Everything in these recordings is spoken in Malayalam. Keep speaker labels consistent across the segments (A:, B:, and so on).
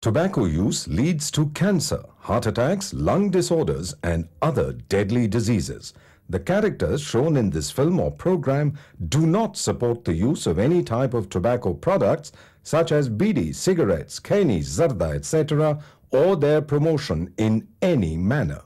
A: Tobacco use leads to cancer, heart attacks, lung disorders, and other deadly diseases. The characters shown in this film or program do not support the use of any type of tobacco products such as bidi, cigarettes, keni, zarda, etc., or their promotion in any manner.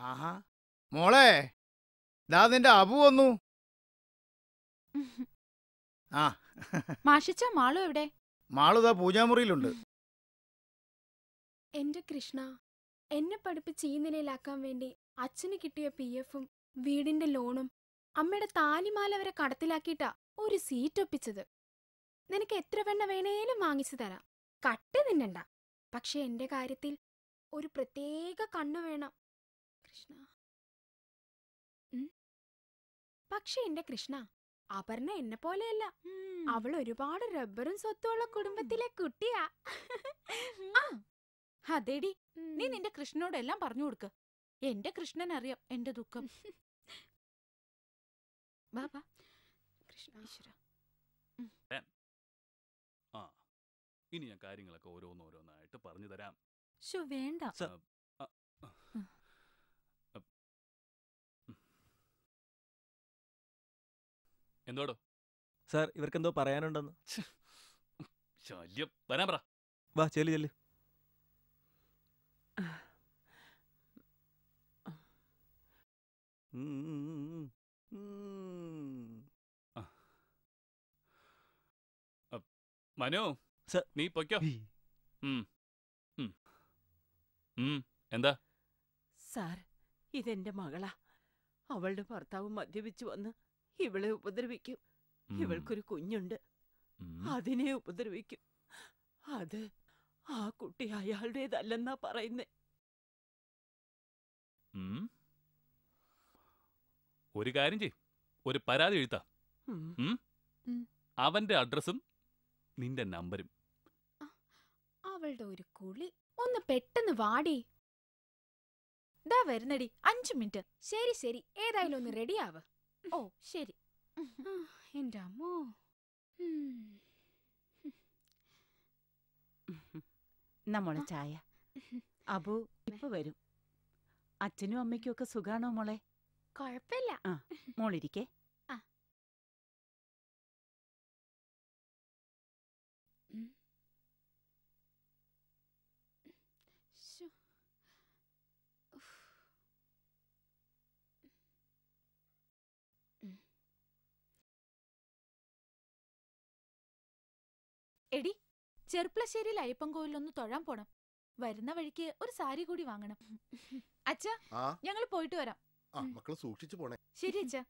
B: ആഹാ മോളെ, ദാ നിന്റെ അബു വന്നു. ആ
C: മാഷിച്ച മാളു എവിടെ?
B: മാളുതാ പൂജാമുറിയിലുണ്ട്.
D: എന്റെ കൃഷ്ണ, എന്നെ പഠിപ്പിച്ച് ഈ നിലയിലാക്കാൻ വേണ്ടി അച്ഛന് കിട്ടിയ PF-ഉം വീടിന്റെ ലോണും അമ്മയുടെ താലിമാല വരെ കടത്തിലാക്കിയിട്ടാ ഒരു സീറ്റ് ഒപ്പിച്ചത്. നിനക്ക് എത്ര വെണ്ണ വേണേലും വാങ്ങിച്ചു തരാം, കട്ട് തിന്നണ്ട. പക്ഷെ എന്റെ കാര്യത്തിൽ ഒരു പ്രത്യേക കണ്ണു വേണം കൃഷ്ണ. പക്ഷെ എന്റെ കൃഷ്ണ, അപർണ എന്നെ പോലെയല്ല. അവൾ ഒരുപാട് റബ്ബറും സ്വത്തുള്ള കുടുംബത്തിലെ കുട്ടിയാ.
C: അതേടി, നീ നിന്റെ കൃഷ്ണനോടെല്ലാം പറഞ്ഞു കൊടുക്ക. എന്റെ കൃഷ്ണൻ അറിയാം എന്റെ ദുഃഖം.
D: കൃഷ്ണ.
C: ഈശ്വരാ.
E: ആ ഇനി ഞാൻ കാര്യങ്ങളൊക്കെ ഓരോന്നോരോന്നായിട്ട് പറഞ്ഞു തരാം.
C: ശോ, വേണ്ട.
E: എന്തോടോ
F: സാർ ഇവർക്കെന്തോ പറയാനുണ്ടെന്ന്.
E: ശല്യം, വരാൻ പറ.
F: വാ ചെല്ലു ചെല്ലു.
E: മനു,
F: സർ.
E: നീ പൊയ്ക്കോ. എന്താ?
G: സാർ, ഇതെന്റെ മകളാ. അവളുടെ ഭർത്താവ് മദ്യപിച്ചു വന്ന് ഇവളെ ഉപദ്രവിക്കും. ഇവൾക്കൊരു കുഞ്ഞുണ്ട്, അതിനെ ഉപദ്രവിക്കും. അത് ആ കുട്ടി അയാളുടേതല്ലെന്നാ പറയുന്നേ.
E: ഒരു കാര്യം ചെയ്, ഒരു പരാതി എഴുത്താ. അവന്റെ അഡ്രസ്സും നിന്റെ നമ്പരും.
D: അവളുടെ ഒരു കുളി. ഒന്ന് പെട്ടെന്ന് വാടി.
C: ദാ വരുന്നടി, 5 മിനിറ്റ്.
D: ശരി ശരി, ഏതായാലും ഒന്ന് റെഡിയാവ്.
C: ഓ ശരി.
D: എന്റെ അമ്മോ.
G: നമ്മളെ ചായ. അബു ഇപ്പൊ വരും. അച്ഛനും അമ്മയ്ക്കും ഒക്കെ സുഖാണോ മോളെ?
D: കൊഴപ്പില്ല.
G: ആ, മോളിരിക്കേ.
C: എടി, ചെർപ്പളശ്ശേരിയിൽ അയ്യപ്പൻകോവിലൊന്ന് തൊഴാൻ പോണം. വരുന്ന വഴിക്ക് ഒരു സാരി കൂടി വാങ്ങണം. അച്ഛാ, ഞങ്ങൾ പോയിട്ട് വരാം.
H: മക്കള് സൂക്ഷിച്ചു പോണേ.
C: ശരി അച്ഛാ.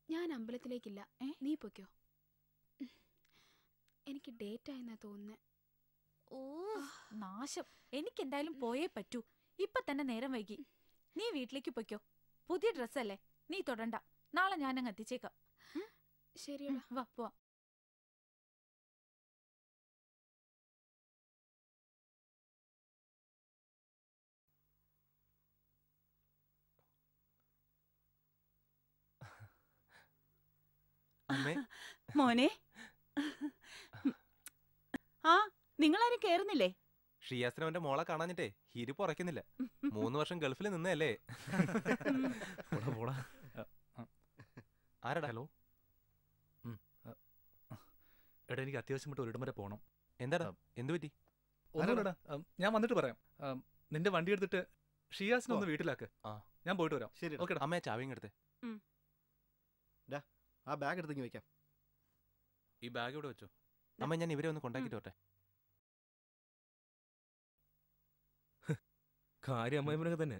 D: ഞാൻ അമ്പലത്തിലേക്കില്ല, നീ പൊയ്ക്കോ. എനിക്ക് ഡേറ്റ് ആയെന്നാ തോന്നുന്നേ.
C: ഓ നാശം, എനിക്കെന്തായാലും പോയേ പറ്റൂ. ഇപ്പൊ തന്നെ നേരം വൈകി. നീ വീട്ടിലേക്ക് പൊയ്ക്കോ. പുതിയ ഡ്രസ്സല്ലേ, നീ തൊടണ്ട. നാളെ ഞാനങ്ങ് എത്തിച്ചേക്കാം.
D: ശരിയടാ,
C: വാ പോവാം.
G: മോനെ, ആ നിങ്ങളാരും കേറുന്നില്ലേ?
F: ഷിയാസിന് അവന്റെ മോളെ കാണാഞ്ഞിട്ടേ ഹിരിപ്പ് ഉറക്കുന്നില്ല. 3 വർഷം ഗൾഫിൽ നിന്നല്ലേ. ആരടാ?
I: ഹലോ. എടാ, എനിക്ക് അത്യാവശ്യം വിട്ട് ഒരിടം വരെ പോകണം.
F: എന്താടാ, എന്തു പറ്റി?
I: ഒന്നുമില്ലടാ, ഞാൻ വന്നിട്ട് പറയാം. നിന്റെ വണ്ടി എടുത്തിട്ട് ഷിയാസിനൊന്ന് വീട്ടിലാക്ക്. ഞാൻ പോയിട്ട് വരാം.
H: ശരി.
I: ഓക്കെ.
F: അമ്മയെ ചാവിയും എടുത്തേ.
H: ആ ബാഗ് എടുത്തെങ്കിൽ വെക്കാം.
I: ഈ ബാഗ് ഇവിടെ വെച്ചോ.
F: അമ്മ, ഞാൻ ഇവരെ ഒന്ന് കൊണ്ടാക്കിട്ട് വരട്ടെ.
J: കാര്യം അമ്മായിമനൊക്കെ തന്നെ.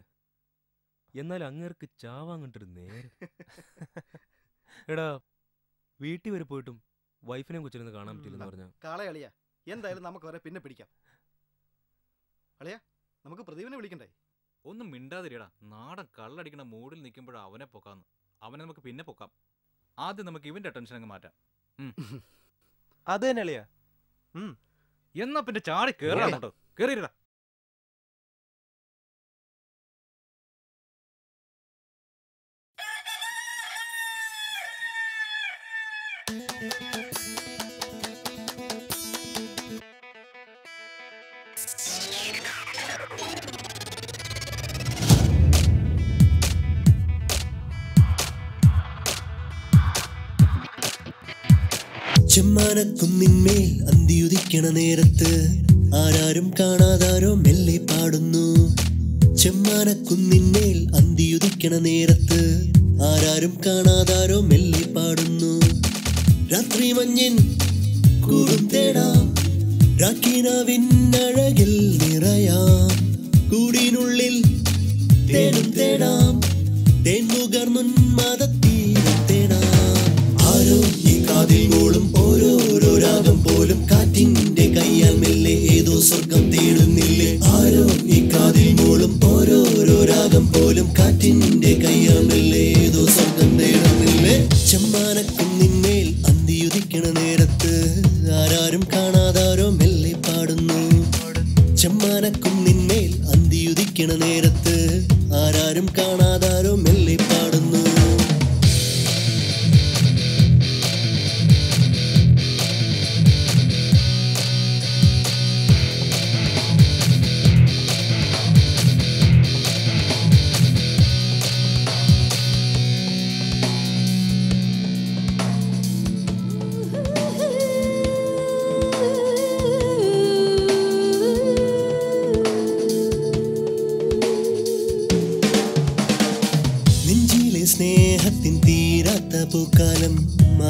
J: എന്നാൽ അങ്ങേർക്ക് ചാവാങ്ങട്ടൊരു നേരം. എടാ, വീട്ടിൽ വരെ പോയിട്ടും വൈഫിനെ കൊച്ചിരുന്ന് കാണാൻ പറ്റില്ലെന്ന് പറഞ്ഞ
H: കാളെ അളിയാ, എന്തായാലും നമുക്ക് അവരെ പിന്നെ പിടിക്കാം. അളിയാ, നമുക്ക് പ്രദീപിനെ വിളിക്കണ്ടേ?
I: ഒന്നും മിണ്ടാതിരിയടാ. നാടൻ കള്ളടിക്കണ മൂഡിൽ നിൽക്കുമ്പോഴാണ് അവനെ പൊക്കാന്ന്. അവനെ നമുക്ക് പിന്നെ പൊക്കാം. ആദ്യം നമുക്ക് ഇവന്റെ ടെൻഷൻ അങ്ങ് മാറ്റാം.
F: അത് തന്നെ അളിയാ.
I: എന്നാ പിന്നെ ചാടി കേറാ. കേറിയിടാ.
K: ചെമ്മാനക്കുന്നിന്മേൽ അന്തിയുദിക്കണ നേരത്ത് ആരാരും കാണാതാരോ മെല്ലെ പാടുന്നു. ചെമ്മാനക്കുന്നിന്മേൽ അന്തിയുദിക്കണ നേരത്ത് ആരാരും കാണാതാരോ മെല്ലെ പാടുന്നു. രാത്രി മഞ്ഞിൻ കൂടും തേടാം, രാക്കിനാവിന്നഴകിൽ നിറയാം. കൂടിനുള്ളിൽ തേനും തേടാം, തേൻമുകർന്നുന്മാദത്തീരം തേടാം. ആരോ ഈ കാതിൽ മൂളും ഓരോരോ രാഗം പോലും കാറ്റിന്റെ കയ്യാൽ മെല്ലെ ഏതോ സ്വർഗം തേടുന്നില്ലേ. ആരോ ഈ കാതിൽ മൂളും ഓരോരോ രാഗം പോലും കാറ്റിന്റെ കയ്യാൽ മെല്ലെ ഏതോ സ്വർഗം തേടുന്നില്ലേ. ചെമ്മാനക്കുന്നിന്മേൽ അന്തിയുദിക്കണ നേരത്ത് ആരാരും കാണാതാരോ മെല്ലെ പാടുന്നു. ചെമ്മാനക്കുന്നിന്മേൽ അന്തിയുദിക്കണ നേരത്ത് ആരാരും കാണാതാരോ മെല്ലെ പാടുന്നു. സ്നേഹത്തിൻ തീരാത്ത പൂക്കാലം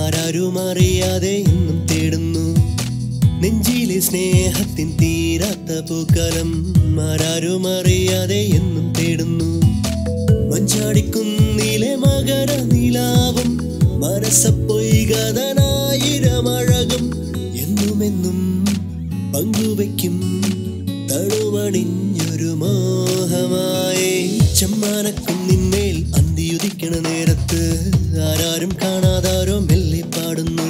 K: ആരാരും അറിയാതെ ഇന്നും തേടുന്നു. നെഞ്ചിലെ സ്നേഹത്തിൻ തീരാത്ത പൂക്കാലം ആരാരും അറിയാതെ എന്നും തേടുന്നു. മഞ്ചാടിക്കുന്നിലെ മകര നിലാവും മനസ്സപ്പൊയ്കതനായിരമഴകും എന്നുമെന്നും പങ്കുവയ്ക്കും തണുവണിഞ്ഞൊരു മോഹമായി. ചെമ്മാനക്കുന്നിന്മേൽ അന്തിയുദിക്കണ നേരത്ത് ആരാരും കാണാതാരോ മെല്ലെ പാടുന്നു.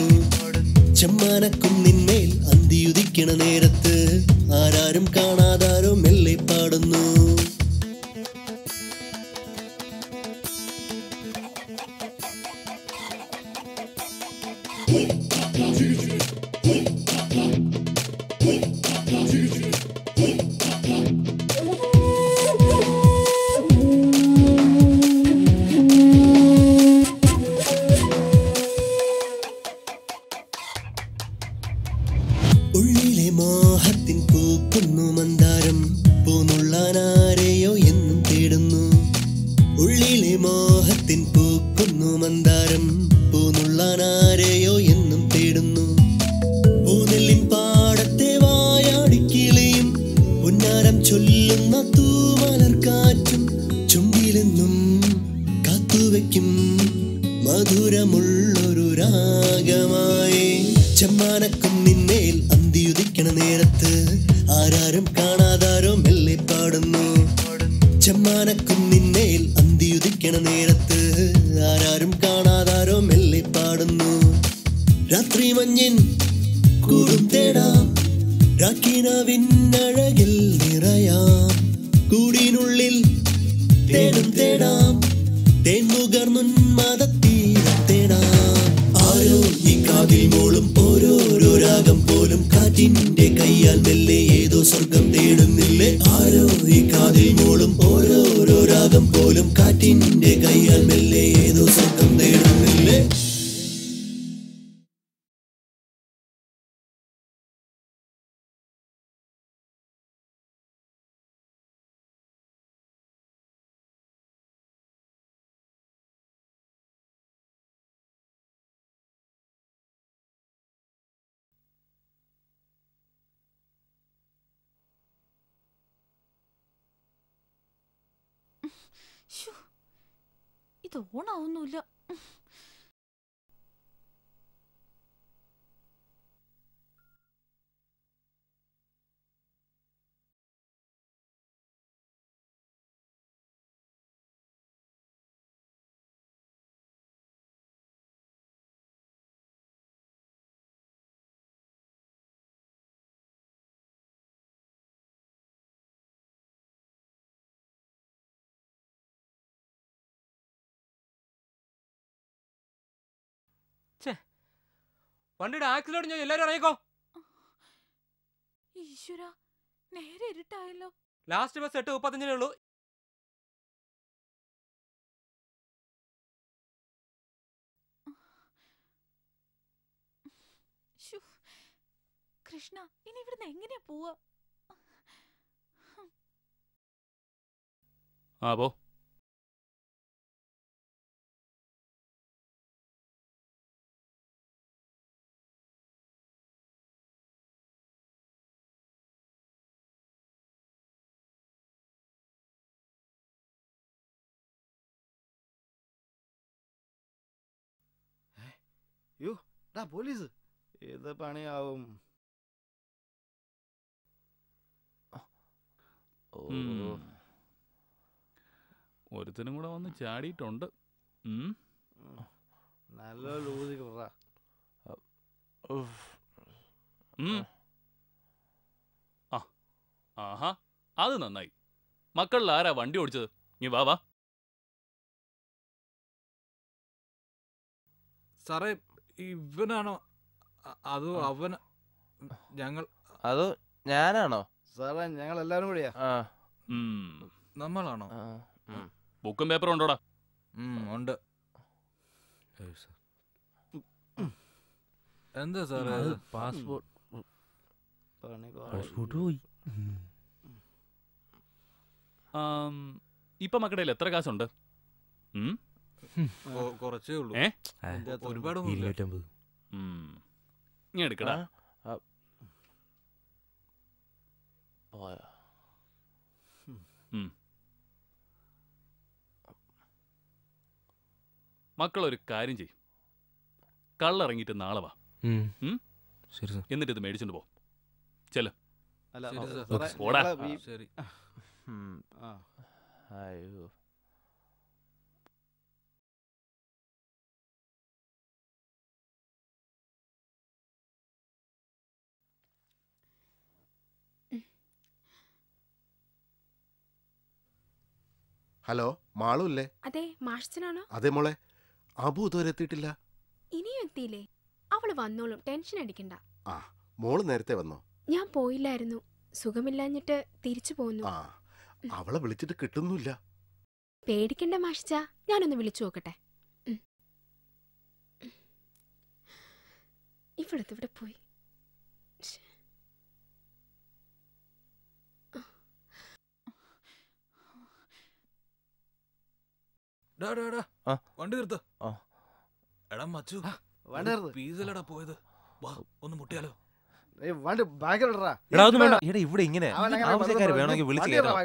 K: ചെമ്മാനക്കുന്നിന്മേൽ അന്തിയുദിക്കണ നേരത്ത് ആരാരും കാണാതാരോ മെല്ലെ പാടുന്നു. ഉള്ളിലെ മോഹത്തിൻ പൂക്കുന്നു മന്ദാരം പൂന്നുള്ളാനാരെയോ എന്നും തേടുന്നു. ഉള്ളിലെ മോഹത്തിൻ പൂക്കുന്നു മന്ദാരം പൂന്നുള്ളാനാരെയോ എന്നും തേടുന്നു. പൂനെല്ലിൻ പാടത്തെ വായാടിക്കിളിയും പുന്നാരം ചൊല്ലുന്ന തൂമലർക്കാറ്റും ചുണ്ടിലെന്നും കാത്തുവയ്ക്കും മധുരമുള്ളൊരു രാഗമായി. ചെമ്മാനക്കുന്നിന്മേൽ അന്തിയുദിക്കണ നേരത്ത് ആരാരും കാണാതാരോ മെല്ലെ പാടുന്നു. ചെമ്മാനക്കുന്നിന്മേൽ അന്തിയുദിക്കണ നേരത്ത് ആരാരും കാണാതാരോ മെല്ലെ പാടുന്നു. രാത്രി മഞ്ഞിൻ കൂടും തേടാം, രാക്കിനാവിന്നഴകിൽ നിറയാം. കൂടിനുള്ളിൽ തേനും തേടാം, തേൻമുകർന്നുന്മാദത്തീരം തേടാം. ആരോ ഈ കാതിൽ മൂളും ഓരോരോ രാഗം പോലും കാറ്റിന്റെ കയ്യാൽ മെല്ലെ ഏതോ സ്വർഗം തേടുന്നില്ലേ. ആരോ ഈ കാതിൽ മൂളും ഓരോരോ രാഗം പോലും കാറ്റിന്റെ കയ്യാൽ മെല്ലെ ഏതോ സ്വർഗം തേടുന്നില്ലേ.
C: ഇത് ഓണാവുന്നില്ല.
J: വണ്ടിയുടെ ആക്സിഡന്റ് ഞാൻ എല്ലാരും ഇറങ്ങിക്കോ.
C: ഈശ്വര, നേരെ ഇരുട്ടായല്ലോ.
J: ലാസ്റ്റ് ബസ് 8:35 ഉള്ളൂ.
C: കൃഷ്ണ, ഇനി ഇവിടുന്ന് എങ്ങനെയാ പോവാ?
E: പോ.
H: യോ ഡാ പോലീസ്. ഏത് പണിയാവും?
E: ഒരുത്തനും കൂടെ വന്ന് ചാടിയിട്ടുണ്ട്.
H: നല്ല ലൂതി കുറ.
E: ആഹാ, അത് നന്നായി. മക്കളിൽ ആരാ വണ്ടി ഓടിച്ചത്? നീ വാ വാ.
I: സാറേ, ഇവനാണോ അതോ അവൻ? ഞങ്ങൾ
F: അതോ ഞാനാണോ?
H: സാറേ, ഞങ്ങൾ എല്ലാവരും കൂടിയാ.
I: നമ്മളാണോ?
E: ബുക്കും പേപ്പറും ഉണ്ടോടാ?
I: ഉണ്ട്. എന്താ സാറേ?
J: പാസ്പോർട്ട് പോയി.
E: ഇപ്പൊ മക്കളുടെ എത്ര കാശുണ്ട്?
I: കുറച്ചേ ഉള്ളൂ. ഒരുപാടൊന്നും.
J: 250.
E: നീ എടുക്കടാ. മക്കളൊരു കാര്യം ചെയ്യും, കള്ളിറങ്ങിയിട്ട് നാളെ വാ. എന്നിട്ട് ഇത് മേടിച്ചോണ്ട് പോ. ചെല. പോടാ.
I: ശരി.
F: അയ്യോ,
L: ഹലോ, മാളൂല്ലേ?
D: അതെ, മാഷച്ചനാണോ?
L: അതെ മോളെ. അബു ഇതുവരെ എത്തിയിട്ടില്ല.
D: ഇനിയും എത്തിയില്ലേ? അവള് വന്നോളും, ടെൻഷൻ അടിക്കണ്ട.
L: ആ, മോള് നേരത്തെ വന്നോ?
D: ഞാൻ പോയില്ലായിരുന്നു, സുഖമില്ലാഞ്ഞിട്ട് തിരിച്ചു പോന്നു.
L: ആ, അവളെ വിളിച്ചിട്ട് കിട്ടുന്നില്ല.
D: പേടിക്കണ്ട മാഷിച്ച, ഞാനൊന്ന് വിളിച്ചു നോക്കട്ടെ. ഇവിടെ പോയി.
I: വണ്ടി നിർത്ത. എടാ മച്ചു, പീസലടാ പോയത്. വാ, ഒന്ന് മുട്ടിയാലോ?
F: ഇവിടെ ഇങ്ങനെ ആവശ്യക്കാര് വേണമെങ്കിൽ വിളിച്ചു കയറാം.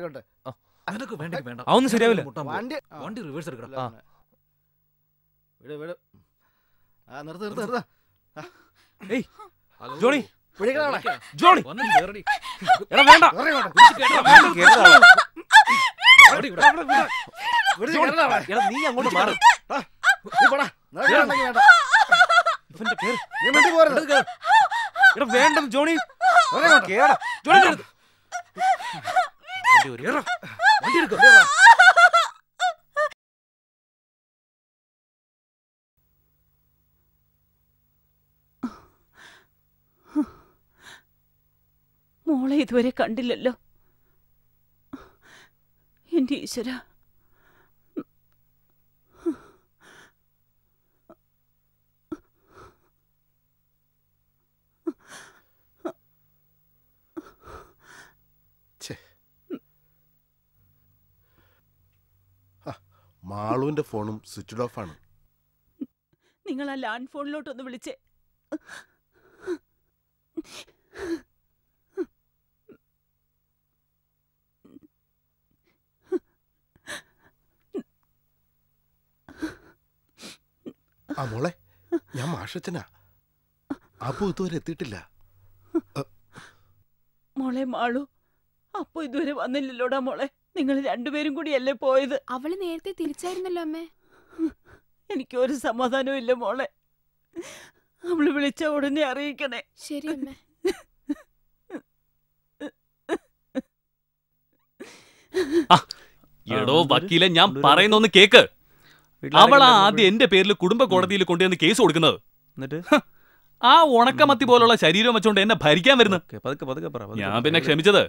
J: അതൊന്നും ശരിയാവില്ല.
I: വണ്ടി റിവേഴ്സ് എടുക്കണം.
J: ജോണി,
I: ജോണി,
J: എടാ വേണ്ട.
F: നീ അങ്ങോട്ട് മാറി.
J: വേണ്ടെന്ന് ജോണി.
G: മോളെ ഇതുവരെ കണ്ടില്ലല്ലോ. എന്റെ ഈശ്വര.
L: മാളുവിന്റെ ഫോണും സ്വിച്ച് ഓഫ് ആണ്.
G: നിങ്ങൾ ആ ലാൻഡ് ഫോണിലോട്ടൊന്ന് വിളിച്ചേ.
L: ആ മോളെ, ഞാൻ മാഷച്ചനാ. അപ്പു ഇതുവരെ എത്തിയിട്ടില്ല.
G: മോളെ മാളു, അപ്പൊ ഇതുവരെ വന്നില്ലല്ലോടാ മോളെ. നിങ്ങൾ രണ്ടുപേരും കൂടിയല്ലേ പോയത്?
D: അവള് നേരത്തെ തിരിച്ചായിരുന്നല്ലോ അമ്മേ.
G: എനിക്കൊരു സമാധാനവും ഇല്ല മോളെ. അവള് വിളിച്ച ഉടനെ അറിയിക്കണേ.
D: ശരി അമ്മേ.
E: എടോ വക്കീലെ, ഞാൻ പറയുന്നൊന്ന് കേക്ക്. അവളാ ആദ്യം എന്റെ പേരിൽ കുടുംബ കോടതിയിൽ കൊണ്ടുവന്ന് കേസ് കൊടുക്കുന്നത്. ആ ഉണക്കമത്തി പോലുള്ള ശരീരം വെച്ചോണ്ട് എന്നെ ഭരിക്കാൻ വരുന്നു. ഞാൻ പിന്നെ ക്ഷമിച്ചത്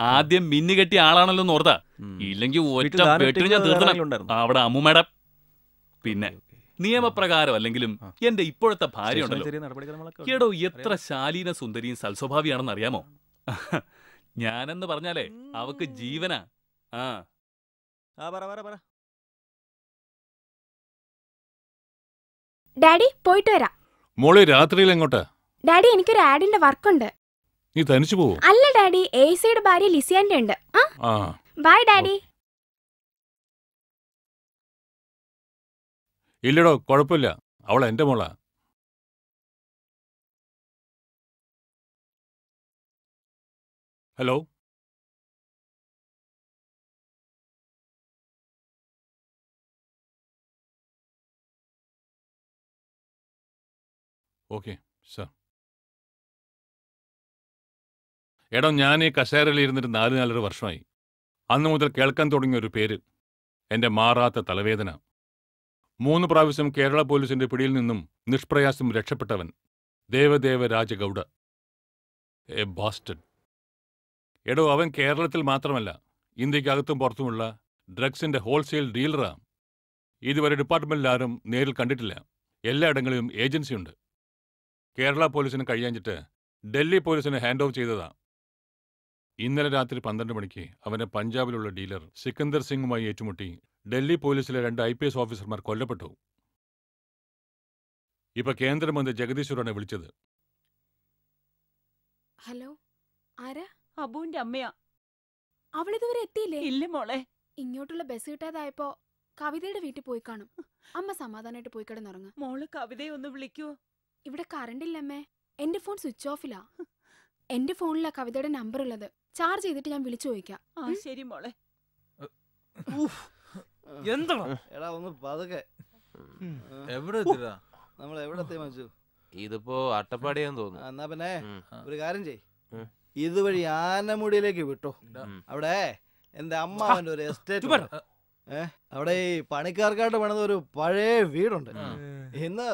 E: ആദ്യം മിന്നു കെട്ടിയ ആളാണല്ലോ എന്ന് ഓർത്താ. ഇല്ലെങ്കിൽ ഒറ്റ വെട്ടിന് ഞാൻ തീർത്തണം. അവിടെ അമ്മുമേടം. പിന്നെ നിയമപ്രകാരം അല്ലെങ്കിലും എന്റെ ഇപ്പോഴത്തെ ഭാര്യ ഉണ്ടല്ലോ, എടോ എത്ര ശാലീന സുന്ദരിയും സൽസ്വഭാവിയാണെന്ന് അറിയാമോ? ഞാനെന്ന് പറഞ്ഞാലേ അവക്ക് ജീവനാ.
D: ഡാഡി പോയിട്ട് വരാം.
M: മോളെ രാത്രിയിൽ എങ്ങോട്ടാ?
D: ഡാഡി എനിക്കൊരു ആഡിന്റെ വർക്കുണ്ട്.
M: നീ തനിച്ചു പോവോ?
D: അല്ല ഡാഡി, ഏസിയുടെ ഭാര്യ ലിസിയാന്റെ ഉണ്ട്. By daddy.
M: ഇല്ലടോ, കുഴപ്പമില്ല, അവൾ എന്റെ മോളാ. Hello, okay sir. എടോ, ഞാൻ ഈ കസേരയിൽ ഇരുന്നിട്ട് 4 വർഷമായി. അന്നു മുതൽ കേൾക്കാൻ തുടങ്ങിയ ഒരു പേര്, എൻ്റെ മാറാത്ത തലവേദന. 3 പ്രാവശ്യം കേരള പോലീസിന്റെ പിടിയിൽ നിന്നും നിഷ്പ്രയാസം രക്ഷപ്പെട്ടവൻ ദേവദേവ രാജഗൗഡ. A bastard. എടോ, അവൻ കേരളത്തിൽ മാത്രമല്ല, ഇന്ത്യക്കകത്തും പുറത്തുമുള്ള ഡ്രഗ്സിന്റെ ഹോൾസെയിൽ ഡീലറാ. ഇതുവരെ ഡിപ്പാർട്ട്മെന്റിൽ ആരും നേരിൽ കണ്ടിട്ടില്ല. എല്ലായിടങ്ങളിലും ഏജൻസിയുണ്ട്. കേരള പോലീസിന് കഴിയാഞ്ഞിട്ട് ഡൽഹി പോലീസിന് ഹാൻഡ് ഓഫ് ചെയ്തതാ. ഇന്നലെ രാത്രി 12 മണിക്ക് അവനെ പഞ്ചാബിലുള്ള ഡീലർ സിക്കന്ദർ സിംഗുമായി ഏറ്റുമുട്ടി ഡൽഹി പോലീസിലെ 2 IPS ഓഫീസർമാർ കൊല്ലപ്പെട്ടു. ഇപ്പൊ കേന്ദ്രമന്ത്രി ജഗദീശ്വറാണ് വിളിച്ചത്.
D: ഹലോ, ആരാ?
G: അബുവിന്റെ അമ്മയാ.
D: അവളിതുവരെ എത്തിയില്ലേ?
G: ഇല്ല മോളെ.
D: ഇങ്ങോട്ടുള്ള ബസ് കിട്ടാതായപ്പോ കവിതയുടെ വീട്ടിൽ പോയി കാണും. അമ്മ സമാധാനമായിട്ട് പോയി കിടന്നുറങ്ങ.
G: മോള് കവിതയെ ഒന്ന് വിളിക്കൂ.
D: ഇവിടെ കറണ്ട് ഇല്ലമ്മേ. എന്റെ ഫോൺ സ്വിച്ച് ഓഫിലാ. എന്റെ ഫോണിലാ കവിതയുടെ നമ്പർ ഉള്ളത്. ചാർജ് ചെയ്തിട്ട് ഞാൻ വിളിച്ചു ചോദിക്കാം.
G: ശരി മോളെ.
H: എടാ ഒന്ന് പതുക്കെ. നമ്മൾ എവിടെ എത്തി മച്ചു?
F: ഇതിപ്പോ അട്ടപ്പാടിയാന്ന് തോന്നുന്നു.
H: എന്നാ പിന്നെ ഒരു കാര്യം ചെയ്, ഇതുവഴി ആനമുടിയിലേക്ക് വിട്ടോ. അവിടെ എന്റെ അമ്മാവന്റെ ഒരു എസ്റ്റേറ്റ്. അവിടെ ഈ പണിക്കാർക്കായിട്ട് പണിത ഒരു പഴയ വീടുണ്ട്. ഇന്ന്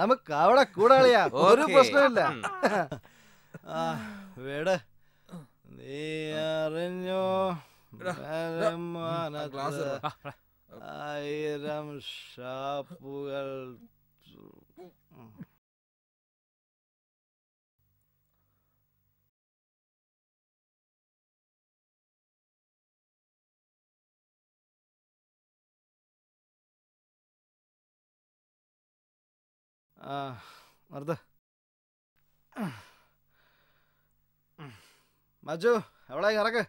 H: നമുക്ക് അവിടെ കൂടാളിയാ, ഒരു പ്രശ്നമില്ല. വീട് നീ അറിഞ്ഞോ 1000 ഷാപ്പുകൾ. നിർത്ത് മച്ചു, എവിടെ ഇറക്ക്,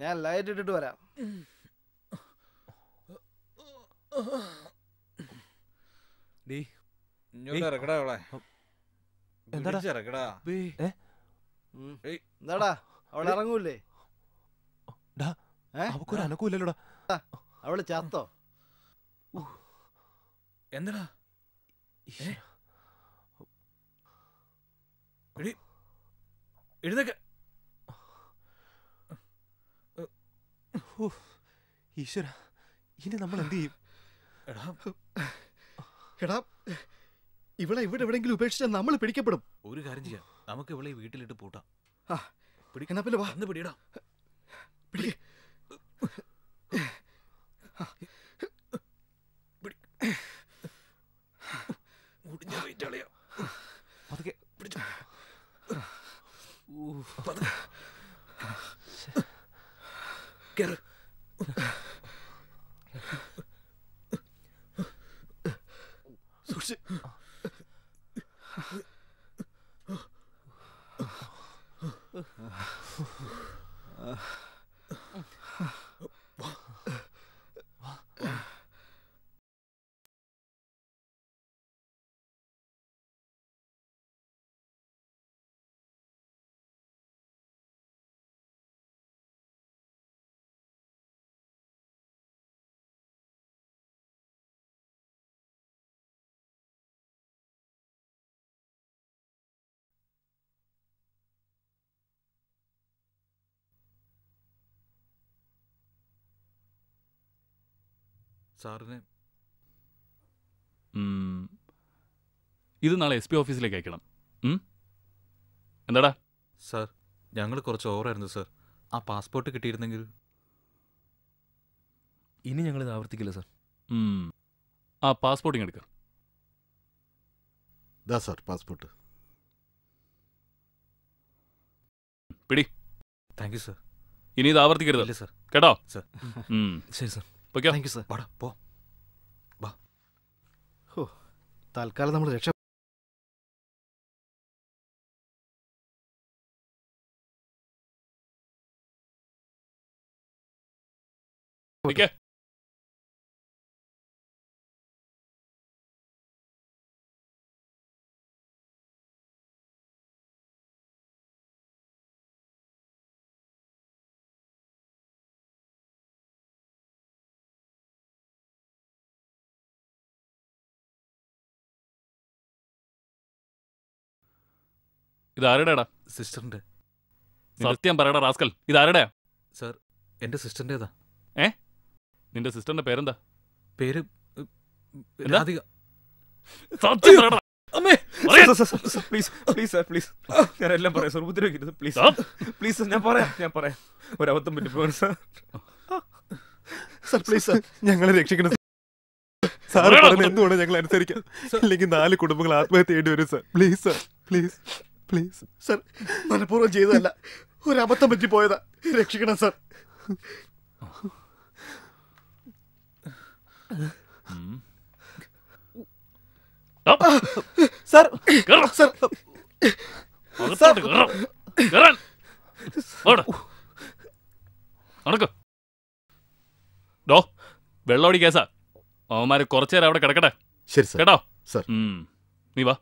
H: ഞാൻ ലൈറ്റ് ഇട്ടിട്ട് വരാം. എന്താടാ അവളെ ഇറങ്ങൂലേ?
L: അനക്കൂല്ലല്ലോടാ.
H: അവള് ചത്തോ?
I: എന്താടാ എഴുന്നേക്ക്.
L: ഈശ്വര, ഇനി നമ്മൾ എന്ത് ചെയ്യും? എടാ, ഇവളെ ഇവിടെ എവിടെയെങ്കിലും ഉപേക്ഷിച്ചാൽ നമ്മൾ പിടിക്കപ്പെടും.
I: ഒരു കാര്യം ചെയ്യാം, നമുക്ക് ഇവളെ വീട്ടിലിട്ട് പൂട്ടാം.
L: പിടിക്കണ പിന്നെ വാ,
I: പിടിയിടാം.
L: പിടിക്ക്.
I: പതുക്കെ പിടിച്ചു. കേറ്.
L: സൂക്ഷിച്ച്.
I: സാറിന്
E: ഇത് നാളെ SP ഓഫീസിലേക്ക് അയക്കണം. എന്താടാ
I: സാർ, ഞങ്ങൾ കുറച്ച് ഓവറായിരുന്നു സാർ. ആ പാസ്പോർട്ട് കിട്ടിയിരുന്നെങ്കിൽ.
J: ഇനി ഞങ്ങളിത് ആവർത്തിക്കില്ല സാർ.
E: ആ പാസ്പോർട്ട് ഇങ്ങ് എടുക്കാം.
L: ദാ സാർ പാസ്പോർട്ട്.
E: പിടി.
I: Thank you sir.
E: ഇനി ഇത് ആവർത്തിക്കരുത്.
I: ഇല്ല സർ.
E: കേട്ടോ?
I: സർ.
J: ശരി സർ.
E: പൊയ്ക്കോ.
I: Thank you sir. വാടാ പോ. വാ.
L: തൽക്കാലം നമ്മൾ രക്ഷ.
E: ഓക്കേ. ഇതാരുടെടാ?
I: സിസ്റ്ററിന്റെ.
E: സത്യം പറയടാ റാസ്കൽ, ഇതാരുടെയാ?
I: സർ, എന്റെ സിസ്റ്ററിന്റേതാ.
E: നിന്റെ സിസ്റ്ററിന്റെ പേരെന്താ?
I: പേര് രാധിക.
E: സത്യം പറയടാ.
J: അമ്മേ, പ്ലീസ് പ്ലീസ് സാർ, പ്ലീസ്. ഞാൻ എല്ലാം പറയാം സാർ, ഉപദ്രവിക്കരുത് പ്ലീസ് പ്ലീസ്. ഞാൻ പറയാം. ഒരബദ്ധം പറ്റിപ്പോണ് സാർ.
L: സാർ പ്ലീസ് സാർ, ഞങ്ങളെ രക്ഷിക്കണം സാർ. പറഞ്ഞ എന്തുകൊണ്ട് ഞങ്ങൾ അനുസരിക്കാം, ഇല്ലെങ്കിൽ 4 കുടുംബങ്ങൾ ആത്മഹത്യ ചെയ്യേണ്ടി വരും sir. Please sir, please please. Sir മനഃപൂർവ്വം ചെയ്തതല്ല, ഒരബദ്ധം പറ്റിപ്പോയതാ. രക്ഷിക്കണം സാർ.
E: സാർ വെള്ളോടി കേസാ. അവന്മാര് കുറച്ചേരം അവിടെ കിടക്കട്ടെ.
L: ശരി സാർ.
E: കേട്ടോ
L: സാർ.
E: നീ വാ.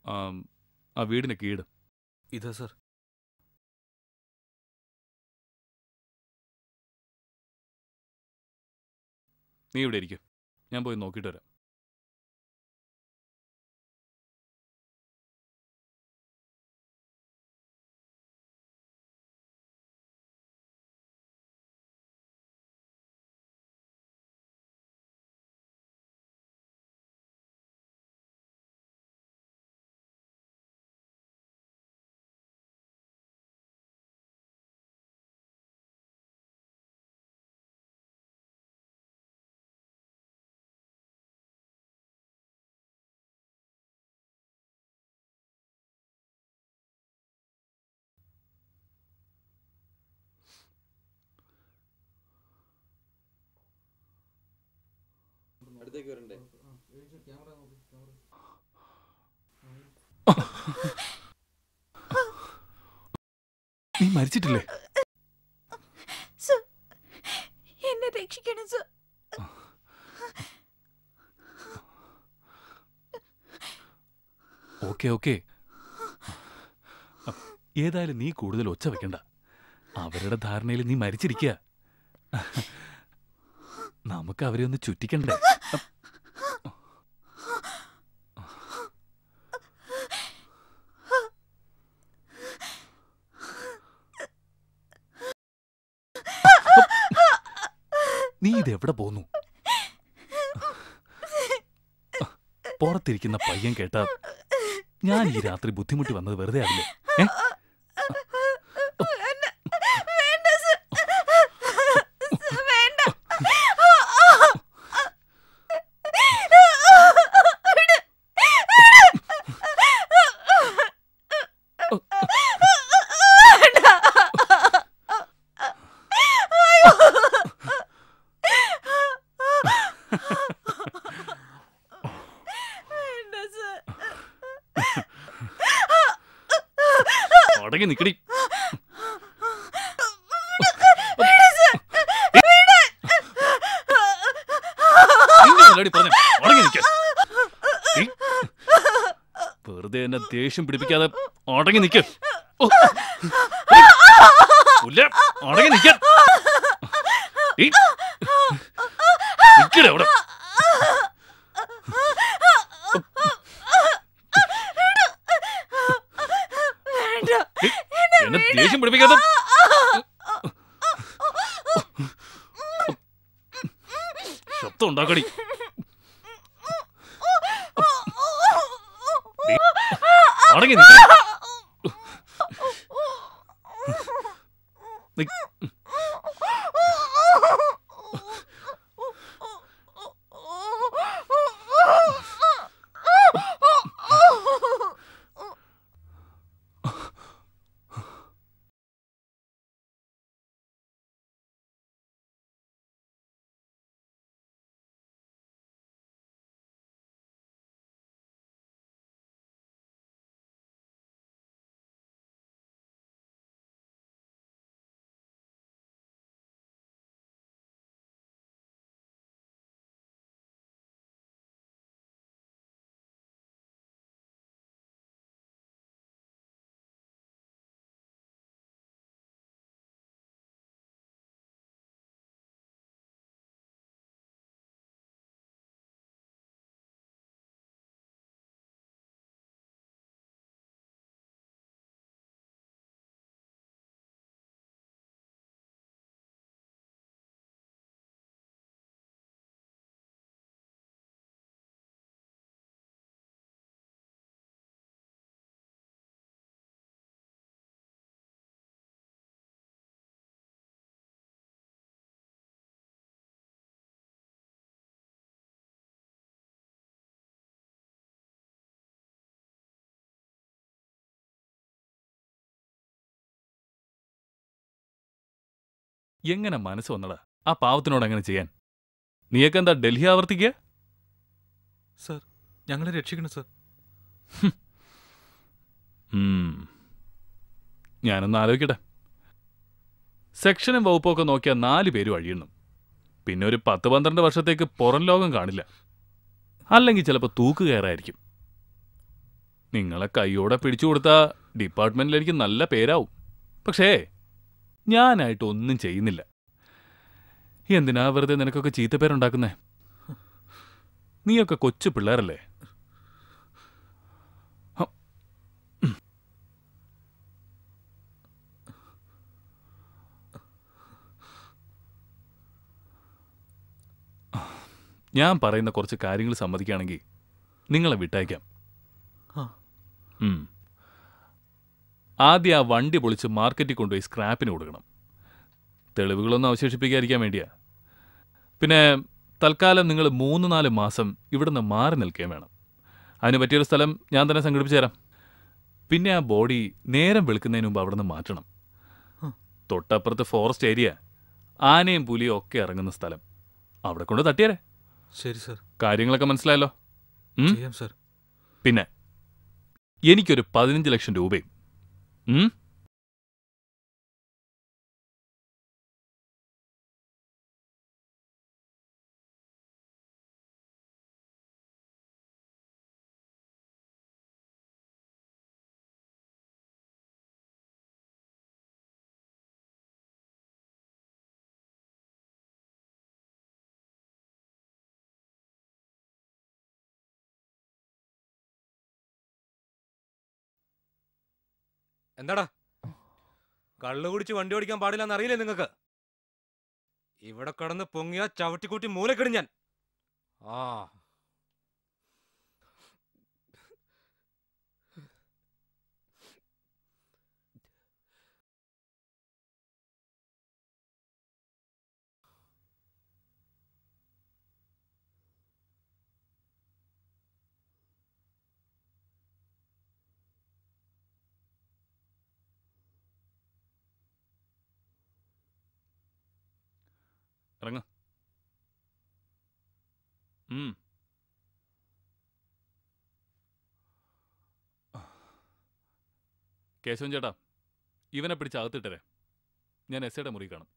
E: ആ വീടിന് കീട്
I: ഇതാ സർ.
E: നീ ഇവിടെ ഇരിക്കും, ഞാൻ പോയി നോക്കിയിട്ട് വരാം.
F: അടുത്തേക്ക് വരണ്ടേ?
E: നീ മരിച്ചിട്ടില്ലേ?
C: എന്നെ രക്ഷിക്കണം സർ.
E: ഓക്കെ. ഏതായാലും നീ കൂടുതൽ ഒച്ച വെക്കണ്ട. അവരുടെ ധാരണയിൽ നീ മരിച്ചിരിക്കുക. നമുക്ക് അവരെ ഒന്ന് ചുറ്റിക്കണ്ടേ? നീ ഇതെവിടെ പോന്നു? പുറത്തിരിക്കുന്ന പയ്യൻ കേട്ടാ ഞാൻ ഈ രാത്രി ബുദ്ധിമുട്ടി വന്നത് വെറുതെ ആവില്ലേ? അടങ്ങി നിക്കടി. വെറുതെ എന്നെ ദേഷ്യം പിടിപ്പിക്കാതെ അടങ്ങി നിക്ക. അടങ്ങി നിക്ക. നിക്കടെ അവിടെ. എന്നെ ദേഷ്യം പിടിപ്പിക്കാതെ. ശബ്ദം ഉണ്ടാക്കടി. അടങ്ങി എങ്ങനെ മനസ്സ് വന്നടാ ആ പാവത്തിനോട് അങ്ങനെ ചെയ്യാൻ? നീയൊക്കെ എന്താ ഡൽഹി ആവർത്തിക്കുക?
I: സർ, ഞങ്ങളെ രക്ഷിക്കണം സർ.
E: ഞാനൊന്ന് ആലോചിക്കട്ടെ. സെക്ഷനും വകുപ്പൊക്കെ നോക്കിയാൽ 4 പേരും അഴിയണം. പിന്നെ ഒരു 10-12 വർഷത്തേക്ക് പുറം ലോകം കാണില്ല. അല്ലെങ്കിൽ ചിലപ്പോൾ തൂക്ക് കയറായിരിക്കും. നിങ്ങളെ കൈയോടെ പിടിച്ചു കൊടുത്താൽ ഡിപ്പാർട്ട്മെന്റിൽ എനിക്ക് നല്ല പേരാവും. പക്ഷേ ഞാനായിട്ട് ഒന്നും ചെയ്യുന്നില്ല. എന്തിനാ വെറുതെ നിനക്കൊക്കെ ചീത്തപ്പേരുണ്ടാക്കുന്നേ? നീയൊക്കെ കൊച്ചു പിള്ളേരല്ലേ? ഞാൻ പറയുന്ന കുറച്ച് കാര്യങ്ങൾ സമ്മതിക്കുകയാണെങ്കിൽ നിങ്ങളെ വിട്ടയക്കാം. ആദ്യം ആ വണ്ടി പൊളിച്ച് മാർക്കറ്റിൽ കൊണ്ടുപോയി സ്ക്രാപ്പിന് കൊടുക്കണം. തെളിവുകളൊന്നും അവശേഷിപ്പിക്കാതിരിക്കാൻ വേണ്ടിയാ. പിന്നെ തൽക്കാലം നിങ്ങൾ 3-4 മാസം ഇവിടുന്ന് മാറി നിൽക്കുകയും വേണം. അതിന് പറ്റിയൊരു സ്ഥലം ഞാൻ തന്നെ സംഘടിപ്പിച്ചു തരാം. പിന്നെ ആ ബോഡി നേരം വെളുക്കുന്നതിന് മുമ്പ് അവിടെ നിന്ന് മാറ്റണം. തൊട്ടപ്പുറത്ത് ഫോറസ്റ്റ് ഏരിയ, ആനയും പുലിയും ഒക്കെ ഇറങ്ങുന്ന സ്ഥലം. അവിടെ കൊണ്ട് തട്ടിയാരേ.
I: ശരി സർ.
E: കാര്യങ്ങളൊക്കെ മനസ്സിലായല്ലോ?
I: ചെയ്യാം സർ.
E: പിന്നെ എനിക്കൊരു 15 ലക്ഷം രൂപയും.
L: എന്താടാ, കള്ളു കുടിച്ച് വണ്ടി ഓടിക്കാൻ പാടില്ലെന്ന് അറിയില്ലേ നിങ്ങൾക്ക്? ഇവിടെ കിടന്ന് പൊങ്ങിയ ചവിട്ടിക്കൂട്ടി മൂലക്കിടും ഞാൻ. ആ
E: ഇറങ്ങ. കേശവൻ ചേട്ടാ, ഇവനെ പിടിച്ച് അകത്തിട്ടരെ. ഞാൻ എസ്ഐയുടെ മുറി കാണും.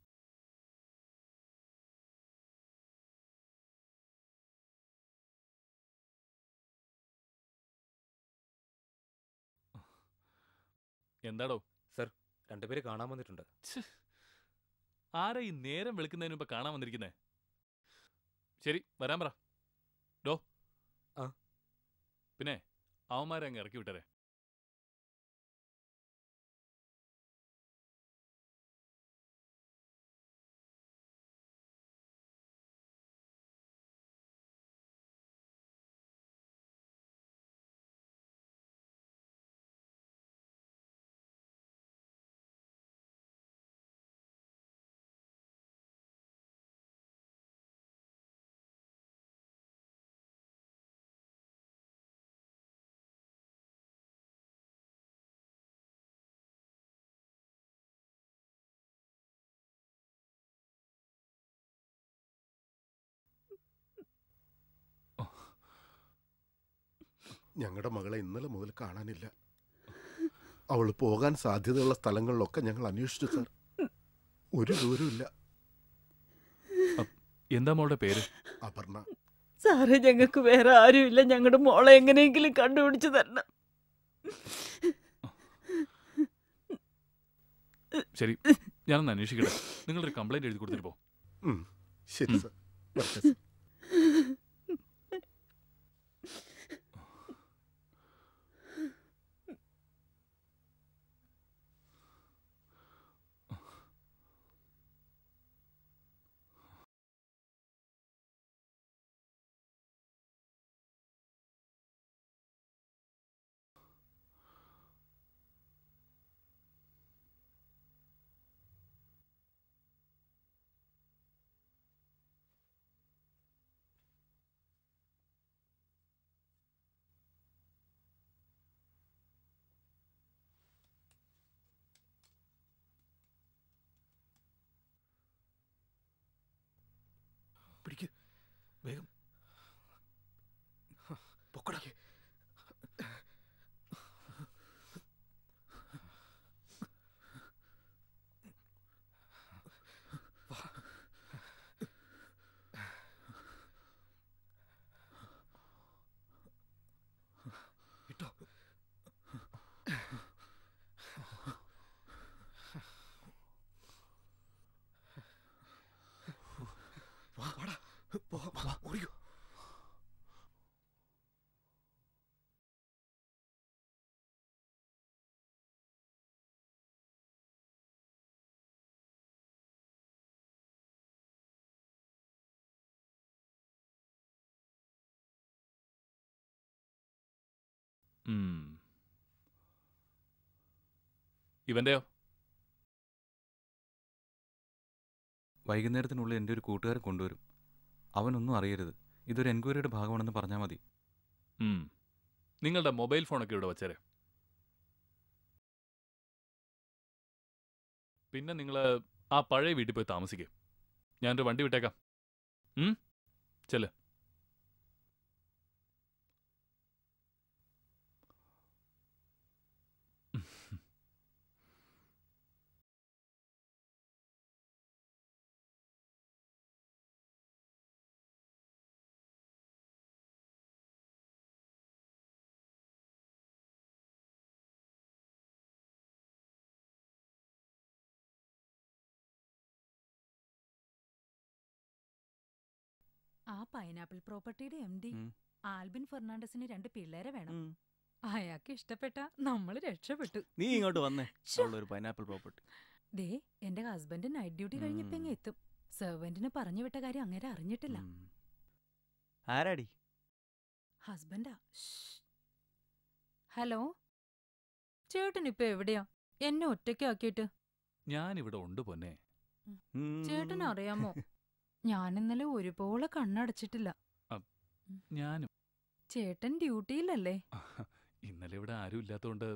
E: എന്താടോ?
L: സർ, 2 പേര് കാണാൻ വന്നിട്ടുണ്ട്.
E: ആരാ ഈ നേരം വെളുക്കുന്നതിന് മുമ്പ് കാണാൻ വന്നിരിക്കുന്നേ? ശരി, വരാൻ പറ. ഡോ, പിന്നെ അവന്മാരെ അങ്ങ് ഇറക്കി വിട്ടരെ.
N: ഞങ്ങളുടെ മകളെ ഇന്നലെ മുതൽ കാണാനില്ല. അവൾ പോകാൻ സാധ്യതയുള്ള സ്ഥലങ്ങളിലൊക്കെ ഞങ്ങൾ അന്വേഷിച്ചു സാർ. ഒരു ദൂരമില്ല.
E: എന്താ മോളുടെ പേര്?
N: അപർണ.
G: സാറേ, ഞങ്ങൾക്ക് വേറെ ആരുമില്ല. ഞങ്ങളുടെ മോളെ എങ്ങനെയെങ്കിലും കണ്ടുപിടിച്ചു തരണം.
E: ശരി, ഞാനൊന്ന് അന്വേഷിക്കട്ടെ. നിങ്ങളൊരു കംപ്ലൈന്റ് എഴുതി കൊടുത്തിട്ട് പോ.
N: ശരി സാർ. വരട്ടെ സാർ.
L: പിടിക്ക്, വേഗം പൊക്കടാ. ഇട്ടോ. വാടാ, ഓടിക്കോ.
E: ഇവന്റെയോ?
I: വൈകുന്നേരത്തിനുള്ളിൽ എൻ്റെ ഒരു കൂട്ടുകാരൻ കൊണ്ടുവരും. അവനൊന്നും അറിയരുത്. ഇതൊരു എൻക്വയറിയുടെ ഭാഗമാണെന്ന് പറഞ്ഞാൽ മതി.
E: നിങ്ങളുടെ മൊബൈൽ ഫോണൊക്കെ ഇവിടെ വച്ചേരെ. പിന്നെ നിങ്ങൾ ആ പഴയ വീട്ടിൽ പോയി താമസിക്കുക. ഞാനൊരു വണ്ടി വിട്ടേക്കാം. ചെല്ല്.
O: ആ പൈനാപ്പിൾ പ്രോപ്പർട്ടിയുടെ MD ആൽബിൻ ഫെർണാണ്ടസിന് 2 പിള്ളേരെ വേണം. അയാൾക്ക് ഇഷ്ടപ്പെട്ട നമ്മൾ രക്ഷപ്പെട്ടു.
J: നീ ഇങ്ങോട്ട് വന്നേ. ഒരു പൈനാപ്പിൾ പ്രോപ്പർട്ടി.
O: ദേ, എന്റെ ഹസ്ബൻഡ് നൈറ്റ് ഡ്യൂട്ടി കഴിഞ്ഞപ്പോ ഇങ്ങ് എത്തും. സെർവന്റിന് പറഞ്ഞു വിട്ട കാര്യം അങ്ങനെ അറിഞ്ഞിട്ടില്ല.
J: ആരാടി?
O: ഹസ്ബൻഡാ. ഹലോ, ചേട്ടൻ ഇപ്പൊ എവിടെയാ? എന്നെ ഒറ്റയ്ക്കാക്കിയിട്ട്.
E: ഞാനിവിടെ ഉണ്ട് പൊന്നെ.
O: ചേട്ടൻ അറിയാമോ, ഞാൻ ഇന്നലെ ഒരുപോലെ കണ്ണടച്ചിട്ടില്ല.
E: ഞാനും.
O: ചേട്ടൻ ഡ്യൂട്ടിയിലല്ലേ?
E: ഇന്നലെ ഇവിടെ ആരും ഇല്ലാത്തോണ്ട്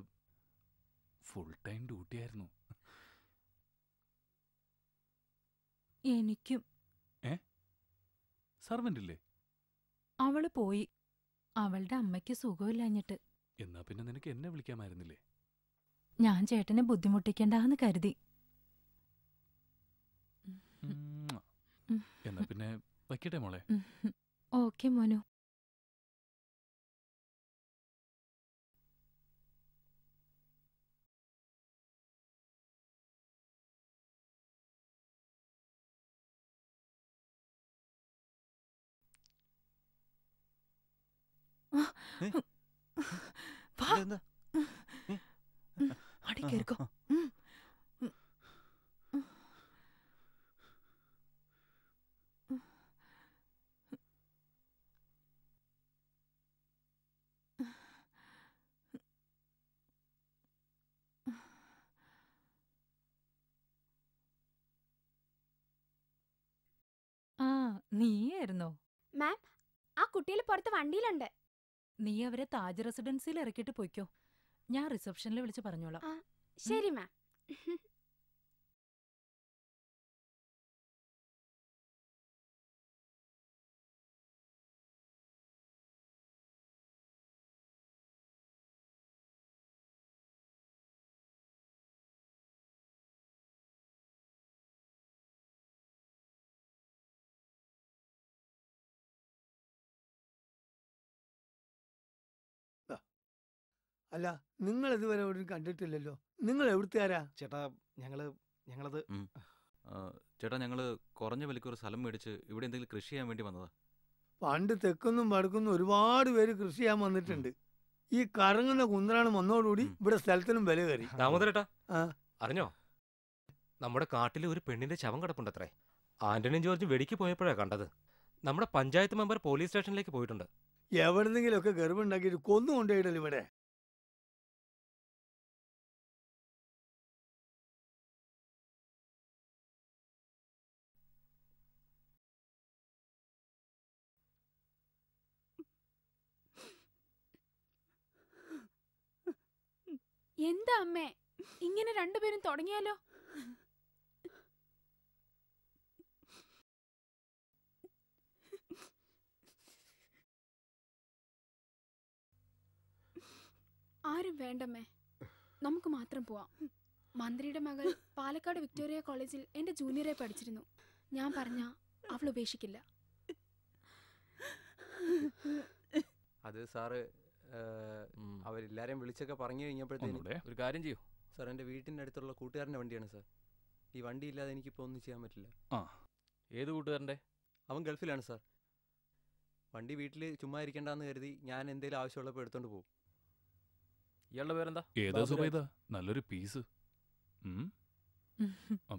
E: ഫുൾ ടൈം ഡ്യൂട്ടി ആയിരുന്നു.
O: എനിക്കും.
E: സർവന്റ് ഇല്ലേ?
O: അവള് പോയി. അവളുടെ അമ്മയ്ക്ക് സുഖമില്ലാഞ്ഞിട്ട്.
E: എന്നാ പിന്നെ നിനക്ക് എന്നെ വിളിക്കാമായിരുന്നില്ലേ?
O: ഞാൻ ചേട്ടനെ ബുദ്ധിമുട്ടിക്കണ്ടെന്ന് കരുതി.
E: എന്നാ പിന്നെ വയ്ക്കട്ടെ മോളെ.
O: ഓക്കെ മോനു. അടി കേൾക്കോ. ആ, നീയായിരുന്നോ?
D: മാം, ആ കുട്ടികൾ പുറത്ത് വണ്ടിയിലുണ്ട്.
O: നീ അവരെ താജ് റെസിഡൻസിയിൽ ഇറക്കിയിട്ട് പോയിക്കോ. ഞാൻ റിസപ്ഷനിൽ വിളിച്ച് പറഞ്ഞോളാം.
D: ശരി മാം.
P: അല്ല നിങ്ങൾ ഇതുവരെ എവിടെയും കണ്ടിട്ടില്ലല്ലോ. നിങ്ങൾ എവിടുത്തുകാരാ?
H: ചേട്ടാ ഞങ്ങളത്
I: ചേട്ടാ ഞങ്ങള് കുറഞ്ഞ വിലയ്ക്ക് ഒരു സ്ഥലം മേടിച്ച് ഇവിടെ എന്തെങ്കിലും കൃഷി ചെയ്യാൻ വേണ്ടി വന്നതാ.
P: പണ്ട് തെക്കൊന്നും വടക്കൊന്നും ഒരുപാട് പേര് കൃഷി ചെയ്യാൻ വന്നിട്ടുണ്ട്. ഈ കറങ്ങുന്ന കുന്തറാണ് വന്നതോടുകൂടി ഇവിടെ സ്ഥലത്തിനും വില കയറി.
J: ദാമോദരേട്ടാ അറിഞ്ഞോ, നമ്മുടെ കാട്ടിൽ ഒരു പെണ്ണിന്റെ ശവം കിടപ്പുണ്ടത്രേ. ആന്റണിയും ജോർജ് വെടിക്ക് പോയപ്പോഴാണ് കണ്ടത്. നമ്മുടെ പഞ്ചായത്ത് മെമ്പർ പോലീസ് സ്റ്റേഷനിലേക്ക് പോയിട്ടുണ്ട്.
P: എവിടെന്നെങ്കിലുമൊക്കെ ഗർഭുണ്ടാക്കിയിട്ട് കൊന്നു കൊണ്ടുപോയിട്ടല്ലോ ഇവിടെ.
D: എന്താ അമ്മേ ഇങ്ങനെ രണ്ടുപേരും തുടങ്ങിയാലോ? ആരും വേണ്ടമ്മേ, നമുക്ക് മാത്രം പോവാം. മന്ത്രിയുടെ മകൾ പാലക്കാട് വിക്ടോറിയ കോളേജിൽ എന്റെ ജൂനിയറെ പഠിച്ചിരുന്നു. ഞാൻ പറഞ്ഞ അവൾ ഉപേക്ഷിക്കില്ല.
Q: അത് സാറ് അവരെല്ലാരെയും വിളിച്ചൊക്കെ പറഞ്ഞു കഴിഞ്ഞപ്പോഴത്തേനും ഒരു കാര്യം ചെയ്യൂ സാർ. എൻ്റെ വീട്ടിൻ്റെ അടുത്തുള്ള കൂട്ടുകാരൻ്റെ വണ്ടിയാണ് സാർ. ഈ വണ്ടി ഇല്ലാതെ എനിക്കിപ്പോൾ ഒന്നും ചെയ്യാൻ പറ്റില്ല.
I: ഏത് കൂട്ടുകാരൻ്റെ?
Q: അവൻ ഗൾഫിലാണ് സാർ. വണ്ടി വീട്ടിൽ ചുമ്മാ ഇരിക്കണ്ടെന്ന് കരുതി ഞാൻ എന്തെങ്കിലും ആവശ്യമുള്ളപ്പോൾ എടുത്തോണ്ട് പോകും.
I: ഇയാളുടെ പേരെന്താ?
E: ഏതാ സുബൈദ? നല്ലൊരു പീസ്.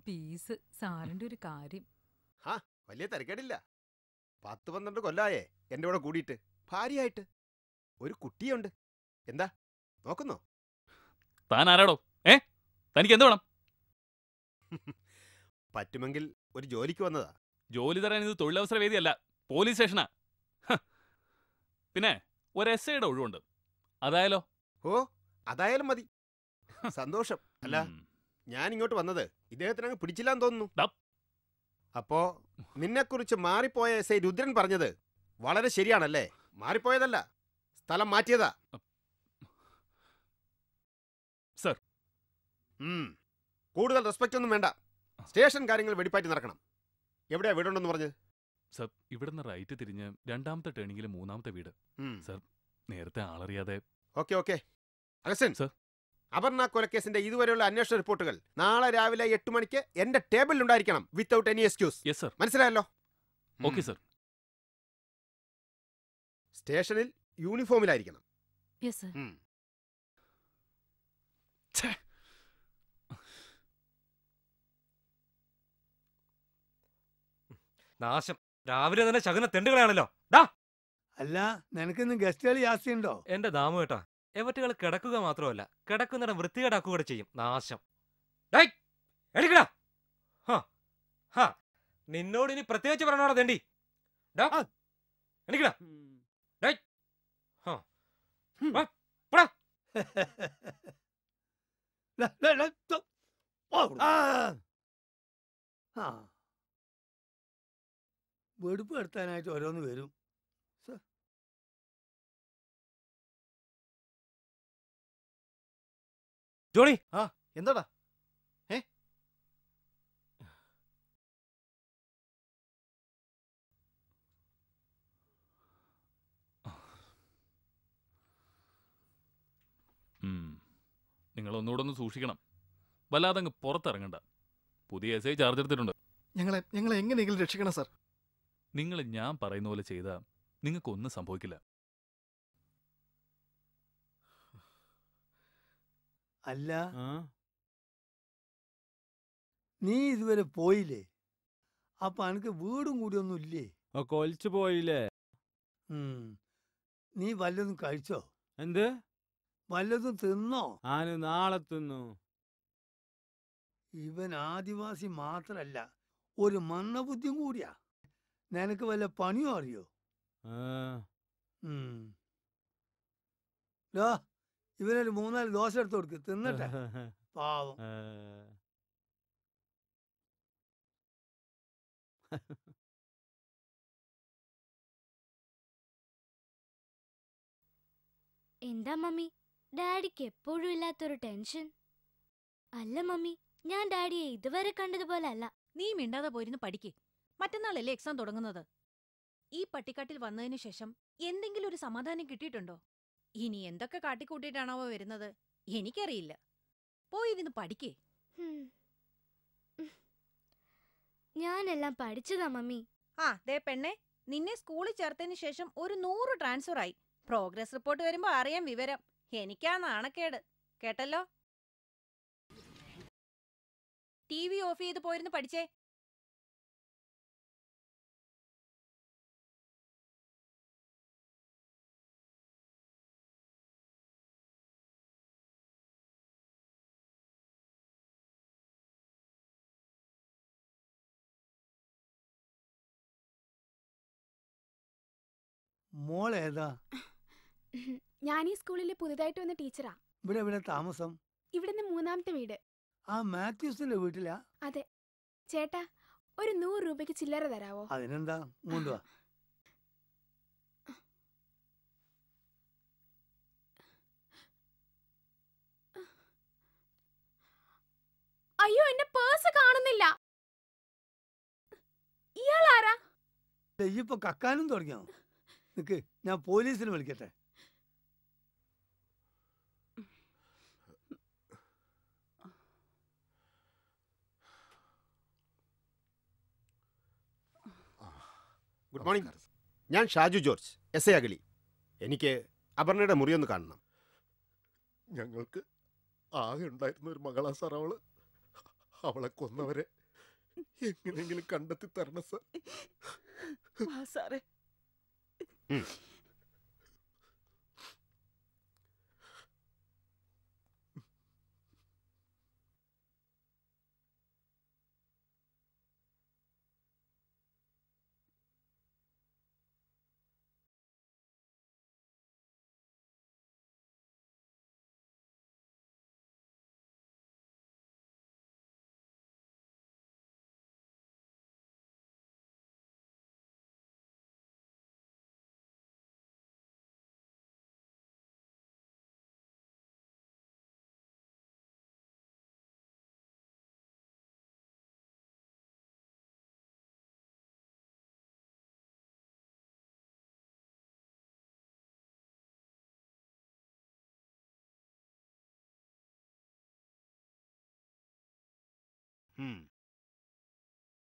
O: പീസ് സാറിന്റെ ഒരു കാര്യം.
R: വലിയ തിരക്കേടില്ല. 10-12 കൊല്ലായേ എൻ്റെ കൂടെ കൂടിയിട്ട് ഭാര്യയായിട്ട്. ഒരു കുട്ടിയുണ്ട്. എന്താ നോക്കുന്നോ?
E: താൻ ആരാടോ? തനിക്ക് എന്ത് വേണം?
R: പറ്റുമെങ്കിൽ ഒരു ജോലിക്ക് വന്നതാ.
E: ജോലി തരാൻ ഇത് തൊഴിലവസര വേദിയല്ല, പോലീസ് സ്റ്റേഷനാ. പിന്നെ ഒരു എസ്ഐയുടെ ഒഴിവുണ്ട്, അതായാലോ?
R: ഓ, അതായാലും മതി. സന്തോഷം. അല്ല, ഞാൻ ഇങ്ങോട്ട് വന്നത് ഇദ്ദേഹത്തിന് അങ്ങ് പിടിച്ചില്ലാന്ന് തോന്നുന്നു. അപ്പോ നിന്നെക്കുറിച്ച് മാറിപ്പോയ എസ്ഐ രുദ്രൻ പറഞ്ഞത് വളരെ ശരിയാണല്ലേ? മാറിപ്പോയതല്ല, സ്ഥലം മാറ്റിയതാ.
E: സർ,
R: കൂടുതൽ റെസ്പെക്റ്റ് ഒന്നും വേണ്ട. സ്റ്റേഷൻ കാര്യങ്ങൾ വെടിപ്പാറ്റി നടക്കണം. എവിടെയാ വീടുണ്ടെന്ന് പറഞ്ഞത്?
E: സർ, ഇവിടുന്ന് റൈറ്റ് തിരിഞ്ഞ് 2ാമത്തെ ടേണിങ്ങിൽ 3ാമത്തെ വീട്. സർ, നേരത്തെ ആളറിയാതെ.
R: ഓക്കെ. അഗസ്റ്റിൻ സർ, അപർണ കൊലക്കേസിന്റെ ഇതുവരെയുള്ള അന്വേഷണ റിപ്പോർട്ടുകൾ നാളെ രാവിലെ 8 മണിക്ക് എന്റെ ടേബിളിൽ ഉണ്ടായിരിക്കണം, without any excuse.
E: Yes sir.
R: മനസ്സിലായല്ലോ?
E: Okay sir.
R: സ്റ്റേഷനിൽ യൂണിഫോമിലായിരിക്കണം.
O: Yes sir.
J: നാശം, രാവിലെ തന്നെ ശകുന തെണ്ടുകളാണല്ലോ.
P: അല്ല, നിനക്കിന്ന് ഗസ്റ്റുകൾ ജാസ്തിയുണ്ടോ?
J: എന്റെ ദാമു കേട്ടാ, എവറ്റുകൾ കിടക്കുക മാത്രമല്ല കിടക്കുന്നിടം വൃത്തികേടാക്കുക കൂടെ ചെയ്യും. നാശം. നിന്നോട് ഇനി പ്രത്യേകിച്ച് പറഞ്ഞോടാ തെണ്ടി. എണിക്കടാ.
P: വെടുപ്പ് എടുത്താനായിട്ട് ഓരോന്ന് വരും.
J: ജോണി,
H: എന്താടാ?
E: നിങ്ങൾ ഒന്നുകൂടെ ഒന്ന് സൂക്ഷിക്കണം. വല്ലാതെ അങ്ങ് പുറത്തിറങ്ങണ്ട. പുതിയ എസ്ഐ ചാർജ് എടുത്തിട്ടുണ്ട്.
H: ഞങ്ങളെ എങ്ങനെയെങ്കിലും രക്ഷിക്കണം സാർ.
E: നിങ്ങൾ ഞാൻ പറയുന്ന പോലെ ചെയ്താൽ നിങ്ങൾക്കൊന്നും സംഭവിക്കില്ല.
P: അല്ല, നീ ഇതുവരെ പോയില്ലേ? അപ്പൊ എനിക്ക് വീടും കൂടി ഒന്നും ഇല്ലേ?
S: കൊലിച്ചു പോയില്ലേ?
P: നീ വല്ലതും കഴിച്ചോ?
S: എന്ത്?
P: വല്ലതും തിന്നോ?
S: ആന് നാളെ തിന്നു.
P: ഇവൻ ആദിവാസി മാത്രല്ല, ഒരു മന്ദബുദ്ധിയും കൂടിയാ. നിനക്ക് വല്ല പണിയോ അറിയോ? ഇവനൊരു 3-4 ദോശ എടുത്ത് കൊടുക്ക്, തിന്നട്ടെ. പാവം.
T: എന്താ മമ്മി, ഡാഡിക്ക് എപ്പോഴും ഇല്ലാത്തൊരു ടെൻഷൻ? അല്ല മമ്മി, ഞാൻ ഡാഡിയെ ഇതുവരെ കണ്ടതുപോലെ അല്ല.
U: നീ മിണ്ടാതെ പോയിരുന്ന് പഠിക്ക്. മറ്റന്നാളല്ലേ എക്സാം തുടങ്ങുന്നത്. ഈ പട്ടിക്കാട്ടിൽ വന്നതിന് ശേഷം എന്തെങ്കിലും ഒരു സമാധാനം കിട്ടിയിട്ടുണ്ടോ? ഇനി എന്തൊക്കെ കാട്ടിക്കൂട്ടിയിട്ടാണാവോ വരുന്നത് എനിക്കറിയില്ല. പോയിരുന്ന് പഠിക്കേ.
T: ഞാനെല്ലാം പഠിച്ചതാ മമ്മി.
U: ആ ദേ പെണ്ണെ, നിന്നെ സ്കൂളിൽ ചേർത്തതിന് ശേഷം ഒരു 100 ട്രാൻസ്ഫർ ആയി. പ്രോഗ്രസ് റിപ്പോർട്ട് വരുമ്പോ അറിയാൻ വിവരം. എനിക്കാ നാണക്കേട്. കേട്ടല്ലോ? TV ഓഫ് ചെയ്ത് പോയിരുന്ന് പഠിച്ചേ.
P: മോളേതാ?
D: ഞാൻ ഈ സ്കൂളിലെ പുതുതായിട്ട് വന്ന ടീച്ചറാ.
P: ഇവിടെ ഇവിടെ താമസം?
D: ഇവിടുന്ന് 3ാമത്തെ വീട്.
P: ആ മാത്യൂസിന്റെ വീട്ടിലാ?
D: അതെ. ചേട്ടാ, ഒരു 100 രൂപയ്ക്ക് ചില്ലറ തരാവോ?
P: അതിനെന്താ, കൊണ്ടുവാ.
D: അയ്യോ, എന്റെ പേഴ്സ് കാണുന്നില്ല. ഇയാളാരാ?
P: ഇപ്പൊ കക്കാനും തുടങ്ങിയോ? നിക്ക്, ഞാൻ പോലീസിനെ വിളിക്കട്ടെ.
R: Good morning. ഞാൻ ഷാജു ജോർജ്, എസ് ഐ അഗളി. എനിക്ക് അപർണയുടെ മുറിയൊന്ന് കാണണം.
N: ഞങ്ങൾക്ക് ആകെ ഉണ്ടായിരുന്ന ഒരു മകളാ സാർ അവള്. അവളെ കൊന്നവരെ എങ്ങനെയെങ്കിലും കണ്ടെത്തി തരണം സാർ.
G: സാറേ,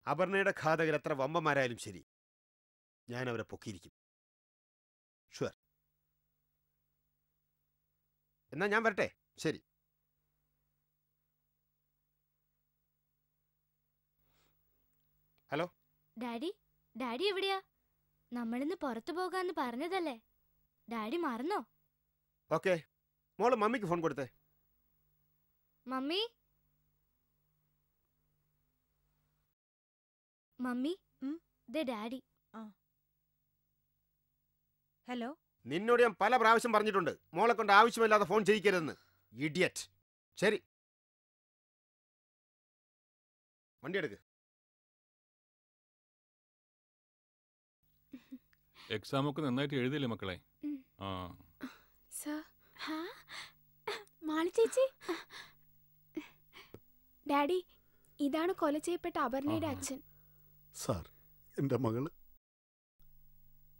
R: അപർണയുടെ ഘാതകർ എത്ര വമ്പന്മാരായാലും ശരി, ഞാൻ അവരെ പൊക്കിയിരിക്കും. ഷുവർ. എന്നാ ഞാൻ വരട്ടെ. ശരി. ഹലോ
T: ഡാഡി, ഡാഡി എവിടെയാ? നമ്മളിന്ന് പുറത്തു പോകാന്ന് പറഞ്ഞതല്ലേ? ഡാഡി മറന്നോ?
R: ഓക്കെ, മോള് മമ്മിക്ക് ഫോൺ കൊടുത്തേ.
T: മമ്മി, മമ്മി, ദേ ഡാഡി.
U: ഹലോ.
R: നിന്നോട് ഞാൻ പല പ്രാവശ്യം പറഞ്ഞിട്ടുണ്ട് മോളെ കൊണ്ട് ആവശ്യമില്ലാതെ ഫോൺ ചെയ്യിക്കരുതെന്ന്. ഇഡിയറ്റ്. ശരി, വണ്ടി എടുക്ക്.
M: എക്സാം ഒക്കെ നന്നായിട്ട് എഴുതിയില്ലേ മക്കളെ? ആ
D: മാളി ചേച്ചി, ഡാഡി, ഇതാണ് കൊല ചെയ്യപ്പെട്ട അപർണയുടെ അച്ഛൻ.
N: സാർ, എന്റെ മകള്.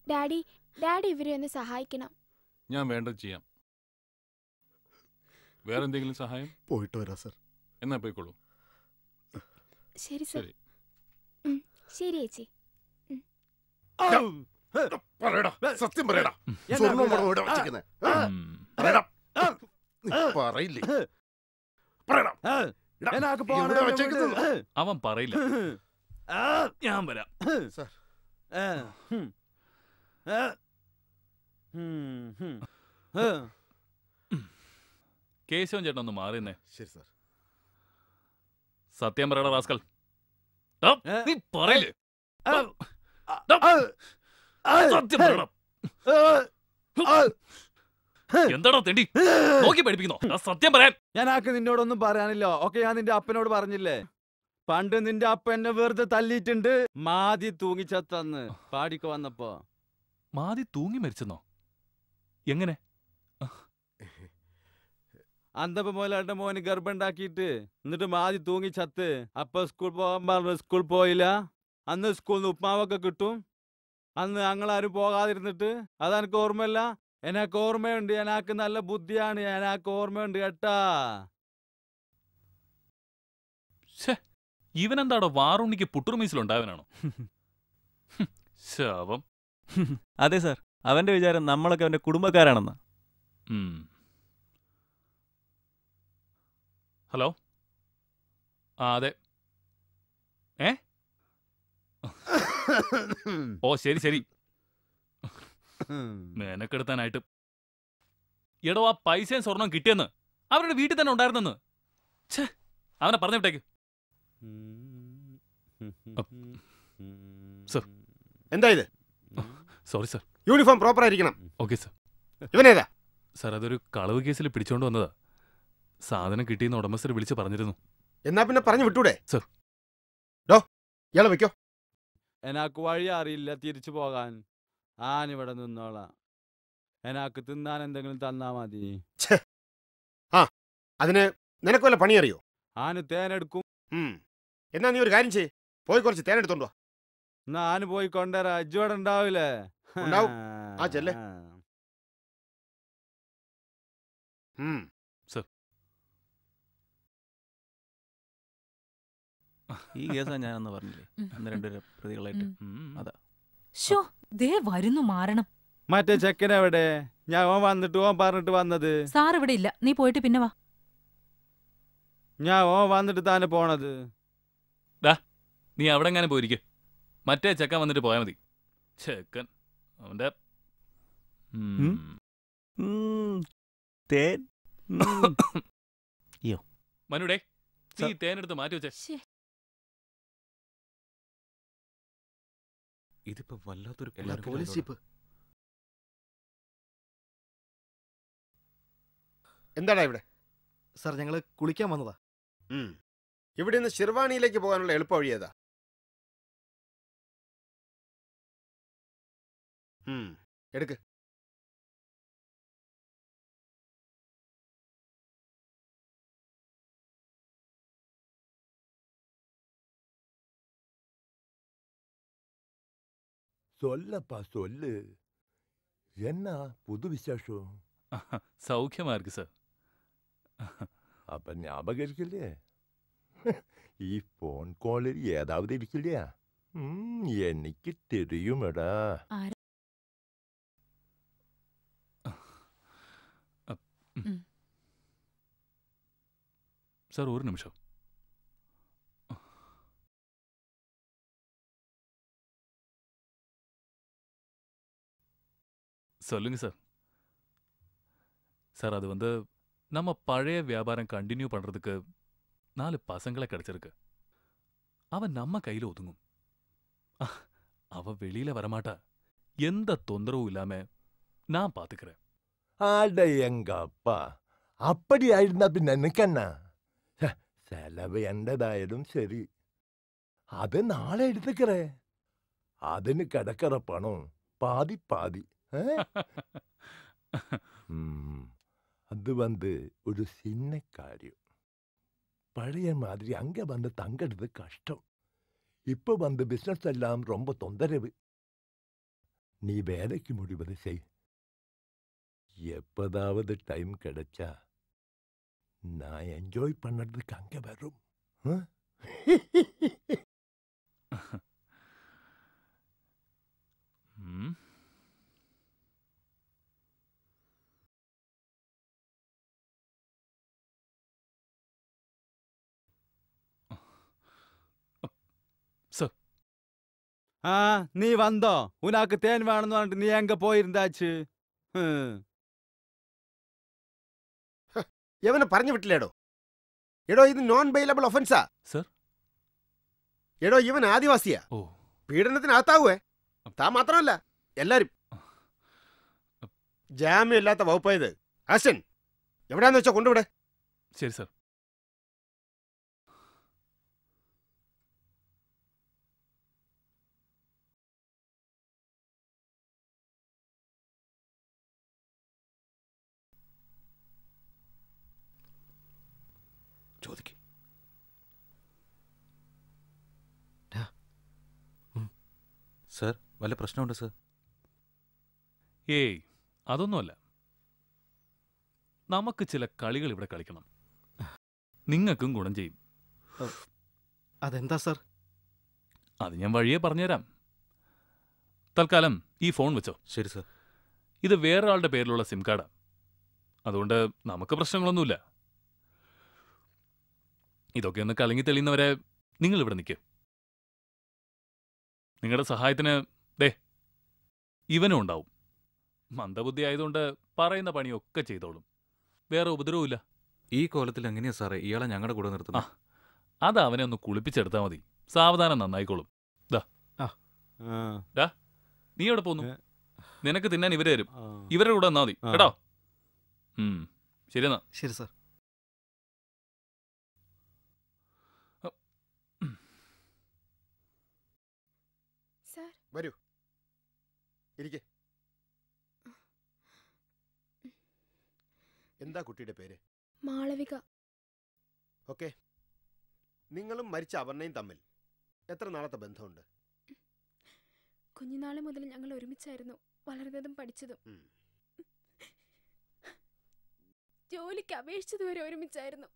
D: ഡാഡി, ഡാഡി ഇവരെ ഒന്ന് സഹായിക്കണം.
M: ഞാൻ വേണ്ടത് ചെയ്യാം. വേറെ എന്തെങ്കിലും സഹായം?
N: പോയിട്ട് വരാം സാർ.
M: എന്നാ പോയിക്കോളൂ.
D: ശരി സർ. ശരി ചേച്ചി.
N: സത്യം പറയടാ. സ്വർണ്ണം പണം ഇവിടെ വെച്ചിരിക്കുന്നെ. പറയടാ. പറയില്ലേ? പറയടാ. ഇവിടെ വെച്ചേക്കുന്നത്.
E: അവൻ പറയില്ല. ഞാൻ വരാം.
N: സാർ,
E: കേശവൻ ചേട്ടൻ ഒന്ന് മാറിയെന്നേ.
N: ശരി സാർ.
E: സത്യം പറയടാ റാസ്കൽ. നീ പറയില്ലേ? സത്യം പറയടാ. എന്താടാ തെണ്ടി നോക്കി പഠിപ്പിക്കുന്നോ? സത്യം പറയാൻ.
S: ഞാൻ ആക്ക് നിന്നോടൊന്നും പറയാനില്ല. ഓക്കെ, ഞാൻ നിന്റെ അപ്പനോട് പറഞ്ഞില്ലേ, പണ്ട് നിന്റെ അപ്പ എന്നെ വെറുതെ തല്ലിയിട്ടുണ്ട്. മാതി തൂങ്ങിച്ചത്തന്ന് പാടിക്ക് വന്നപ്പോ.
E: മാതി തൂങ്ങി മരിച്ചെന്നോ? എങ്ങനെ?
S: അന്തപ്പ മോലാട്ട മോന് ഗർഭമുണ്ടാക്കിയിട്ട് എന്നിട്ട് മാതി തൂങ്ങിച്ചത്ത്. അപ്പ സ്കൂൾ പോകാൻ പറഞ്ഞു, സ്കൂൾ പോയില്ല. അന്ന് സ്കൂളിൽ നിന്ന് ഉപ്മാവൊക്കെ കിട്ടും. അന്ന് ഞങ്ങളാരും പോകാതിരുന്നിട്ട് അതെനിക്ക് ഓർമ്മയില്ല. എനക്ക് ഓർമ്മയുണ്ട്, എനക്ക് നല്ല ബുദ്ധിയാണ്, എനക്ക് ഓർമ്മയുണ്ട് കേട്ടാ.
E: ഇവനെന്താടോ വാറുണ്ണിക്ക് പുട്ടുറുമീസിലുണ്ടാവനാണോ? ശാപം.
A: അതെ സാർ, അവന്റെ വിചാരം നമ്മളൊക്കെ അവന്റെ കുടുംബക്കാരാണെന്നാ.
E: ഹലോ, ആ അതെ. ഓ ശരി ശരി. മേനക്കെടുത്താനായിട്ട്. എടോ, ആ പൈസയും സ്വർണം കിട്ടിയെന്ന് അവരുടെ വീട്ടിൽ തന്നെ ഉണ്ടായിരുന്നെന്ന്. അവനെ പറഞ്ഞു വിട്ടേക്ക്. സർ.
R: എന്താ ഇത്?
E: Sorry sir.
R: യൂണിഫോം പ്രോപ്പർ ആയിരിക്കണം.
E: Okay sir.
R: ഇവനേതാ?
E: സർ, അതൊരു കളവ് കേസിൽ പിടിച്ചോണ്ട് വന്നതാ. സാധനം കിട്ടിയെന്ന് ഉടമസ്ഥർ വിളിച്ച് പറഞ്ഞിരുന്നു.
R: എന്നാ പിന്നെ പറഞ്ഞു വിട്ടൂടെ?
E: സർ.
R: ഡോ, ഇയാളെ വെക്കോ.
S: എനക്ക് വഴി അറിയില്ല തിരിച്ചു പോകാൻ. ആനിവിടെ നിന്നോളാം. എനക്ക് തിന്നാൻ എന്തെങ്കിലും തന്നാ മതി.
R: ആ, അതിന് നിനക്ക് വല്ല പണി അറിയോ?
S: ആന് തേനെടുക്കും.
R: എന്നാ നീ ഒരു കാര്യം ചെയ്യ്, പോയി കുറച്ച് തേനെടുത്തോണ്ടോ.
S: എന്നാ ആന് പോയി കൊണ്ടുവരാ. അജ്ജോടെ ഉണ്ടാവില്ലേ?
R: ഉണ്ടാവും. ആ ചെല്ലേ.
E: സർ.
A: ഈ കേസാ ഞാനെന്ന് പറഞ്ഞില്ലേ, അന്ന് രണ്ടുപേരെ പ്രതികളായിട്ട്. അതാ.
O: ശോ, ദേ വരുന്നു മാറണം.
S: മറ്റേ ചെക്കനെവിടെ? ഞാൻ ഓൻ വന്നിട്ട് ഓൻ പറഞ്ഞിട്ട് വന്നത്.
O: സാർ ഇവിടെ ഇല്ല, നീ പോയിട്ട് പിന്നെ വാ.
S: ഞാൻ ഓൻ വന്നിട്ട് താനെ പോണത്.
E: നീ അവിടെ എങ്ങനെ പോയിരിക്കെ. മറ്റേ ചെക്കൻ വന്നിട്ട് പോയാൽ മതി. ചെക്കൻ അവന്റെ മനുടേ, നീ തേനെടുത്ത് മാറ്റി വെച്ചേ.
I: ഇതിപ്പോ വല്ലാത്തൊരു
R: പോലീസ് ജീപ്പ്. എന്താടാ ഇവിടെ?
H: സാർ, ഞങ്ങള് കുളിക്കാൻ വന്നതാ.
R: ഇവിടെ നിന്ന് ഷിർവാണിയിലേക്ക് പോകാനുള്ള എളുപ്പ വഴി ഏതാ? എടുക്ക്.
V: சொல்லப்பா சொல்லு, என்ன புது விசேஷம்?
E: സൗഖ്യമാ இருக்கு സാർ.
V: அப்ப ஞாபகம் இருக்குல்லையே, ഈ ഫോൺ കോളിൽ ഏതാവത് ഇരിക്കില്ല? എനിക്ക് தெரியுமடா.
E: സാർ ഒരു നിമിഷം. சொல்லுங்க சார். சார், அது வந்து நம்ம பழைய வியாபாரம் கண்டினியூ பண்றதுக்கு 4 பசங்களை கிடைச்சிருக்கு. அவன் நம்ம கையில ஒதுங்கும். அவ வெளியில வரமாட்டா. எந்த தொந்தரவும் இல்லாம நான் பாத்துக்கிறேன்.
V: ஆட எங்க அப்பா, அப்படி ஆயிருந்தா பின்ன நினைக்கண்ணா. செலவு என்னதாயிடும் சரி, அது நாளை எடுத்துக்கிறேன். അതിന് കിടക്കറ പണം പാതി പാതി. அது வந்து ஒரு சின்ன காரியம். பழைய மாதிரி அங்க வந்து தங்கிறது கஷ்டம். இப்ப வந்து பிசினஸ் எல்லாம் ரொம்ப தொந்தரவு. நீ வேலைக்கு முடிவது செய். எப்பதாவது டைம் கிடைச்சா நான் என்ஜாய் பண்ணறதுக்கு அங்க வரும்.
S: ആ, നീ വന്നോ? ഉനാക്ക് തേൻ വേണമെന്ന് പറഞ്ഞിട്ട് നീ എങ്ക പോയിരുന്നാച്ച്?
R: എവനെ പറഞ്ഞു വിട്ടില്ലേടോ? എടോ, ഇത് നോൺ ബെയിലബിൾ ഒഫൻസാ.
E: സർ.
R: എടോ, ഇവൻ ആദിവാസിയാ. പീഡനത്തിനകത്താവേ. താൻ മാത്രമല്ല, എല്ലാരും. ജാമ്യം ഇല്ലാത്ത വകുപ്പായത്. അശ്വൻ, എവിടെയാന്ന് വെച്ചാ കൊണ്ടുവിടെ.
E: ശരി സർ.
H: ചോദിക്ക്.
I: സർ, വല്ല പ്രശ്നമുണ്ടോ സർ?
E: ഏയ്, അതൊന്നുമല്ല, നമുക്ക് ചില കളികൾ ഇവിടെ കളിക്കണം. നിങ്ങൾക്കും ഗുണം ചെയ്യും.
L: അതെന്താ സർ?
E: അത് ഞാൻ വഴിയെ പറഞ്ഞുതരാം. തൽക്കാലം ഈ ഫോൺ വെച്ചോ.
I: ശരി സർ.
E: ഇത് വേറൊരാളുടെ പേരിലുള്ള സിം കാർഡാ. അതുകൊണ്ട് നമുക്ക് പ്രശ്നങ്ങളൊന്നുമില്ല. ഇതൊക്കെ ഒന്ന് കലങ്ങി തെളിയുന്നവരെ നിങ്ങൾ ഇവിടെ നിൽക്കുക. നിങ്ങളുടെ സഹായത്തിന് ഇവനും ഉണ്ടാവും. മന്ദബുദ്ധി ആയതുകൊണ്ട് പറയുന്ന പണിയൊക്കെ ചെയ്തോളും. വേറെ ഉപദ്രവമില്ല.
I: ഈ കോലത്തിൽ എങ്ങനെയാ സാറേ ഇയാളെ ഞങ്ങളുടെ കൂടെ നിർത്തുന്നത്?
E: അത് അവനെ ഒന്ന് കുളിപ്പിച്ചെടുത്താൽ മതി. സാവധാനം നന്നായിക്കോളും. നീ എവിടെ പോന്നു? നിനക്ക് തിന്നാൻ ഇവര് തരും. ഇവരുടെ കൂടെ വന്നാ മതി കേട്ടോ. ശരിയെന്നാ.
L: ശരി സർ.
R: വരൂ, ഇരിക്കെ. എന്താ കുട്ടിയുടെ പേര്?
D: മാളവിക.
R: ഓക്കെ. നിങ്ങളും മരിച്ച അപർണയും തമ്മിൽ എത്ര നാളത്തെ ബന്ധമുണ്ട്?
D: കുഞ്ഞുനാളെ മുതൽ ഞങ്ങൾ ഒരുമിച്ചായിരുന്നു വളർന്നതും പഠിച്ചതും. ജോലിക്ക് അപേക്ഷിച്ചതുവരെ ഒരുമിച്ചായിരുന്നു.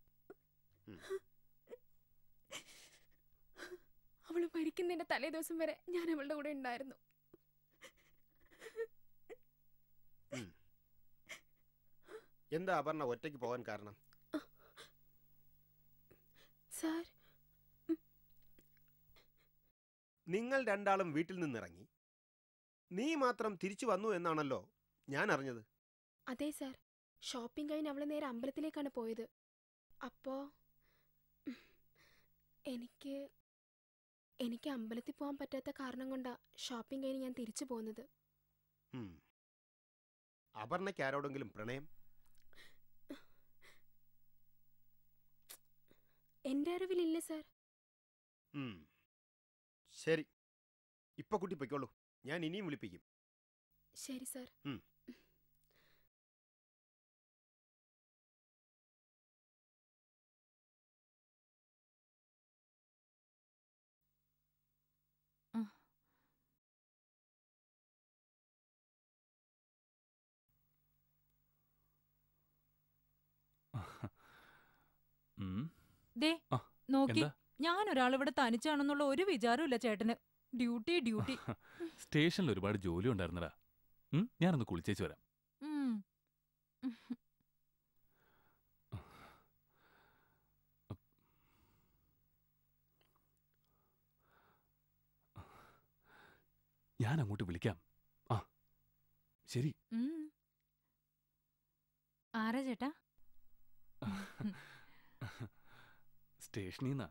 D: അവള് മരിക്കുന്നതിന്റെ തലേ ദിവസം വരെ ഞാൻ അവളുടെ കൂടെ ഉണ്ടായിരുന്നു.
R: എന്താ അപർണ ഒറ്റയ്ക്ക് പോകാൻ കാരണം?
D: സാർ,
R: നിങ്ങൾ രണ്ടാളും വീട്ടിൽ നിന്നിറങ്ങി നീ മാത്രം തിരിച്ചു വന്നു എന്നാണല്ലോ ഞാൻ അറിഞ്ഞത്.
D: അതെ സാർ, ഷോപ്പിംഗ് കഴിഞ്ഞ് അവള് നേരെ അമ്പലത്തിലേക്കാണ് പോയത്. അപ്പോ എനിക്ക് അമ്പലത്തിൽ പോകാൻ പറ്റാത്ത കാരണം കൊണ്ടാ ഷോപ്പിംഗ് കഴിഞ്ഞ് ഞാൻ തിരിച്ചു പോകുന്നത്.
R: അപർണയ്ക്ക് ആരോടെങ്കിലും പ്രണയം?
D: എന്റെ അറിവിലില്ല സാർ.
R: ശരി, ഇപ്പൊ കുട്ടി പൊയ്ക്കോളൂ. ഞാൻ ഇനിയും വിളിപ്പിക്കും.
D: ശരി സാർ.
O: നോക്കി, ഞാൻ ഒരാളിവിടെ തനിച്ചാണെന്നുള്ള ഒരു വിചാരമില്ല ചേട്ടന്. Duty duty.
E: സ്റ്റേഷനിൽ ഒരുപാട് ജോലി ഉണ്ടായിരുന്നടാ. ഞാനൊന്ന് കുളിച്ചേച്ച് വരാം. ഞാൻ അങ്ങോട്ട് വിളിക്കാം. ശരി.
O: ആരാ ചേട്ടാ?
E: സ്റ്റേഷനിൽ നിന്നാ.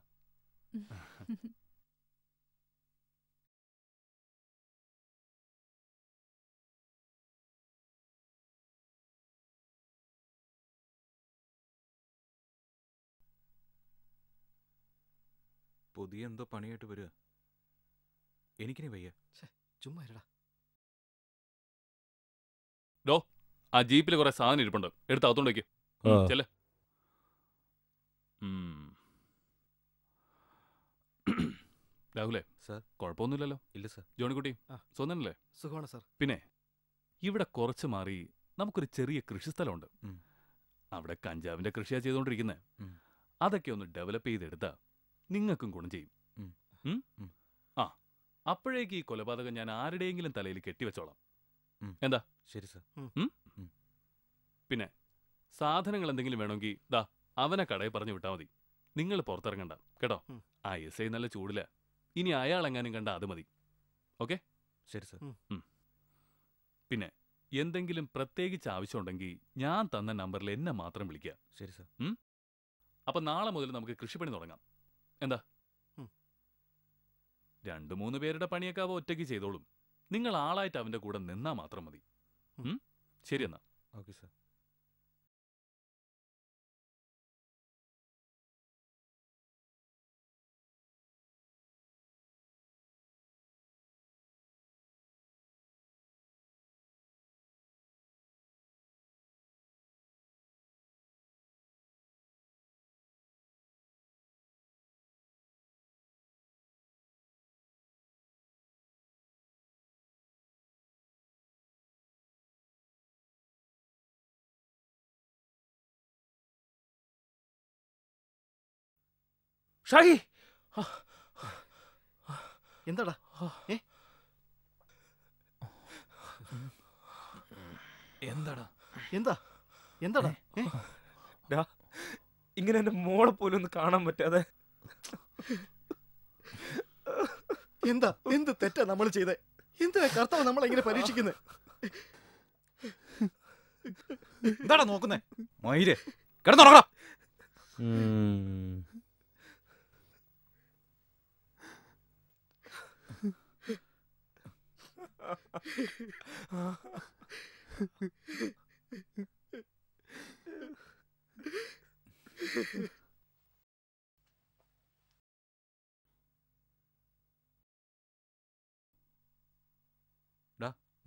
I: പുതിയ എന്തോ പണിയായിട്ട് വരിക. എനിക്കിനി വയ്യ.
L: ചുമ്മാ ഇരടാ.
E: ഡോ, ആ ജീപ്പിൽ കുറെ സാധനം ഇരിപ്പുണ്ട്. എടുത്ത് അകത്തോണ്ട് വയ്ക്ക്. ചെല്ലേ. രാഹുലേ,
I: സാർ.
E: കുഴപ്പമൊന്നുമില്ലല്ലോ?
I: ഇല്ല സാർ.
E: ജോണിക്കുട്ടി സ്വന്തനല്ലേ?
L: സുഖമാണ് സാർ.
E: പിന്നെ ഇവിടെ കുറച്ച് മാറി നമുക്കൊരു ചെറിയ കൃഷിസ്ഥലമുണ്ട്. അവിടെ കഞ്ചാവിന്റെ കൃഷിയാ ചെയ്തുകൊണ്ടിരിക്കുന്നത്. അതൊക്കെ ഒന്ന് ഡെവലപ്പ് ചെയ്തെടുത്താ നിങ്ങൾക്കും ഗുണം ചെയ്യും. അപ്പോഴേക്ക് ഈ കൊലപാതകം ഞാൻ ആരുടെയെങ്കിലും തലയിൽ കെട്ടിവെച്ചോളാം. എന്താ?
I: ശരി സാർ.
E: പിന്നെ സാധനങ്ങൾ എന്തെങ്കിലും വേണമെങ്കിൽ അവനെ കടയിൽ പറഞ്ഞു വിട്ടാൽ മതി. നിങ്ങൾ പുറത്തിറങ്ങണ്ട കേട്ടോ. ആ SI നല്ല ചൂടില്ല. ഇനി അയാളെങ്ങാനും കണ്ട അത് മതി. ഓക്കെ?
I: ശരി സാർ.
E: പിന്നെ എന്തെങ്കിലും പ്രത്യേകിച്ച് ആവശ്യമുണ്ടെങ്കിൽ ഞാൻ തന്ന നമ്പറിൽ എന്നെ മാത്രം വിളിക്കുക.
I: ശരി സാർ.
E: അപ്പൊ നാളെ മുതൽ നമുക്ക് കൃഷിപ്പണി തുടങ്ങാം. എന്താ? 2-3 പേരുടെ പണിയൊക്കെ അവ ഒറ്റയ്ക്ക് ചെയ്തോളും. നിങ്ങൾ ആളായിട്ട് അവന്റെ കൂടെ നിന്നാ മാത്രം മതി. ശരി എന്നാ.
I: Okay sir.
J: ഷാഹി
H: എന്താടാ
I: എന്താടാ
H: എന്താ എന്താടാ
J: ഡാ ഇങ്ങനെ എന്റെ മോളെ പോലും ഒന്ന് കാണാൻ പറ്റാതെ
H: എന്താ എന്ത് തെറ്റാ നമ്മൾ ചെയ്തേ? എന്തിനാ കർത്താവ് നമ്മളെങ്ങനെ പരീക്ഷിക്കുന്നത്?
I: എന്താടാ നോക്കുന്നേ? മയിര് കിടന്നുറങ്ങടാ.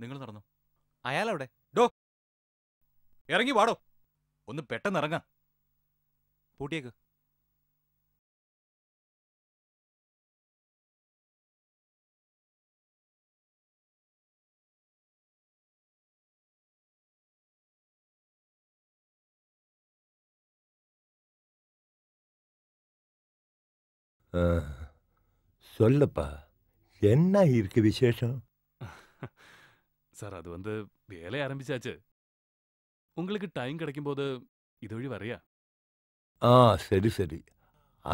I: നിങ്ങൾ നടന്നു.
F: അയാളെവിടെ?
I: ഡോ ഇറങ്ങി വാടോ. ഒന്ന് പെട്ടെന്ന് ഇറങ്ങാ. പൂട്ടിയേക്ക്.
V: சொல்லப்பா என்ன இருக்கு விசேஷம்?
E: சார் அது வந்து வேலை ஆரம்பிச்சாச்சு. உங்களுக்கு டைம் கிடைக்கும் போது இதுவழி வரையா?
V: ஆ சரி சரி.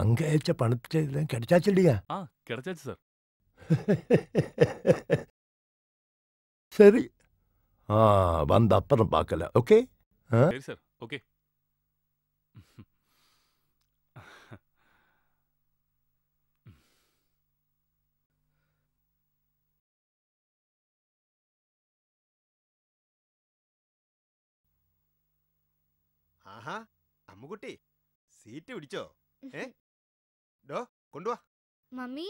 V: அங்க ஏச்ச பணத்தை எல்லாம் கிடைச்சாச்சு இல்லையா?
E: ஆ கிடைச்சாச்சு சார்.
V: சரி வந்த அப்புறம் பார்க்கல. ஓகே
E: சரி சார். ஓகே.
R: ആഹാ അമ്മുകുട്ടി സീറ്റ് പിടിച്ചോ? ഡോ കൊണ്ടുവാ.
T: മമ്മി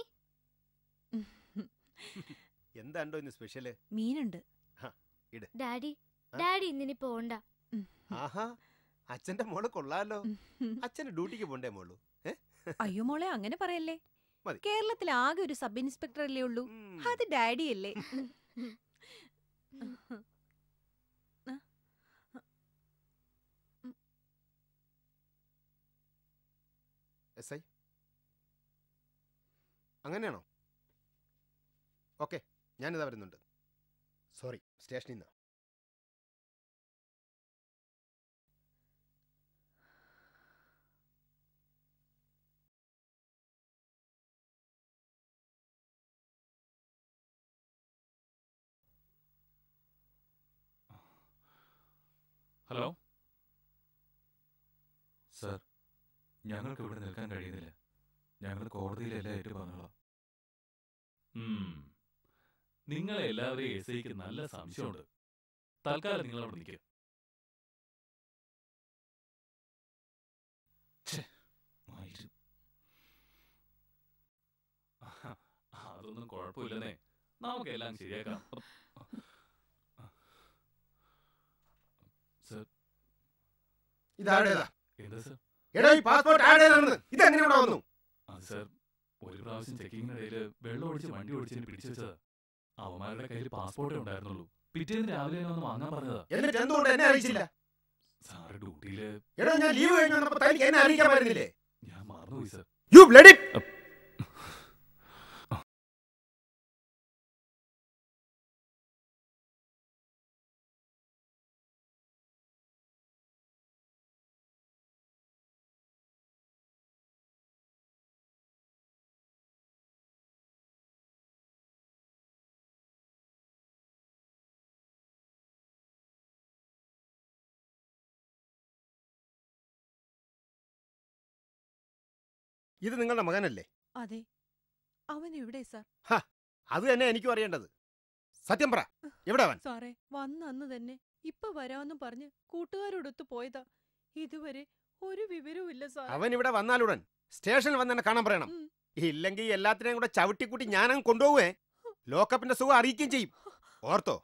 R: എന്താണ്ടോ ഇന്ന് സ്പെഷ്യല്?
U: മീനുണ്ട്.
R: ഇട്.
T: ഡാഡി ഡാഡി ഇന്നിനി പോണ്ട.
R: ആഹാ അച്ഛന്റെ മോള് കൊള്ളാലോ. അച്ഛന് ഡ്യൂട്ടിക്ക് പോണ്ടേ മോളു?
U: അയ്യോ മോളെ അങ്ങനെ പറയല്ലേ.
R: മതി.
U: കേരളത്തിൽ ആകെ ഒരു സബ് ഇൻസ്പെക്ടർ അല്ലേ ഉള്ളൂ. അത് ഡാഡി അല്ലേ.
R: എസ് ഐ അങ്ങനെയാണോ? ഓക്കെ ഞാനിതാ വരുന്നുണ്ട്. സോറി സ്റ്റേഷനിൽ നിന്ന്.
E: ഹലോ
I: സർ, ഞങ്ങൾക്ക് ഇവിടെ നിൽക്കാൻ കഴിയുന്നില്ല. ഞങ്ങൾ കോടതിയിലെല്ലാം ഏറ്റു പറഞ്ഞോളാം.
E: നിങ്ങളെ എല്ലാവരെയും എസ് ഐക്ക് നല്ല സംശയമുണ്ട്. തൽക്കാലം നിങ്ങൾ അവിടെ നിൽക്കുക. അതൊന്നും കുഴപ്പമില്ലെന്നേ. നമുക്കെല്ലാം ശരിയാക്കാം. സർ
R: ഇതാരുടേതാ?
E: എന്താ സർ?
R: എടാ ഈ പാസ്പോർട്ട് ആരുടേതാണെന്ന്? ഇതെങ്ങനെ ഇവിടെ വന്നു?
E: അത് സർ ഒരു പ്രാവശ്യം ചെക്കിങ്ങിനിടയിൽ വെള്ളം ഒഴിച്ച് വണ്ടി ഓടിച്ചതിന് പിടിച്ചു വെച്ചതാ. അവന്മാരുടെ കയ്യിൽ പാസ്പോർട്ടേ ഉണ്ടായിരുന്നുള്ളൂ. പിറ്റേന്ന് രാവിലെ ഒന്ന് വാങ്ങാൻ പറഞ്ഞതാ.
R: എന്നിട്ട് എന്തുകൊണ്ട് എന്നെ അറിയിച്ചില്ല?
E: സാറ് ഡ്യൂട്ടിയില്.
R: എടാ ഞാൻ ലീവ് കഴിഞ്ഞ് വന്നപ്പോൾ തനിക്ക് എന്നെ അറിയിക്കാൻ പറ്റുന്നില്ലേ?
E: ഞാൻ മറന്നുപോയി സർ.
R: യു ബ്ലഡി ഇത് നിങ്ങളുടെ മകനല്ലേ?
U: അതെ. അവൻ എവിടെ സാർ?
R: അത് തന്നെ എനിക്കും അറിയേണ്ടത്. സത്യം പറ, എവിടെ അവൻ?
U: സാറേ വന്ന അന്ന് തന്നെ ഇപ്പൊ വരാമെന്നും പറഞ്ഞ് കൂട്ടുകാരോടൊത്ത് പോയതാ. ഇതുവരെ ഒരു വിവരവും ഇല്ല സാർ.
R: അവൻ ഇവിടെ വന്നാലുടൻ സ്റ്റേഷനിൽ വന്ന് എന്നെ കാണാൻ പറയണം. ഇല്ലെങ്കിൽ എല്ലാത്തിനെയും കൂടെ ചവിട്ടിക്കൂട്ടി ഞാനങ്ങ് കൊണ്ടുപോവേ. ലോക്കപ്പിന്റെ സുഖം അറിയിക്കുകയും ചെയ്യും. ഓർത്തോ?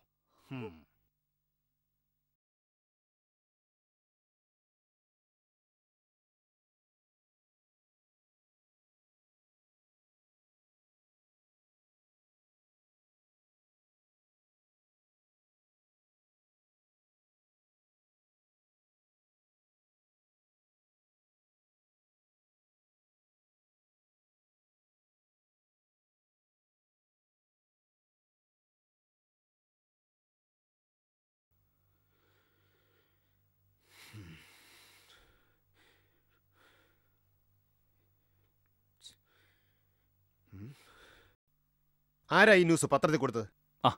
R: ആരാ ഈ ന്യൂസ് പത്രത്തിൽ കൊടുത്തത്?
E: ആ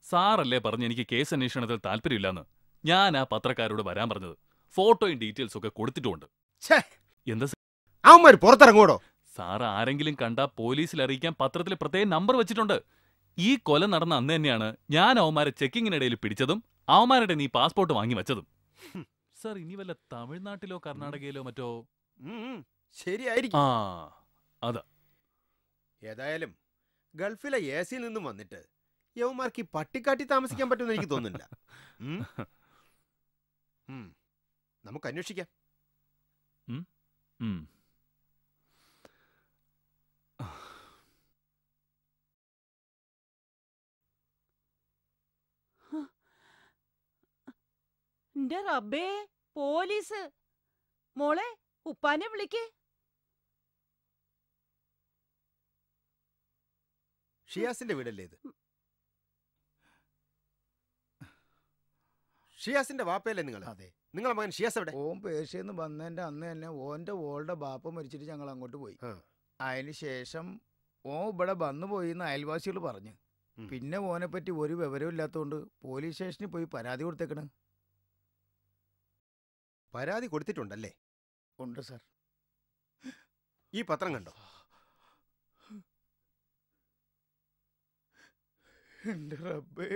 E: സാറല്ലേ പറഞ്ഞ് എനിക്ക് കേസ് അന്വേഷണത്തിൽ താല്പര്യമില്ലാന്ന്. ഞാൻ ആ പത്രക്കാരോട് വരാൻ പറഞ്ഞത്. ഫോട്ടോയും ഡീറ്റെയിൽസും ഒക്കെ കൊടുത്തിട്ടുമുണ്ട്. എന്താ
R: അവന്മാർ പുറത്തിറങ്ങൂടോ?
E: സാർ ആരെങ്കിലും കണ്ടാ പോലീസിൽ അറിയിക്കാൻ പത്രത്തിൽ പ്രത്യേകം നമ്പർ വെച്ചിട്ടുണ്ട്. ഈ കൊല നടന്ന അന്ന് തന്നെയാണ് ഞാൻ അവന്മാരെ ചെക്കിങ്ങിനിടയിൽ പിടിച്ചതും അവന്മാരുടെ നീ പാസ്പോർട്ട് വാങ്ങി വെച്ചതും. സാർ ഇനി വല്ല തമിഴ്നാട്ടിലോ കർണാടകയിലോ മറ്റോ
R: ശരിയായിരിക്കും.
E: ആ അതാ.
R: ഏതായാലും ഗൾഫിലെ എ സിയിൽ നിന്നും വന്നിട്ട് യവന്മാർക്ക് ഈ പട്ടിക്കാട്ടി താമസിക്കാൻ പറ്റുമെന്ന് എനിക്ക് തോന്നുന്നില്ല. നമുക്ക് അന്വേഷിക്കാം.
G: എന്റെ റബ്ബേ, പോലീസ്! മോളെ, ഉപ്പാനെ വിളിക്ക്.
R: ഷിയാസിന്റെ വീടല്ലേ ഇത്? ഷിയാസിന്റെ വാപ്പയല്ലേ നിങ്ങൾ?
B: അതെ.
R: നിങ്ങളെ മകൻ ഷിയാസ് എവിടെ?
B: ഓൻ പേർഷ്യന്ന് വന്നതിന്റെ അന്ന് തന്നെ ഓന്റെ ഓളുടെ ബാപ്പ മരിച്ചിട്ട് ഞങ്ങൾ അങ്ങോട്ട് പോയി. അതിന് ശേഷം ഓൻ ഇവിടെ വന്നു പോയി എന്ന് അയൽവാസികൾ പറഞ്ഞു. പിന്നെ ഓനെ പറ്റി ഒരു വിവരവും ഇല്ലാത്തതുകൊണ്ട് പോലീസ് സ്റ്റേഷനിൽ പോയി പരാതി കൊടുത്തേക്കണ്.
R: പരാതി കൊടുത്തിട്ടുണ്ടല്ലേ?
B: ഉണ്ട് സാർ.
R: ഈ പത്രം കണ്ടോ?
B: എന്റെ റബ്ബേ,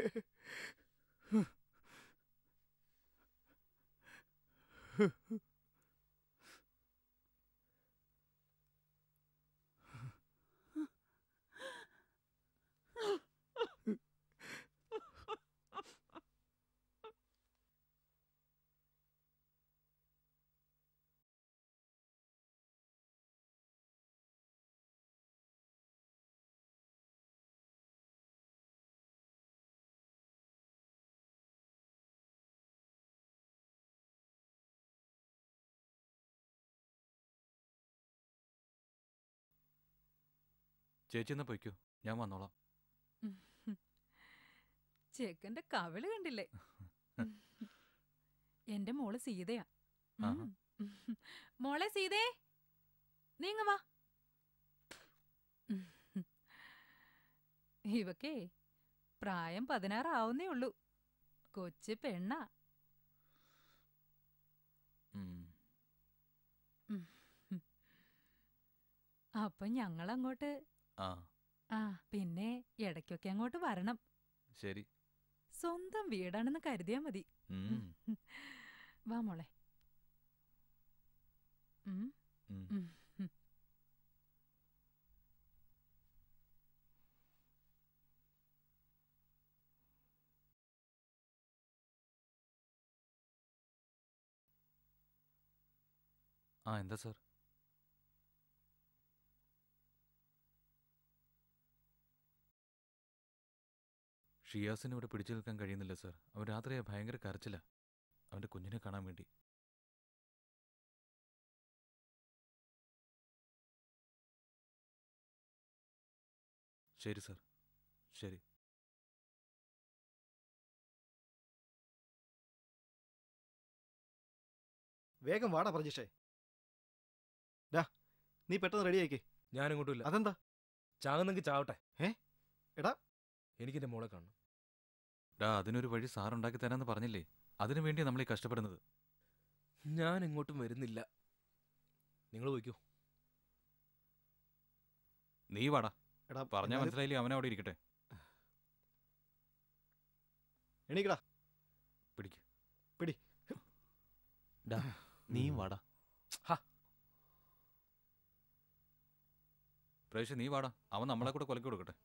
I: ചേച്ചി എന്നാ പൊയ്ക്കോ, ഞാൻ വന്നോളാം.
O: ചെക്കന്റെ കവിള് കണ്ടില്ലേ? എന്റെ മോള് സീതയാ. മോളെ സീതേ, നീങ്ങ വാ. ഇവക്കേ പ്രായം 16 ആവുന്നേ ഉള്ളൂ. കൊച്ചു പെണ്ണാ. അപ്പൊ ഞങ്ങളങ്ങോട്ട് പിന്നെ ഇടയ്ക്കൊക്കെ അങ്ങോട്ട് വരണം.
I: ശരി.
O: സ്വന്തം വീടാണെന്ന് കരുതിയാ മതി. വാ മോളെ.
I: എന്താ സാർ? ഷിയാസിന് ഇവിടെ പിടിച്ചു നിൽക്കാൻ കഴിയുന്നില്ല സാർ. അവൻ രാത്രിയെ ഭയങ്കര കരച്ചില്ല, അവന്റെ കുഞ്ഞിനെ കാണാൻ വേണ്ടി. ശരി സാർ, ശരി.
H: വേഗം വാടാ പ്രജീഷേ. നീ പെട്ടെന്ന് റെഡി ആയിക്കേ.
J: ഞാനിങ്ങോട്ടില്ല.
H: അതെന്താ?
J: ചാകുന്നെങ്കിൽ ചാവട്ടെ.
H: എടാ,
J: എനിക്ക് എന്റെ മോളെ കാണണം.
I: അതിനൊരു വഴി സാറുണ്ടാക്കി തരാന്ന് പറഞ്ഞില്ലേ? അതിനു വേണ്ടി നമ്മൾ ഈ കഷ്ടപ്പെടുന്നത്.
J: ഞാൻ എങ്ങോട്ടും വരുന്നില്ല. നിങ്ങൾ പോയിക്കോ.
I: നീ വാടാ. പറഞ്ഞാ മനസ്സിലായില്ലേ? അവനവിടെ ഇരിക്കട്ടെ.
H: എണീക്കടാ.
I: പിടിക്ക്.
H: പിടി.
F: നീയും വാടാ.
I: പ്രേഷ്, നീ വാടാ. അവൻ നമ്മളെ കൂടെ കൊലക്കി കൊടുക്കട്ടെ.